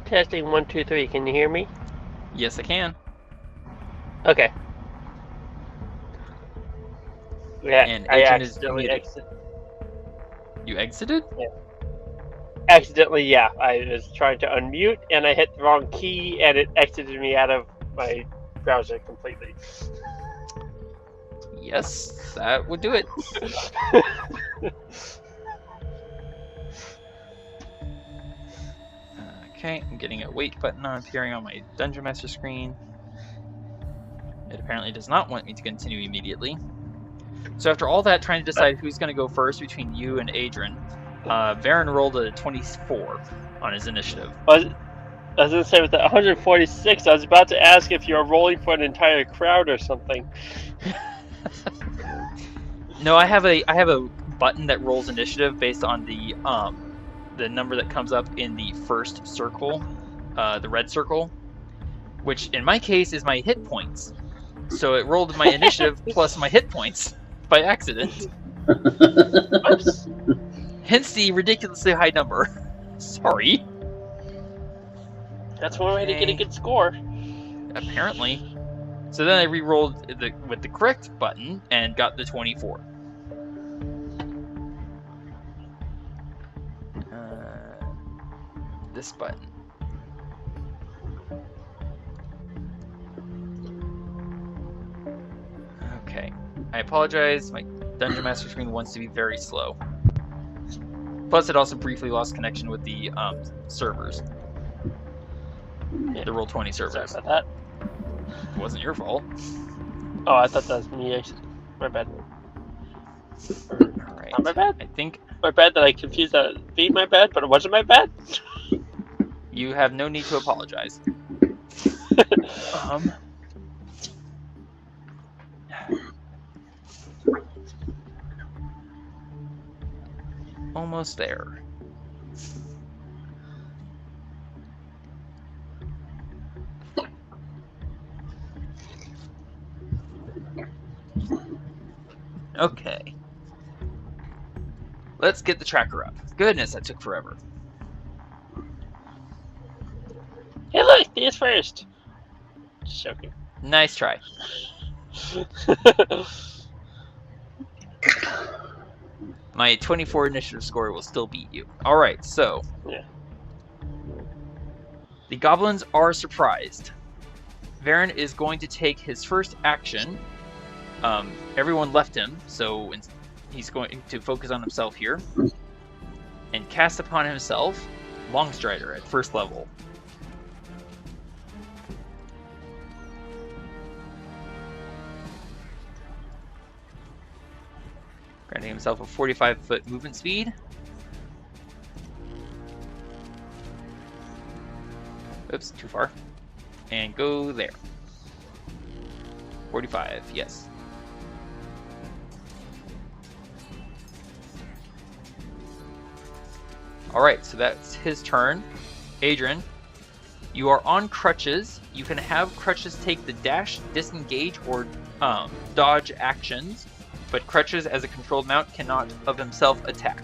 Testing 1, 2, 3. Can you hear me? Yes, I can. Okay. Yeah, And I Adran is accidentally muted. exited. You exited? Yeah. Accidentally, yeah. I was trying to unmute, and I hit the wrong key, and it exited me out of my browser completely. Yes, that would do it. Okay, I'm getting a wait button appearing on my Dungeon Master screen. It apparently does not want me to continue immediately. So after all that, trying to decide who's going to go first between you and Adran, Varin rolled a 24 on his initiative. I was going to say, with the 146, I was about to ask if you're rolling for an entire crowd or something. No, I have a button that rolls initiative based on the number that comes up in the first circle, the red circle, which in my case is my hit points. So it rolled my initiative plus my hit points by accident. Oops. Hence the ridiculously high number. Sorry. That's one way to get a good score. Apparently. So then I re-rolled with the correct button and got the 24. This button. Okay. I apologize. My Dungeon Master screen wants to be very slow. Plus, it also briefly lost connection with the servers. The Roll20 servers. Sorry about that. It wasn't your fault. Oh, I thought that was me. My bad. Alright. Not my bad. I think My bad that I confused that as being my bad, but it wasn't my bad. you have no need to apologize. Almost there. Okay. Let's get the tracker up. Goodness, that took forever. Hey, look, Thea's first. Just joking. Nice try. My 24 initiative score will still beat you. Alright, so. Yeah. The goblins are surprised. Varin is going to take his first action. Everyone left him, so he's going to focus on himself here and cast upon himself Longstrider at first level. Granting himself a 45-foot movement speed. Oops, too far. And go there. 45, yes. Alright, so that's his turn. Adran, you are on crutches. You can have crutches take the dash, disengage, or dodge actions, but crutches as a controlled mount cannot of himself attack.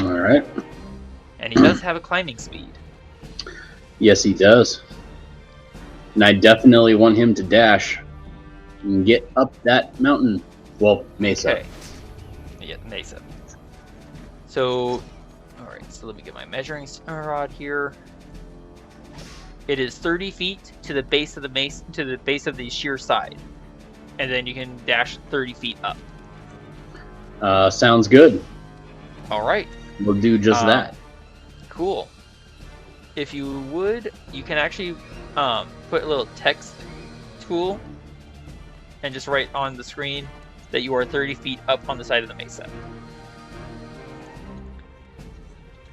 Alright. And he does have a climbing speed. Yes, he does. And I definitely want him to dash and get up that mountain. Well, mesa. Okay. Yeah, mesa. So, alright, so let me get my measuring rod here. It is 30 feet to the base of the sheer side. And then you can dash 30 feet up. Sounds good. Alright. We'll do just that. Cool. If you would, you can actually put a little text tool and just write on the screen that you are 30 feet up on the side of the mesa.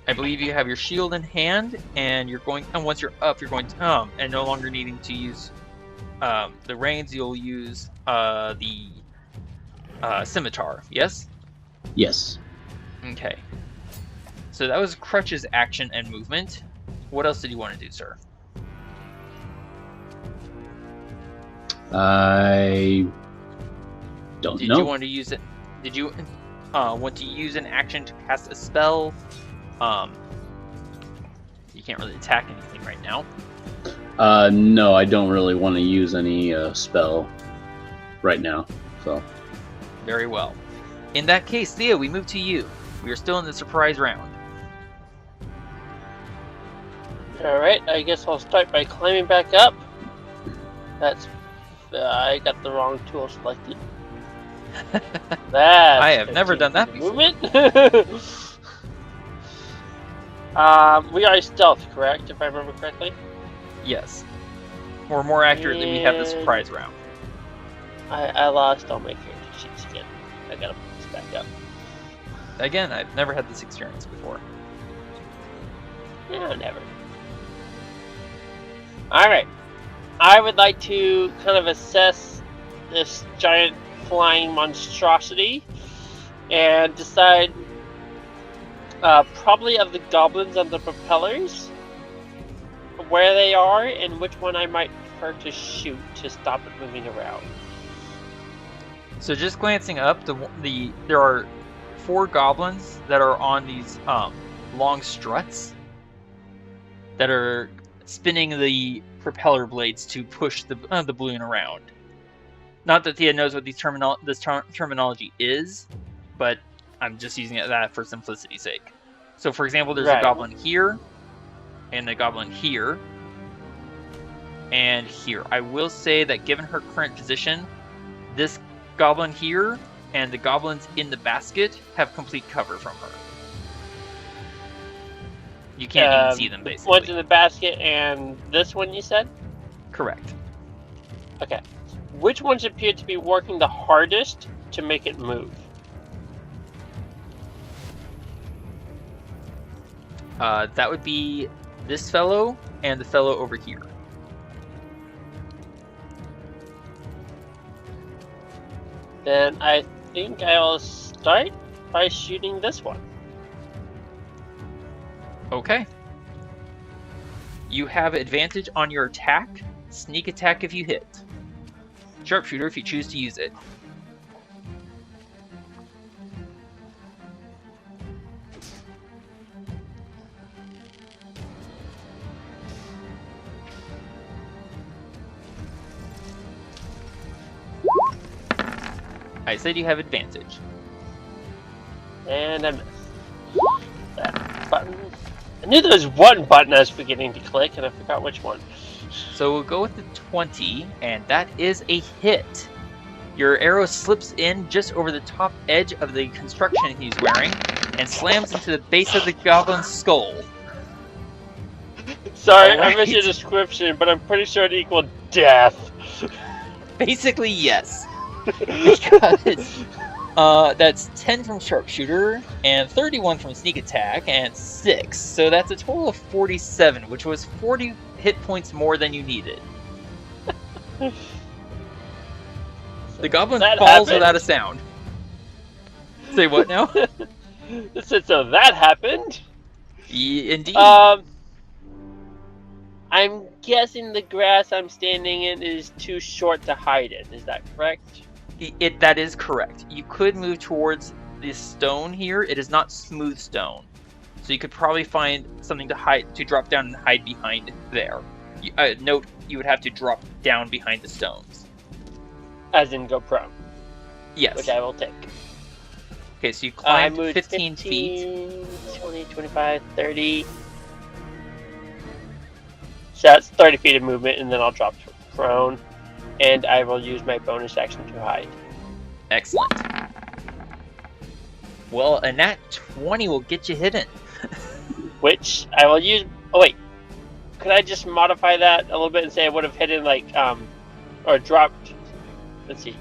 I believe you have your shield in hand, and you're going. And once you're up, you're going to and no longer needing to use the reins. You'll use the scimitar. Yes. Yes. Okay. So that was crutches action and movement. What else did you want to do, sir? I don't know. Did you want to use it? Did you want to use an action to cast a spell? You can't really attack anything right now. No, I don't really want to use any spell right now. So. Very well. In that case, Thía, we move to you. We are still in the surprise round. Alright, I guess I'll start by climbing back up. That's... I got the wrong tool selected. I have never done that before. Movement? We are stealth, correct, if I remember correctly? Yes. Or more accurately, we have the surprise round. I lost all my character sheets again. I gotta put this back up. Again, I've never had this experience before. No, never. Alright. I would like to kind of assess this giant flying monstrosity and decide probably of the goblins on the propellers where they are and which one I might prefer to shoot to stop it moving around. So just glancing up, there are 4 goblins that are on these long struts that are spinning the propeller blades to push the balloon around. Not that Thía knows what this terminology is, but I'm just using that for simplicity's sake. So, for example, there's a goblin here, and a goblin here, and here. I will say that given her current position, this goblin here and the goblins in the basket have complete cover from her. You can't even see them, basically. One's in the basket and this one, you said? Correct. Okay. Which ones appear to be working the hardest to make it move? That would be this fellow and the fellow over here. Then I think I'll start by shooting this one. Okay. You have advantage on your attack. Sneak attack if you hit. Sharpshooter if you choose to use it. I said you have advantage. And I missed. That button. I knew there was one button I was beginning to click, and I forgot which one. So we'll go with the 20, and that is a hit. Your arrow slips in just over the top edge of the construction he's wearing and slams into the base of the goblin's skull. Sorry, I missed your description, but I'm pretty sure it equaled death. Basically, yes. Because that's 10 from sharpshooter, and 31 from sneak attack, and 6. So that's a total of 47, which was 40 hit points more than you needed. The goblin falls without a sound. Say what now? So that happened? Indeed. I'm guessing the grass I'm standing in is too short to hide in. Is that correct? That is correct. You could move towards this stone here. It is not smooth stone, so you could probably find something to drop down and hide behind there. Note, you would have to drop down behind the stones. As in go prone. Yes. Which I will take. Okay, so you climbed 15 feet. 20, 25, 30. So that's 30 feet of movement, and then I'll drop to prone. And I will use my bonus action to hide. Excellent. Well, and that 20 will get you hidden. Which I will use... Oh, wait. Could I just modify that a little bit and say I would have hidden, like, or dropped... Let's see.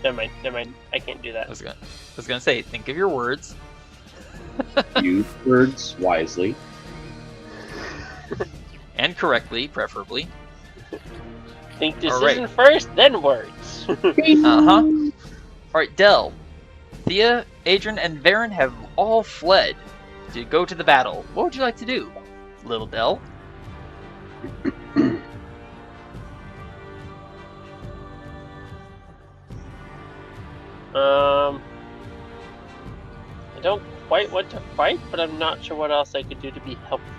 Never mind. I can't do that. I was gonna say, think of your words. Use words wisely. And correctly, preferably. Think decision first, then words. Alright, Del. Thea, Adran, and Varin have all fled to go to the battle. What would you like to do, little Del? I don't quite want to fight, but I'm not sure what else I could do to be helpful.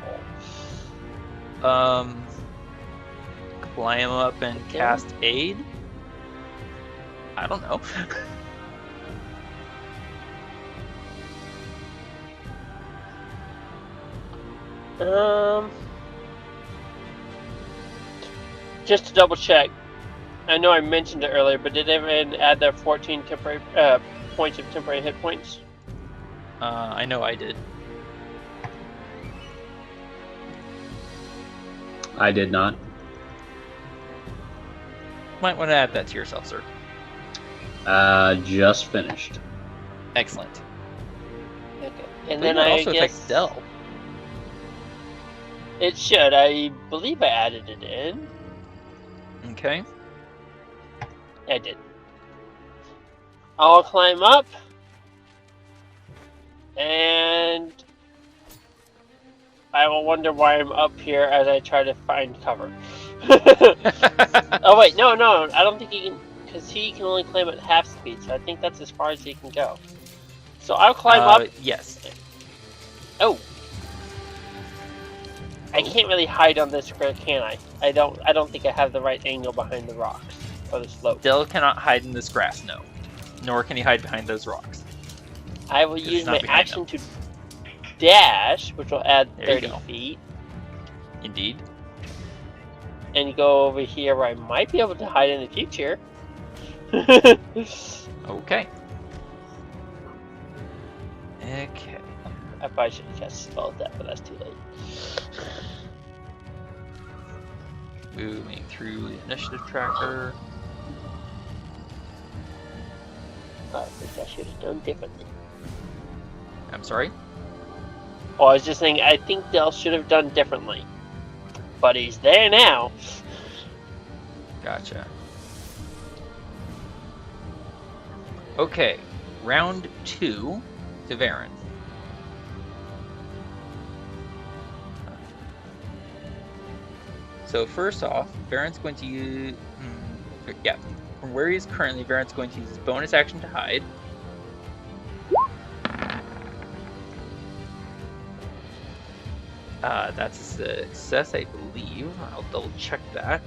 Climb up and cast aid? I don't know. Just to double check, I know I mentioned it earlier, but did everyone add their 14 temporary points of temporary hit points? I know I did. I did not. Might want to add that to yourself, sir. Just finished. Excellent. Okay. And But then it I also guess affects Del. it should. I believe I added it in. Okay. I did. I'll climb up. And I will wonder why I'm up here as I try to find cover. Oh wait, no, I don't think he can, because he can only climb at half speed, so I think that's as far as he can go. So I'll climb up. Yes. Oh. I can't really hide on this square, can I? I don't think I have the right angle behind the rocks or the slope. Del cannot hide in this grass, no. Nor can he hide behind those rocks. I will use my action to dash, which will add 30 feet. Indeed. And go over here where I might be able to hide in the future. Okay. Okay. I probably should have cast spell at that, but that's too late. Moving through the initiative tracker. I think I should have done differently. I'm sorry? Oh, I was just saying, I think Del should have done differently. But he's there now. Gotcha. Okay, round 2 to Varin. So first off, Varin's going to use... from where he is currently, Varin's going to use his bonus action to hide. That's a success, I believe. I'll double check that.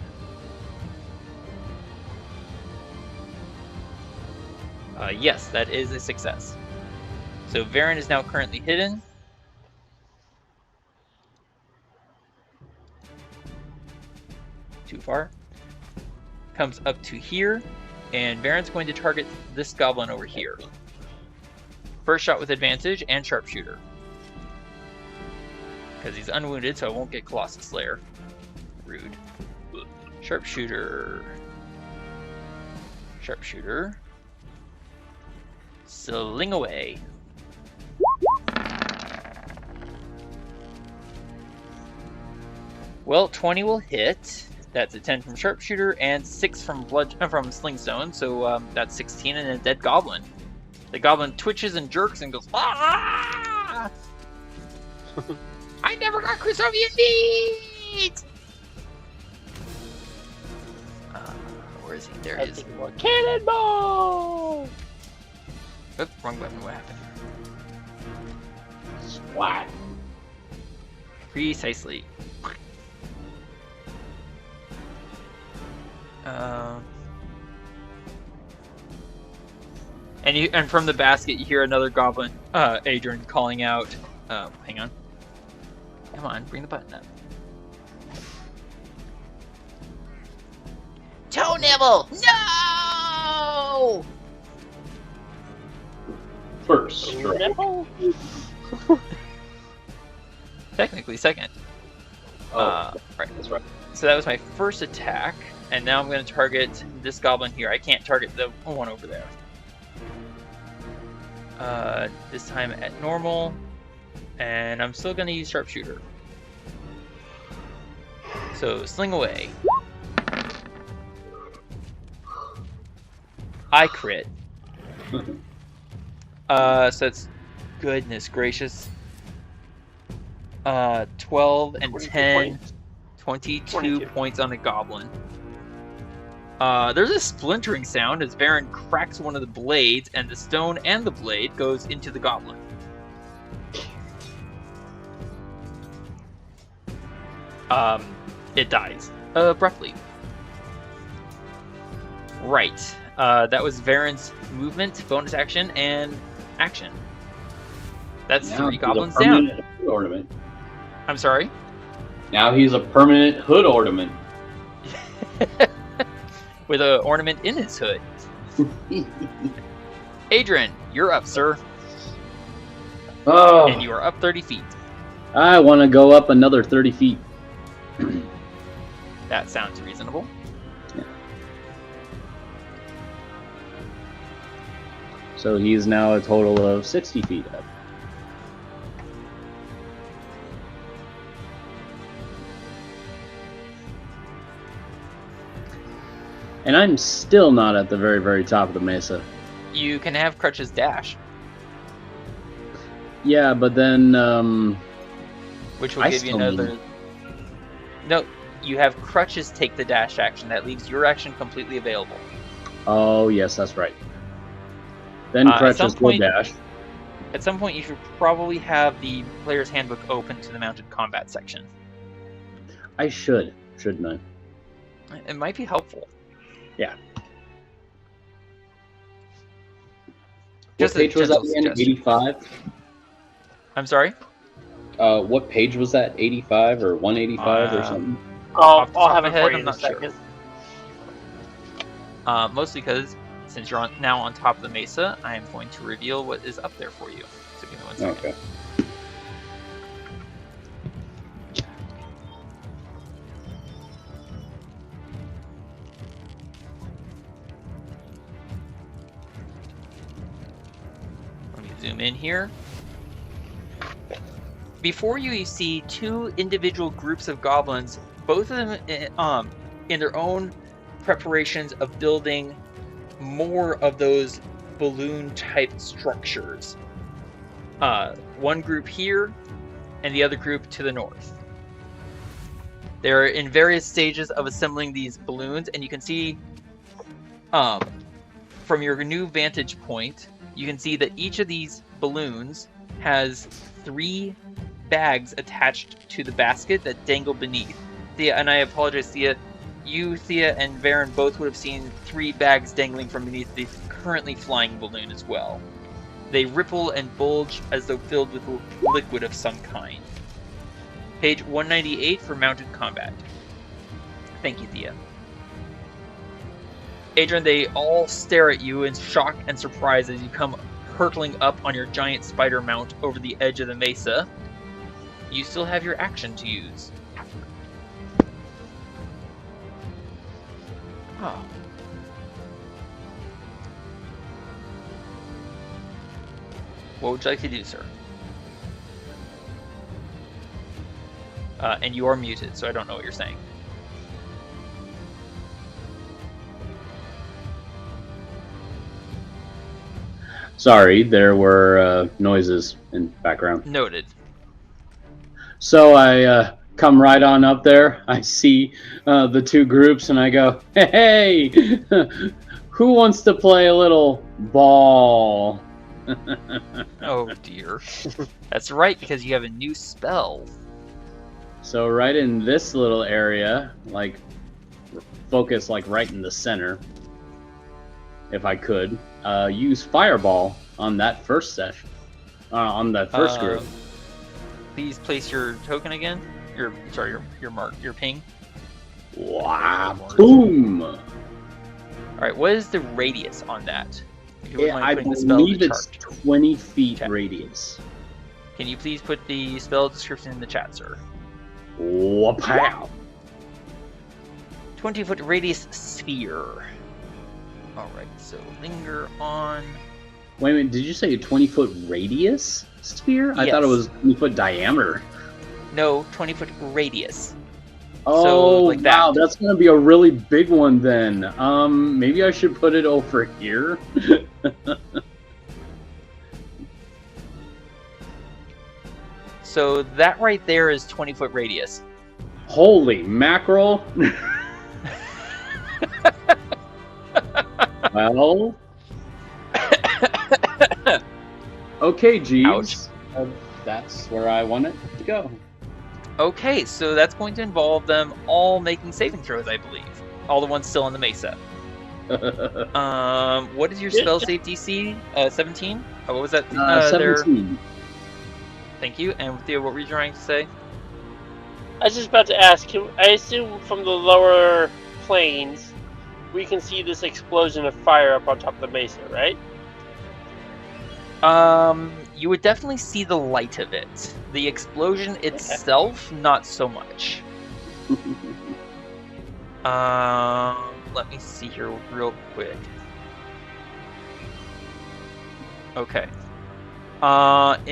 Yes, that is a success. So Varin is now currently hidden. Too far. Comes up to here And Varin's going to target this goblin over here. First shot with advantage and sharpshooter. Because he's unwounded, so I won't get Colossus Slayer. Rude. Sharpshooter. Sharpshooter. Sling away. Well, 20 will hit. That's a 10 from sharpshooter and 6 from slingstone. So that's 16 and a dead goblin. The goblin twitches and jerks and goes, ah! I never got Crusovian meat! Where is he? There he is. Cannonball! Oops, wrong button. What happened? Swat. Precisely. And from the basket you hear another goblin, Adran, calling out. Hang on. Come on, bring the button up. Toe nibble! No! First strike. Technically second. Oh, right. That's right. So that was my first attack, and now I'm going to target this goblin here. I can't target the one over there. This time at normal, and I'm still going to use sharpshooter. So sling away. I crit. So it's goodness gracious. 12 and 10, 22 points on a goblin. There's a splintering sound as Varin cracks one of the blades, and the stone and the blade goes into the goblin. It dies abruptly. Right. That was Varin's movement, bonus action, and action. That's Now 3 goblins he's a down. permanent hood ornament. I'm sorry? Now he's a permanent hood ornament. With an ornament in his hood. Adran, you're up, sir. Oh, And you are up 30 feet. I want to go up another 30 feet. That sounds reasonable. Yeah. So he's now a total of 60 feet up. And I'm still not at the very, very top of the mesa. You can have Crutch's dash, Yeah, but then, which will I give you still another... need- No, you have Crutch's take the dash action. That leaves your action completely available. oh yes, that's right. Then At Crutch's some will point- dash. At some point, you should probably have the player's handbook open to the mounted combat section. I should, shouldn't I? It might be helpful. Yeah. Just What a page was that gentle again? suggestion. 85? I'm sorry? What page was that? 85 or 185 or something? Off the I'll top have of it my head, for you I'm in a not sure. second. Mostly because, since you're now on top of the mesa, I am going to reveal what is up there for you. So give me 1 second. Okay. Let me zoom in here. Before you see 2 individual groups of goblins, both of them in their own preparations of building more of those balloon-type structures. One group here, and the other group to the north. They're in various stages of assembling these balloons, and you can see, from your new vantage point, you can see that each of these balloons has 3 bags attached to the basket that dangle beneath. Thía, and I apologize, Thía, you, Thía, and Varin both would have seen 3 bags dangling from beneath the currently flying balloon as well. They ripple and bulge as though filled with liquid of some kind. Page 198 for mounted combat. Thank you, Thía. Adran, they all stare at you in shock and surprise as you come hurtling up on your giant spider mount over the edge of the mesa. You still have your action to use. Oh. What would you like to do, sir? And you are muted, so I don't know what you're saying. Sorry, there were noises in the background. Noted. So I come right on up there. I see the two groups, and I go, "Hey, who wants to play a little ball?" Oh dear. That's right, because you have a new spell. So right in this little area, like focus like right in the center, if I could, use Fireball on that first session, on that first group. Please place your token again. Your mark, your ping. Wow! Boom! All right, what is the radius on that? I believe it's 20 feet radius. Can you please put the spell description in the chat, sir? Wow! 20-foot radius sphere. All right, so linger on. Wait a minute, did you say a 20-foot radius sphere? Yes. I thought it was 20-foot diameter. No, 20-foot radius. Oh, so, like that. Wow, that's going to be a really big one then. Maybe I should put it over here? So that right there is 20-foot radius. Holy mackerel! Well... Okay, Jeeves. That's where I want it to go. Okay, so that's going to involve them all making saving throws, I believe. All the ones still on the mesa. What is your spell save DC? 17? Oh, what was that? 17. Thank you. And Thea, what were you trying to say? I was just about to ask, I assume from the lower planes, we can see this explosion of fire up on top of the mesa, right? You would definitely see the light of it. The explosion itself, not so much. Let me see here real quick. Okay.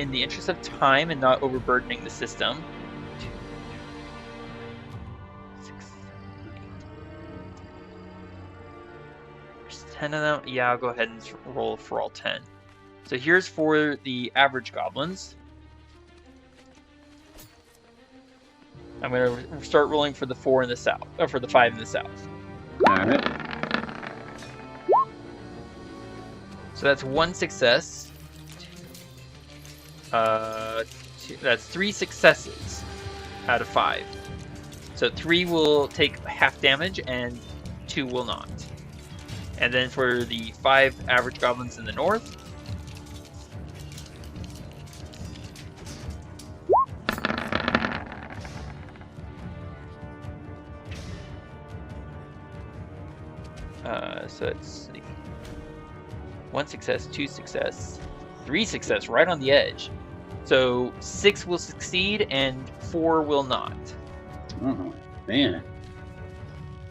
In the interest of time and not overburdening the system. 2, 6, 7, 8. There's 10 of them. Yeah, I'll go ahead and roll for all 10. So here's for the average goblins. I'm going to start rolling for the 4 in the south, or for the 5 in the south. Alright. So that's 1 success. That's 3 successes out of 5. So 3 will take half damage and 2 will not. And then for the 5 average goblins in the north, so it's 1 success, 2 success, 3 success, right on the edge. So 6 will succeed and 4 will not. Oh, man.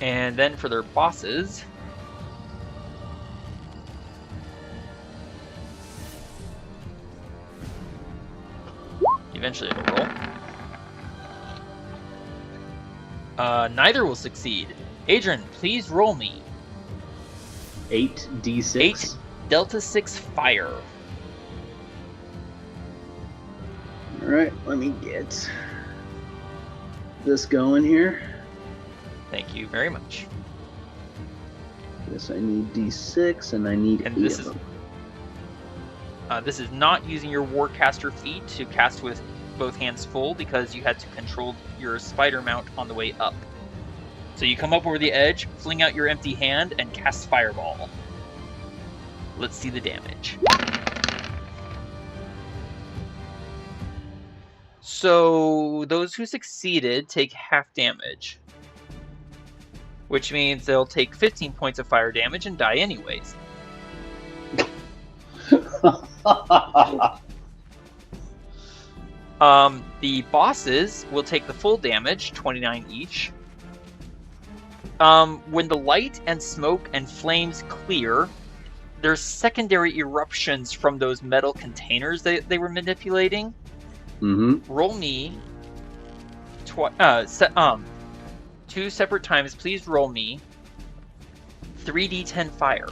And then for their bosses, eventually it'll roll. Neither will succeed. Adran, please roll me. 8d6. 8 Delta 6 fire. Alright, let me get this going here. Thank you very much. Yes, I need d6 and I need 8 this of is them. this is not using your Warcaster feat to cast with both hands full because you had to control your spider mount on the way up. So you come up over the edge, fling out your empty hand, and cast Fireball. Let's see the damage. So those who succeeded take half damage. which means they'll take 15 points of fire damage and die anyways. The bosses will take the full damage, 29 each. When the light and smoke and flames clear, there's secondary eruptions from those metal containers they were manipulating. Mm-hmm. Roll me 2 separate times. Please roll me 3d10 fire.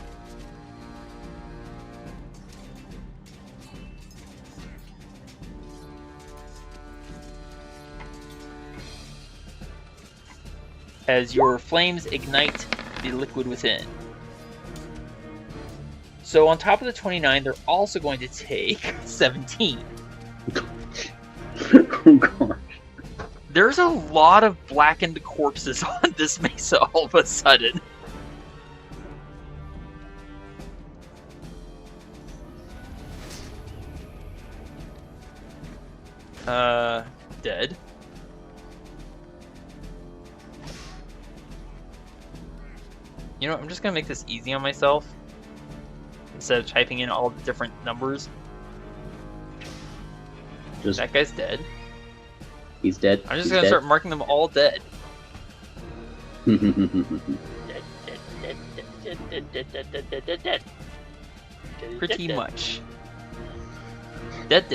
As your flames ignite the liquid within. So on top of the 29, they're also going to take 17. Oh, God. There's a lot of blackened corpses on this mesa all of a sudden. Dead. You know what, I'm just gonna make this easy on myself. Instead of typing in all the different numbers. That guy's dead. He's dead. I'm just gonna start marking them all dead. Pretty much. Dead.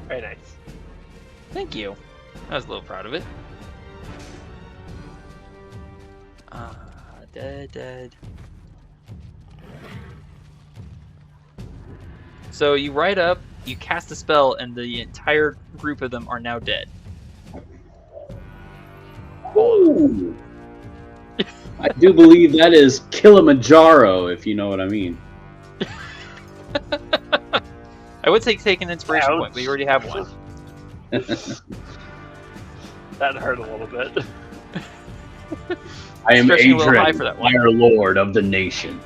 Very nice. Thank you. I was a little proud of it. Dead. So you ride up, you cast a spell, and the entire group of them are now dead. Ooh. I do believe that is Kilimanjaro, if you know what I mean. I would say take an inspiration point, but you already have one. That hurt a little bit. I am Adran, Fire Lord of the nation.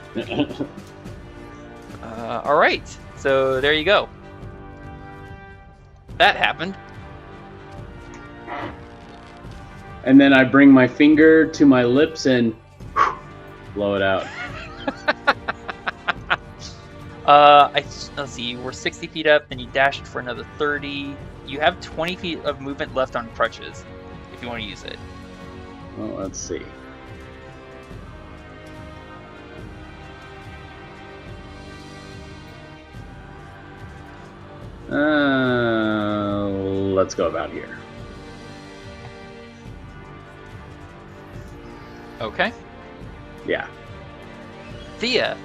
Alright, so there you go. That happened. And then I bring my finger to my lips and blow it out. Let's see, we're 60 feet up, then you dashed for another 30. You have 20 feet of movement left on crutches, if you want to use it. Well, let's see. Let's go about here. Okay. Yeah. Thea,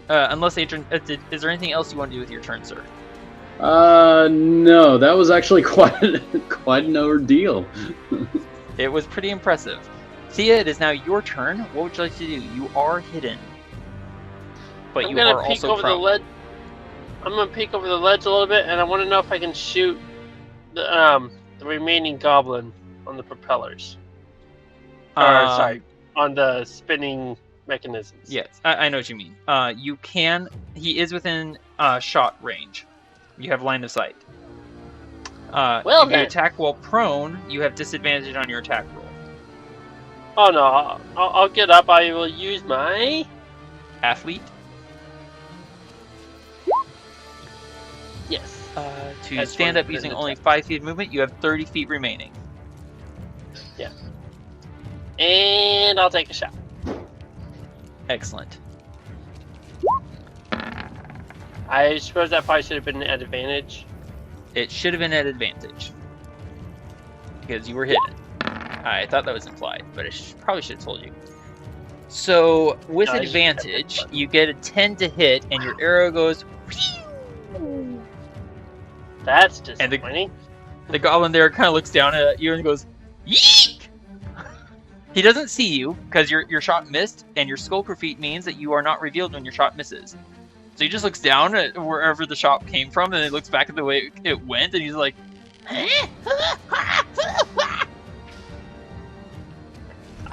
unless Adran, is there anything else you want to do with your turn, sir? No, that was actually quite an ordeal. It was pretty impressive. Thea, it is now your turn. What would you like to do? You are hidden, but you are also prone. I'm gonna peek over the ledge a little bit, and I want to know if I can shoot the remaining goblin on the propellers. Sorry, on the spinning mechanisms. Yes, I know what you mean. You can. He is within shot range. You have line of sight. Well, if you attack while prone, you have disadvantage on your attack roll. Oh no! I'll get up. I will use my athlete. Yes. To stand up using only 5 feet of movement, you have 30 feet remaining. Yeah. And I'll take a shot. Excellent. I suppose that probably should have been at advantage. It should have been at advantage. Because you were hidden. I thought that was implied, but I probably should have told you. So, with advantage, you get a 10 to hit, and your arrow goes... That's disappointing. And the goblin there kind of looks down at you and goes, "Yeek!" He doesn't see you because your shot missed, and your skull feat means that you are not revealed when your shot misses. So he just looks down at wherever the shot came from, and he looks back at the way it went, and he's like,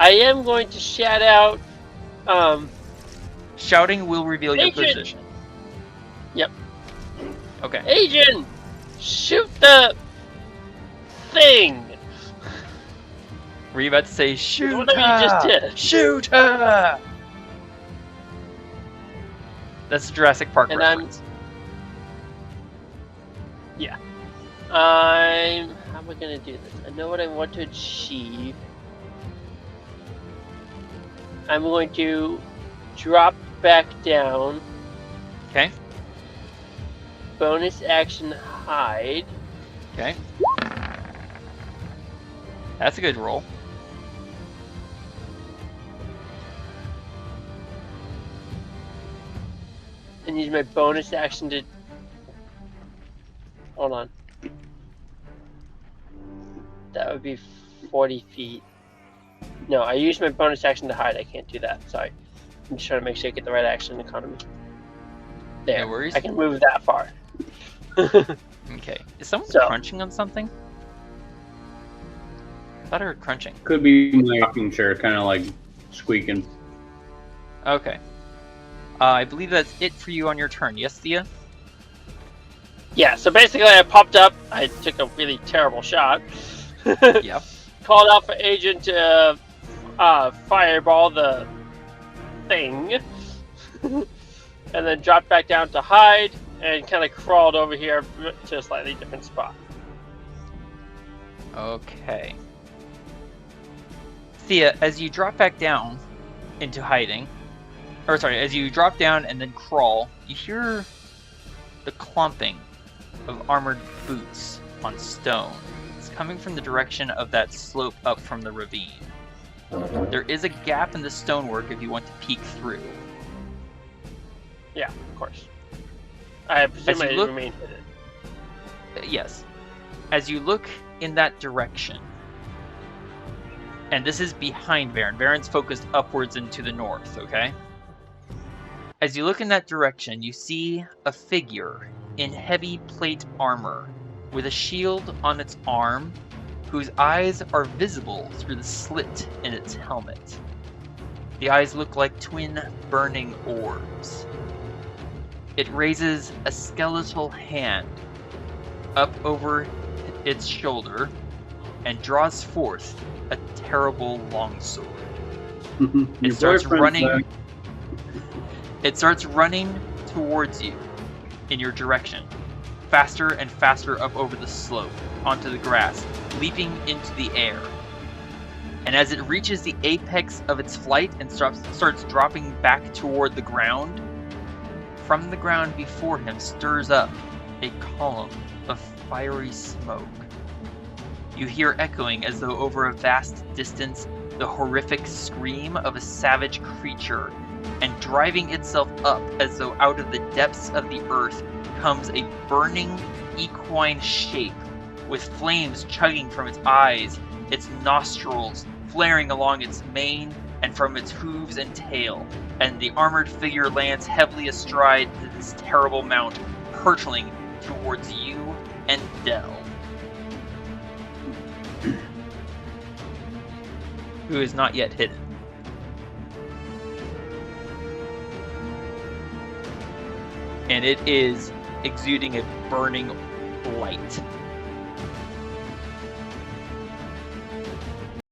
I am going to shout out. Shouting will reveal your position. Yep. Okay. Adran, shoot the thing. Were you about to say, shoot Whatever her! you just did. Shoot her! That's a Jurassic Park And reference. how am I gonna do this? I know what I want to achieve. I'm going to drop back down. Okay. Bonus action hide. Okay. That's a good roll. And use my bonus action to... Hold on. That would be 40 feet. No, I used my bonus action to hide. I can't do that. Sorry. I'm just trying to make sure I get the right action economy. There. No worries. I can move that far. Okay. Is someone So- crunching on something? I thought I heard crunching. Could be my rocking chair, kind of like squeaking. Okay. I believe that's it for you on your turn. Yes, Thea? Yeah, so basically I popped up. I took a really terrible shot. Yep. Called out for Agent to fireball the thing. And then dropped back down to hide and kind of crawled over here to a slightly different spot. Okay. Thea, as you drop back down into hiding, or sorry, as you drop down and then crawl, you hear the clumping of armored boots on stone. It's coming from the direction of that slope up from the ravine. There is a gap in the stonework if you want to peek through. Yeah, of course. I presume As you I look- remain hidden. Yes. As you look in that direction, and this is behind Varin. Varin's focused upwards and to the north, okay? As you look in that direction, you see a figure in heavy plate armor with a shield on its arm, whose eyes are visible through the slit in its helmet. The eyes look like twin burning orbs. It raises a skeletal hand up over its shoulder and draws forth a terrible longsword. Your starts boyfriend's running. back. It starts running towards you in your direction, faster and faster up over the slope, onto the grass, leaping into the air. And as it reaches the apex of its flight and starts dropping back toward the ground, from the ground before him stirs up a column of fiery smoke. You hear echoing as though over a vast distance the horrific scream of a savage creature, and driving itself up as though out of the depths of the earth comes a burning equine shape with flames chugging from its eyes, its nostrils flaring along its mane and from its hooves and tail, and the armored figure lands heavily astride this terrible mount, hurtling towards you and Del, who is not yet hidden. And it is exuding a burning light.